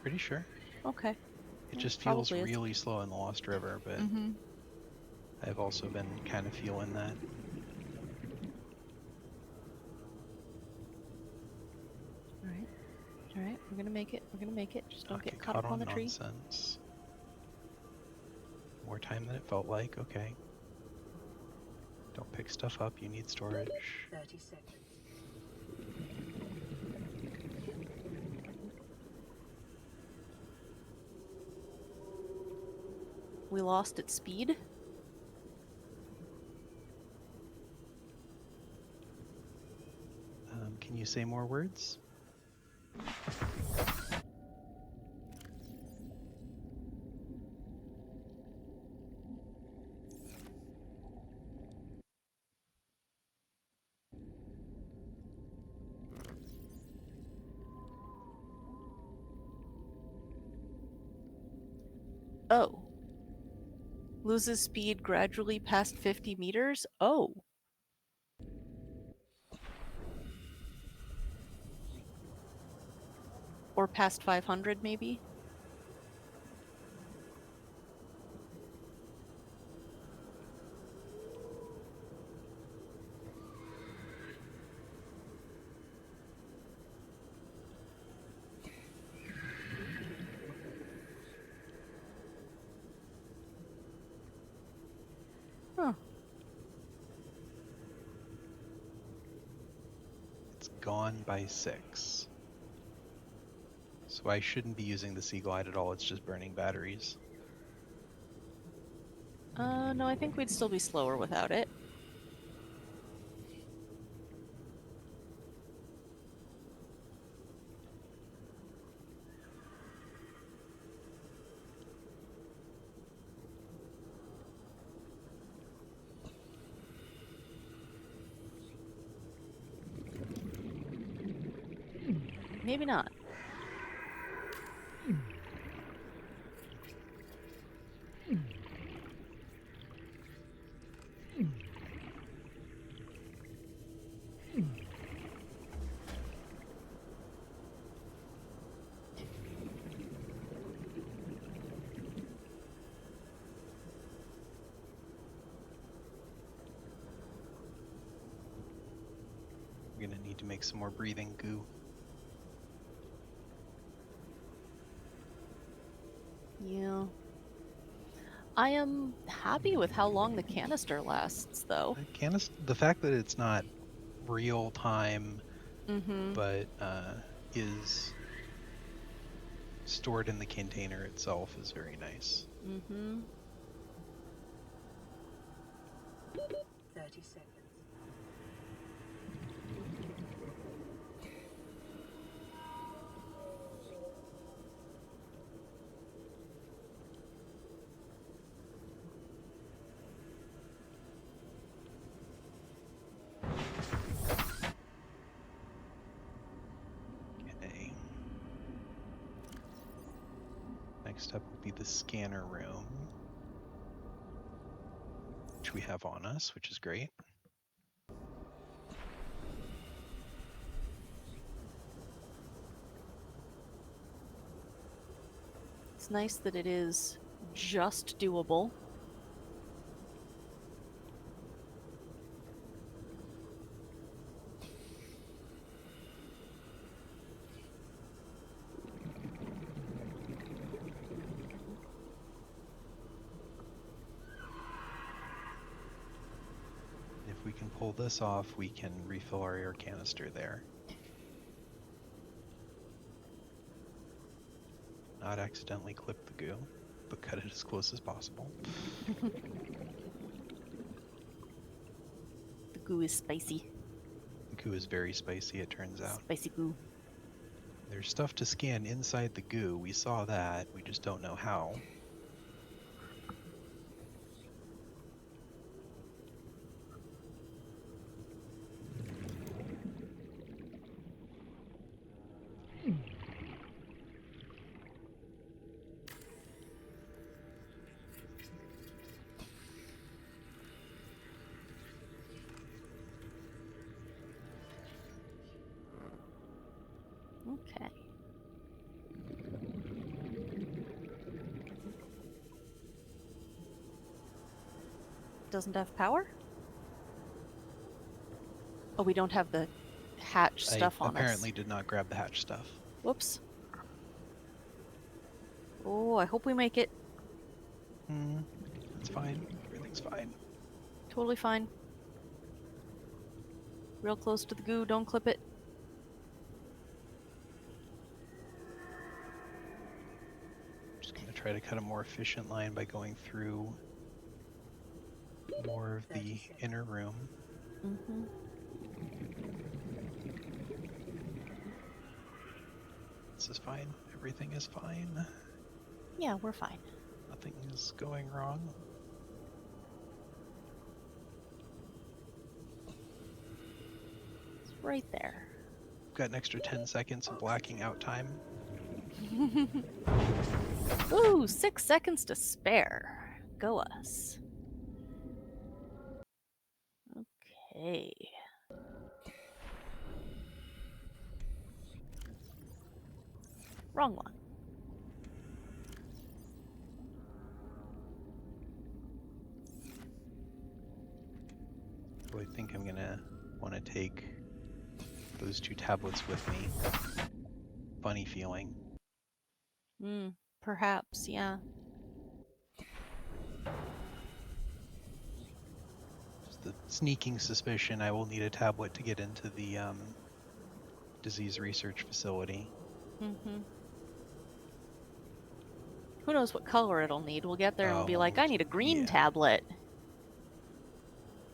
Pretty sure. Okay. It Yeah, just feels probably is. really slow in the Lost River, but Mm-hmm. I've also been kind of feeling that. Alright. Alright, we're gonna make it. We're gonna make it. Just don't Not get caught up on the tree. nonsense. More time than it felt like. Okay. Don't pick stuff up. You need storage. 30 seconds. We lost its speed. Can you say more words? Oh. Loses speed gradually past 50 meters? Oh. Or past 500, maybe? Huh. It's gone by 6. So I shouldn't be using the Sea Glide at all. It's just burning batteries. No, I think we'd still be slower without it. Maybe not. We're gonna need to make some more breathing goo. Yeah. I am happy with how long the canister lasts, though. The fact that it's not real time, Mm-hmm. but is stored in the container itself is very nice. Mm-hmm. 30 seconds. Okay. Next up will be the scanner room, which we have on us, which is great. It's nice that it is just doable. If we can pull this off, we can refill our air canister there. Not accidentally clip the goo, but cut it as close as possible. The goo is spicy. The goo is very spicy, it turns out. Spicy goo. There's stuff to scan inside the goo. We saw that. We just don't know how. Okay. Doesn't have power? Oh, we don't have the hatch stuff I on apparently us. did not grab the hatch stuff. Whoops. Oh, I hope we make it. That's fine. Everything's fine. Totally fine. Real close to the goo, don't clip it. Just gonna try to cut a more efficient line by going through more of the inner room. Mm-hmm. This is fine. Everything is fine. Yeah, we're fine. Nothing is going wrong. It's right there. Got an extra 10 seconds of blacking out time. Ooh, 6 seconds to spare. Go us. Okay. Wrong one. So I think I'm gonna want to take those 2 tablets with me. Funny feeling. Perhaps, yeah. Just the sneaking suspicion I will need a tablet to get into the disease research facility. Mm-hmm. Who knows what color it'll need? We'll get there and we'll be Oh, like, I need a green yeah. tablet.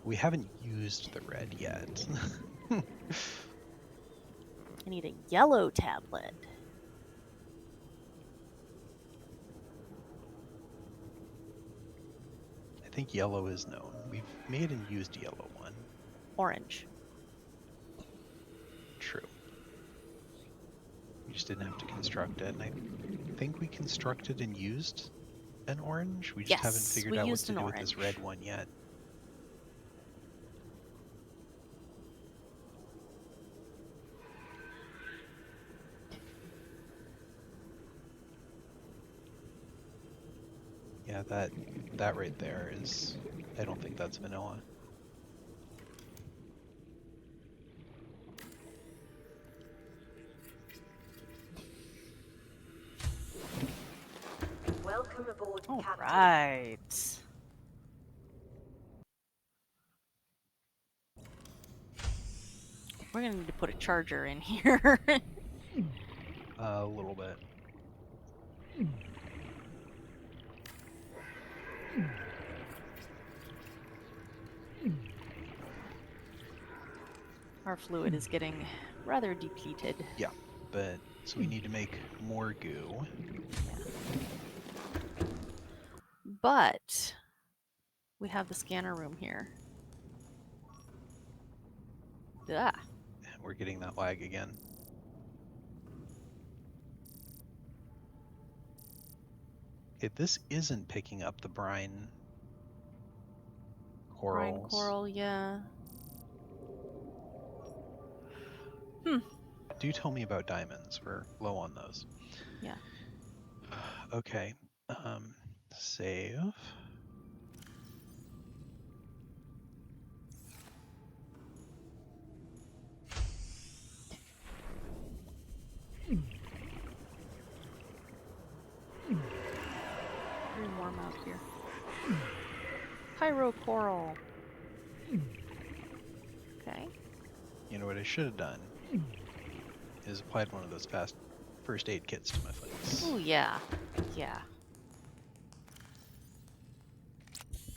We haven't used the red yet. I need a yellow tablet. I think yellow is known. We've made and used yellow one. Orange. True. We just didn't have to construct it, and I think we constructed and used an orange. We just haven't Yes, figured we out what used to an do with this orange. red one yet. Yeah, that right there is, I don't think that's vanilla. Welcome aboard, All Captain. right. We're gonna need to put a charger in here. A little bit. Our fluid is getting rather depleted. Yeah, but so we need to make more goo. But we have the scanner room here. Ah. And we're getting that lag again. Okay, this isn't picking up the brine corals. Brine coral, yeah. Do tell me about diamonds. We're low on those. Yeah. Okay. Save. Very warm out here. Pyro coral. Okay. You know what I should have done is applied one of those fast first aid kits to my face. Oh yeah. Yeah.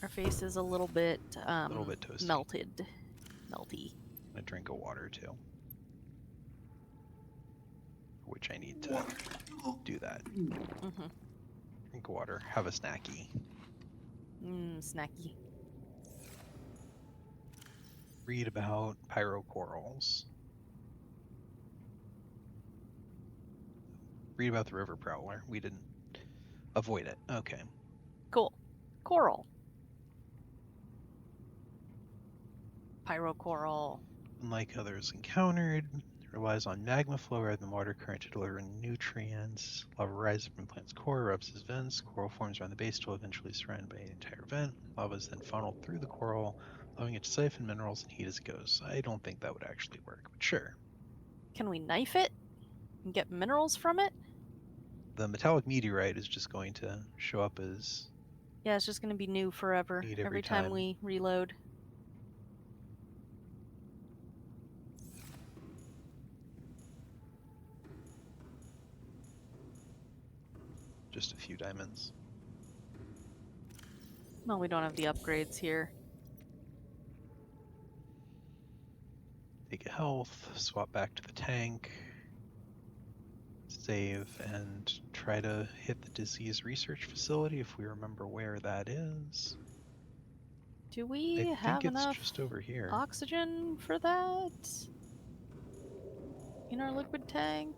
Our face is a little bit toasty. melted. Melty. A drink of water too. which I need to do that. Mm-hmm. Drink water, have a snacky. Snacky. Read about pyrocorals. Read about the river prowler. We didn't avoid it. Okay. Cool. Coral. Pyrocoral. Unlike others encountered, it relies on magma flow rather than water current to deliver nutrients. Lava rises from the plant's core, erupts as vents. Coral forms around the base till eventually surrounded by an entire vent. Lava is then funneled through the coral, allowing it to siphon minerals and heat as it goes. I don't think that would actually work, but sure. Can we knife it and get minerals from it? The metallic meteorite is just going to show up as Yeah, it's just going to be new forever. Neat every every time time. we reload. just a few diamonds. Well, we don't have the upgrades here. Take a health, swap back to the tank, save, and try to hit the disease research facility if we remember where that is. Do we I have think it's enough just over here. oxygen for that? In our liquid tank?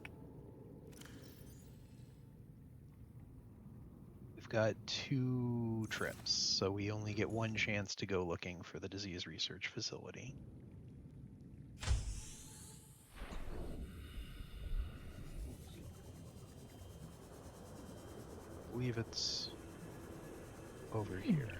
We've got 2 trips, so we only get 1 chance to go looking for the disease research facility. I believe it's over here.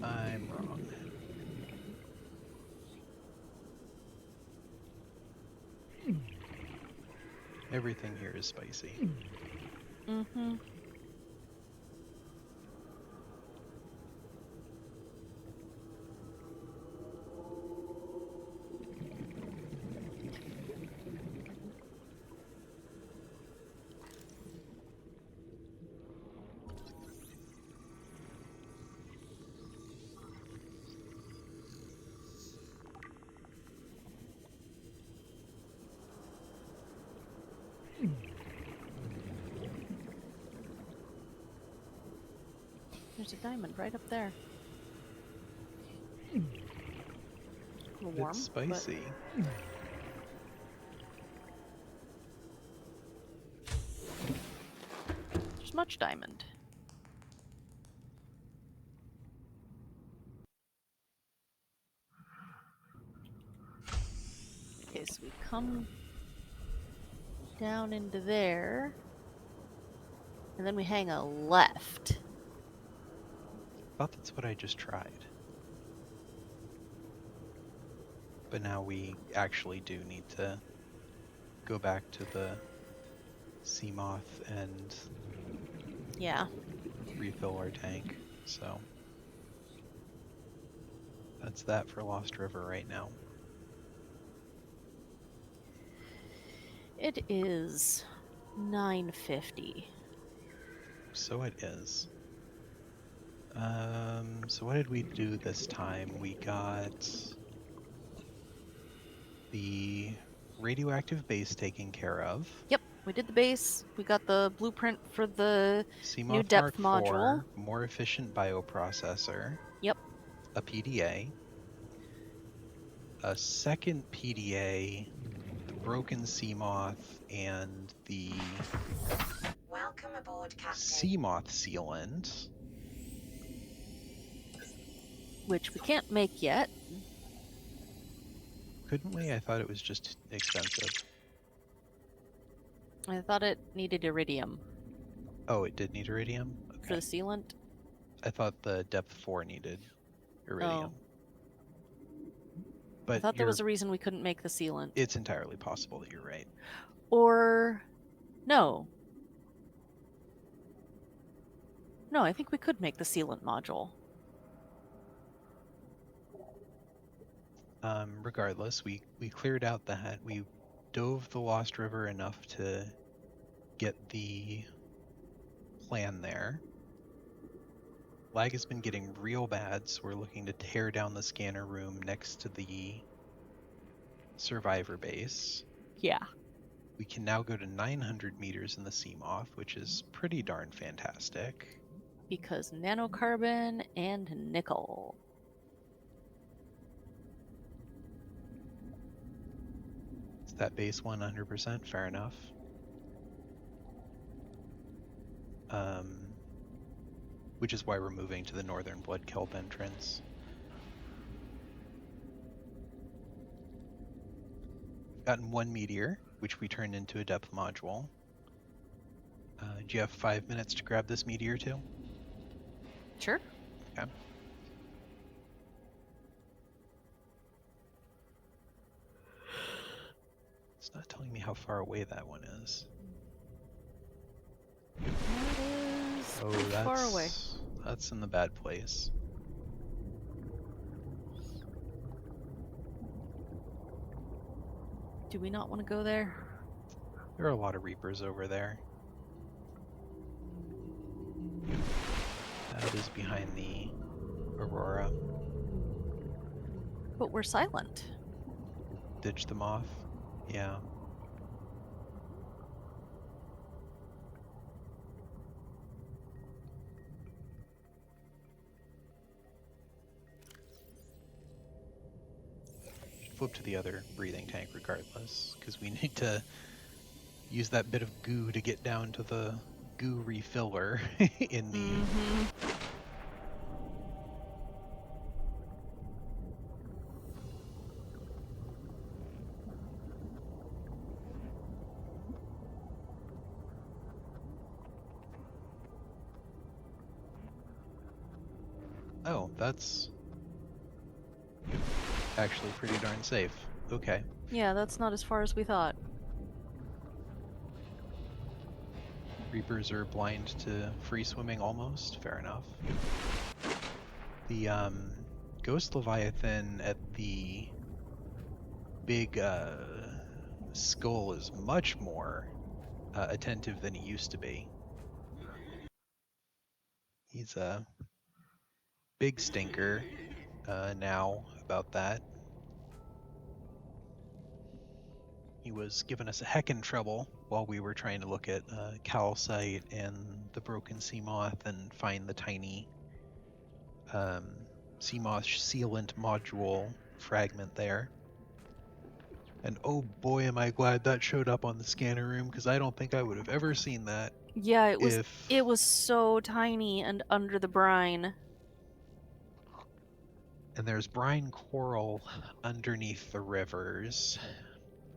I'm wrong. Everything here is spicy. Mm-hmm. There's a diamond right up there. A little warm, It's spicy. There's much diamond. Okay, so we come down into there, and then we hang a left. Thought that's what I just tried. But now we actually do need to go back to the sea moth and Yeah. refill our tank. So that's that for Lost River right now. It is 9:50. So it is. So what did we do this time? We got the radioactive base taken care of. Yep, we did the base. We got the blueprint for the new Seamoth depth Mark module. IV, more efficient bioprocessor. Yep. A PDA. A second PDA, the broken Seamoth, and the Welcome aboard, Captain. Seamoth sealant. Which we can't make yet. Couldn't we? I thought it was just expensive. I thought it needed iridium Oh, it did need iridium? for the Okay. sealant. I thought the depth 4 needed iridium. But I thought there was a reason we couldn't make the sealant. it's entirely possible that you're right. Or no. No, I think we could make the sealant module. Regardless, we cleared out that. We dove the Lost River enough to get the plan there. Lag has been getting real bad, so we're looking to tear down the scanner room next to the survivor base. Yeah. We can now go to 900 meters in the Seamoth, which is pretty darn fantastic. Because nanocarbon and nickel. Is that base 100%? Fair enough. Which is why we're moving to the northern Blood Kelp entrance. Gotten one meteor, which we turned into a depth module. Do you have 5 minutes to grab this meteor too? Sure. Okay. It's not telling me how far away that one is. That is Oh, pretty that's far away. That's in the bad place. Do we not want to go there? There are a lot of Reapers over there. That is behind the Aurora. But we're silent. Ditch them off. Yeah. Should flip to the other breathing tank regardless, because we need to use that bit of goo to get down to the goo refiller in the... Oh, that's actually pretty darn safe. Okay. Yeah, that's not as far as we thought. Reapers are blind to free swimming almost. Fair enough. The Ghost Leviathan at the big skull is much more attentive than he used to be. He's a big stinker now about that. He was giving us a heckin' trouble while we were trying to look at calcite and the broken Seamoth and find the tiny Seamoth sealant module fragment there. And oh boy, am I glad that showed up on the scanner room, because I don't think I would have ever seen that. Yeah, it was if... it was so tiny and under the brine. And there's brine coral underneath the rivers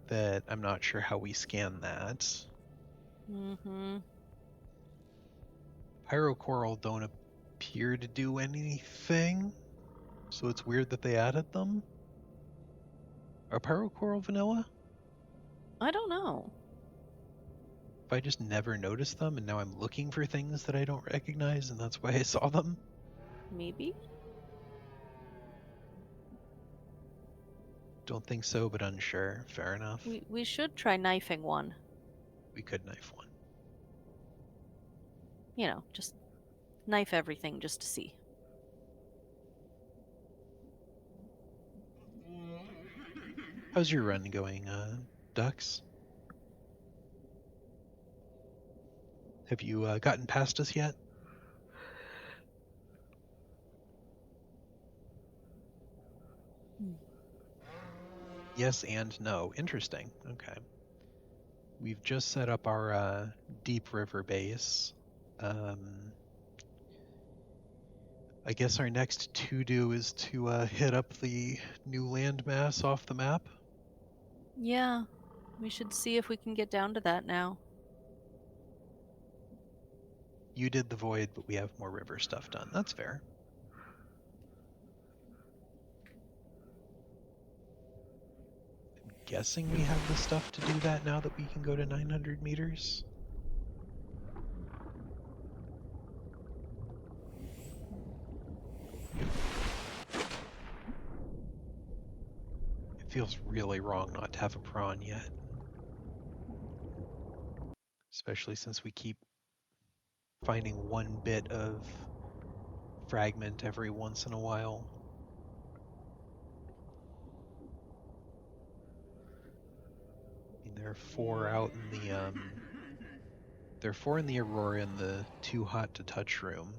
that I'm not sure how we scan that. Mm-hmm. Pyrocoral don't appear to do anything, so it's weird that they added them. Are pyrocoral vanilla? I don't know. If I just never noticed them and now I'm looking for things that I don't recognize and that's why I saw them? Maybe? Don't think so, but unsure. Fair enough. We should try knifing one. We could knife one. You know, just knife everything just to see. How's your run going, Ducks? Have you gotten past us yet? Yes and no. Interesting. Okay. We've just set up our deep river base. I guess our next to-do is to hit up the new landmass off the map. Yeah, we should see if we can get down to that now. You did the void, but we have more river stuff done. That's fair. guessing we have the stuff to do that now that we can go to 900 meters. It feels really wrong not to have a prawn yet. Especially since we keep finding one bit of fragment every once in a while. I mean, there are 4 out in the there are 4 in the Aurora in the too hot to touch room.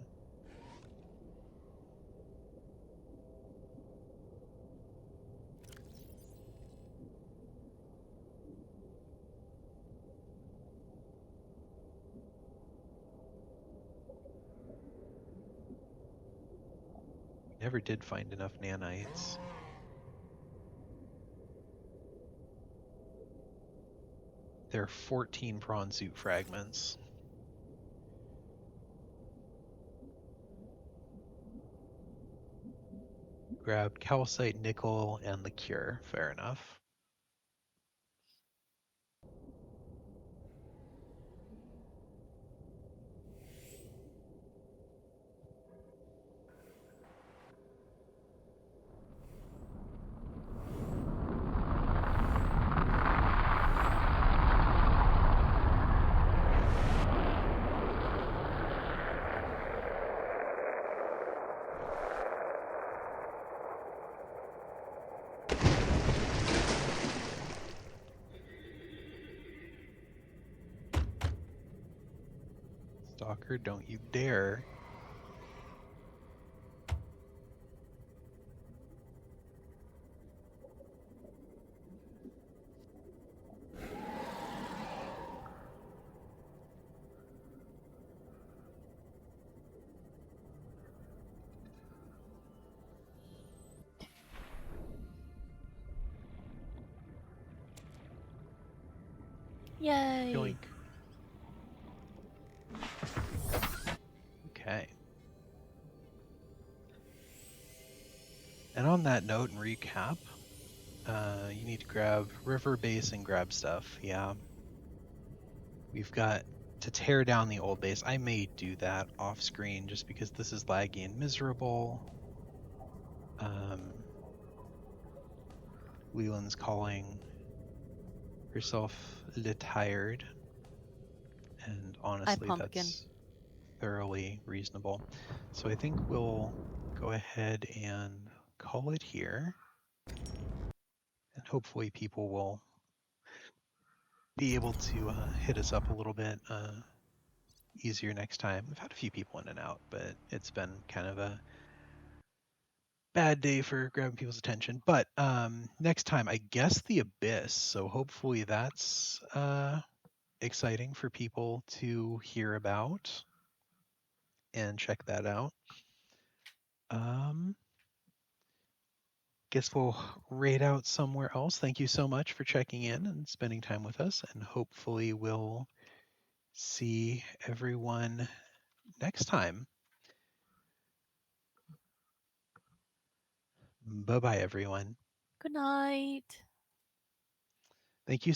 Never did find enough nanites. There are 14 prawn suit fragments. Grabbed calcite, nickel, and the cure. Fair enough. Stalker, don't you dare. Yay! Yoink. Okay. And on that note and recap, you need to grab river base and grab stuff. Yeah. We've got to tear down the old base. I may do that off screen just because this is laggy and miserable. Leland's calling herself tired, and honestly, that's thoroughly reasonable. So I think we'll go ahead and call it here, and hopefully people will be able to hit us up a little bit easier next time. We've had a few people in and out, but it's been kind of a bad day for grabbing people's attention. But next time, I guess the Abyss. So hopefully that's exciting for people to hear about and check that out. Guess we'll raid out somewhere else. Thank you so much for checking in and spending time with us, and hopefully we'll see everyone next time. Bye-bye, everyone. Good night. Thank you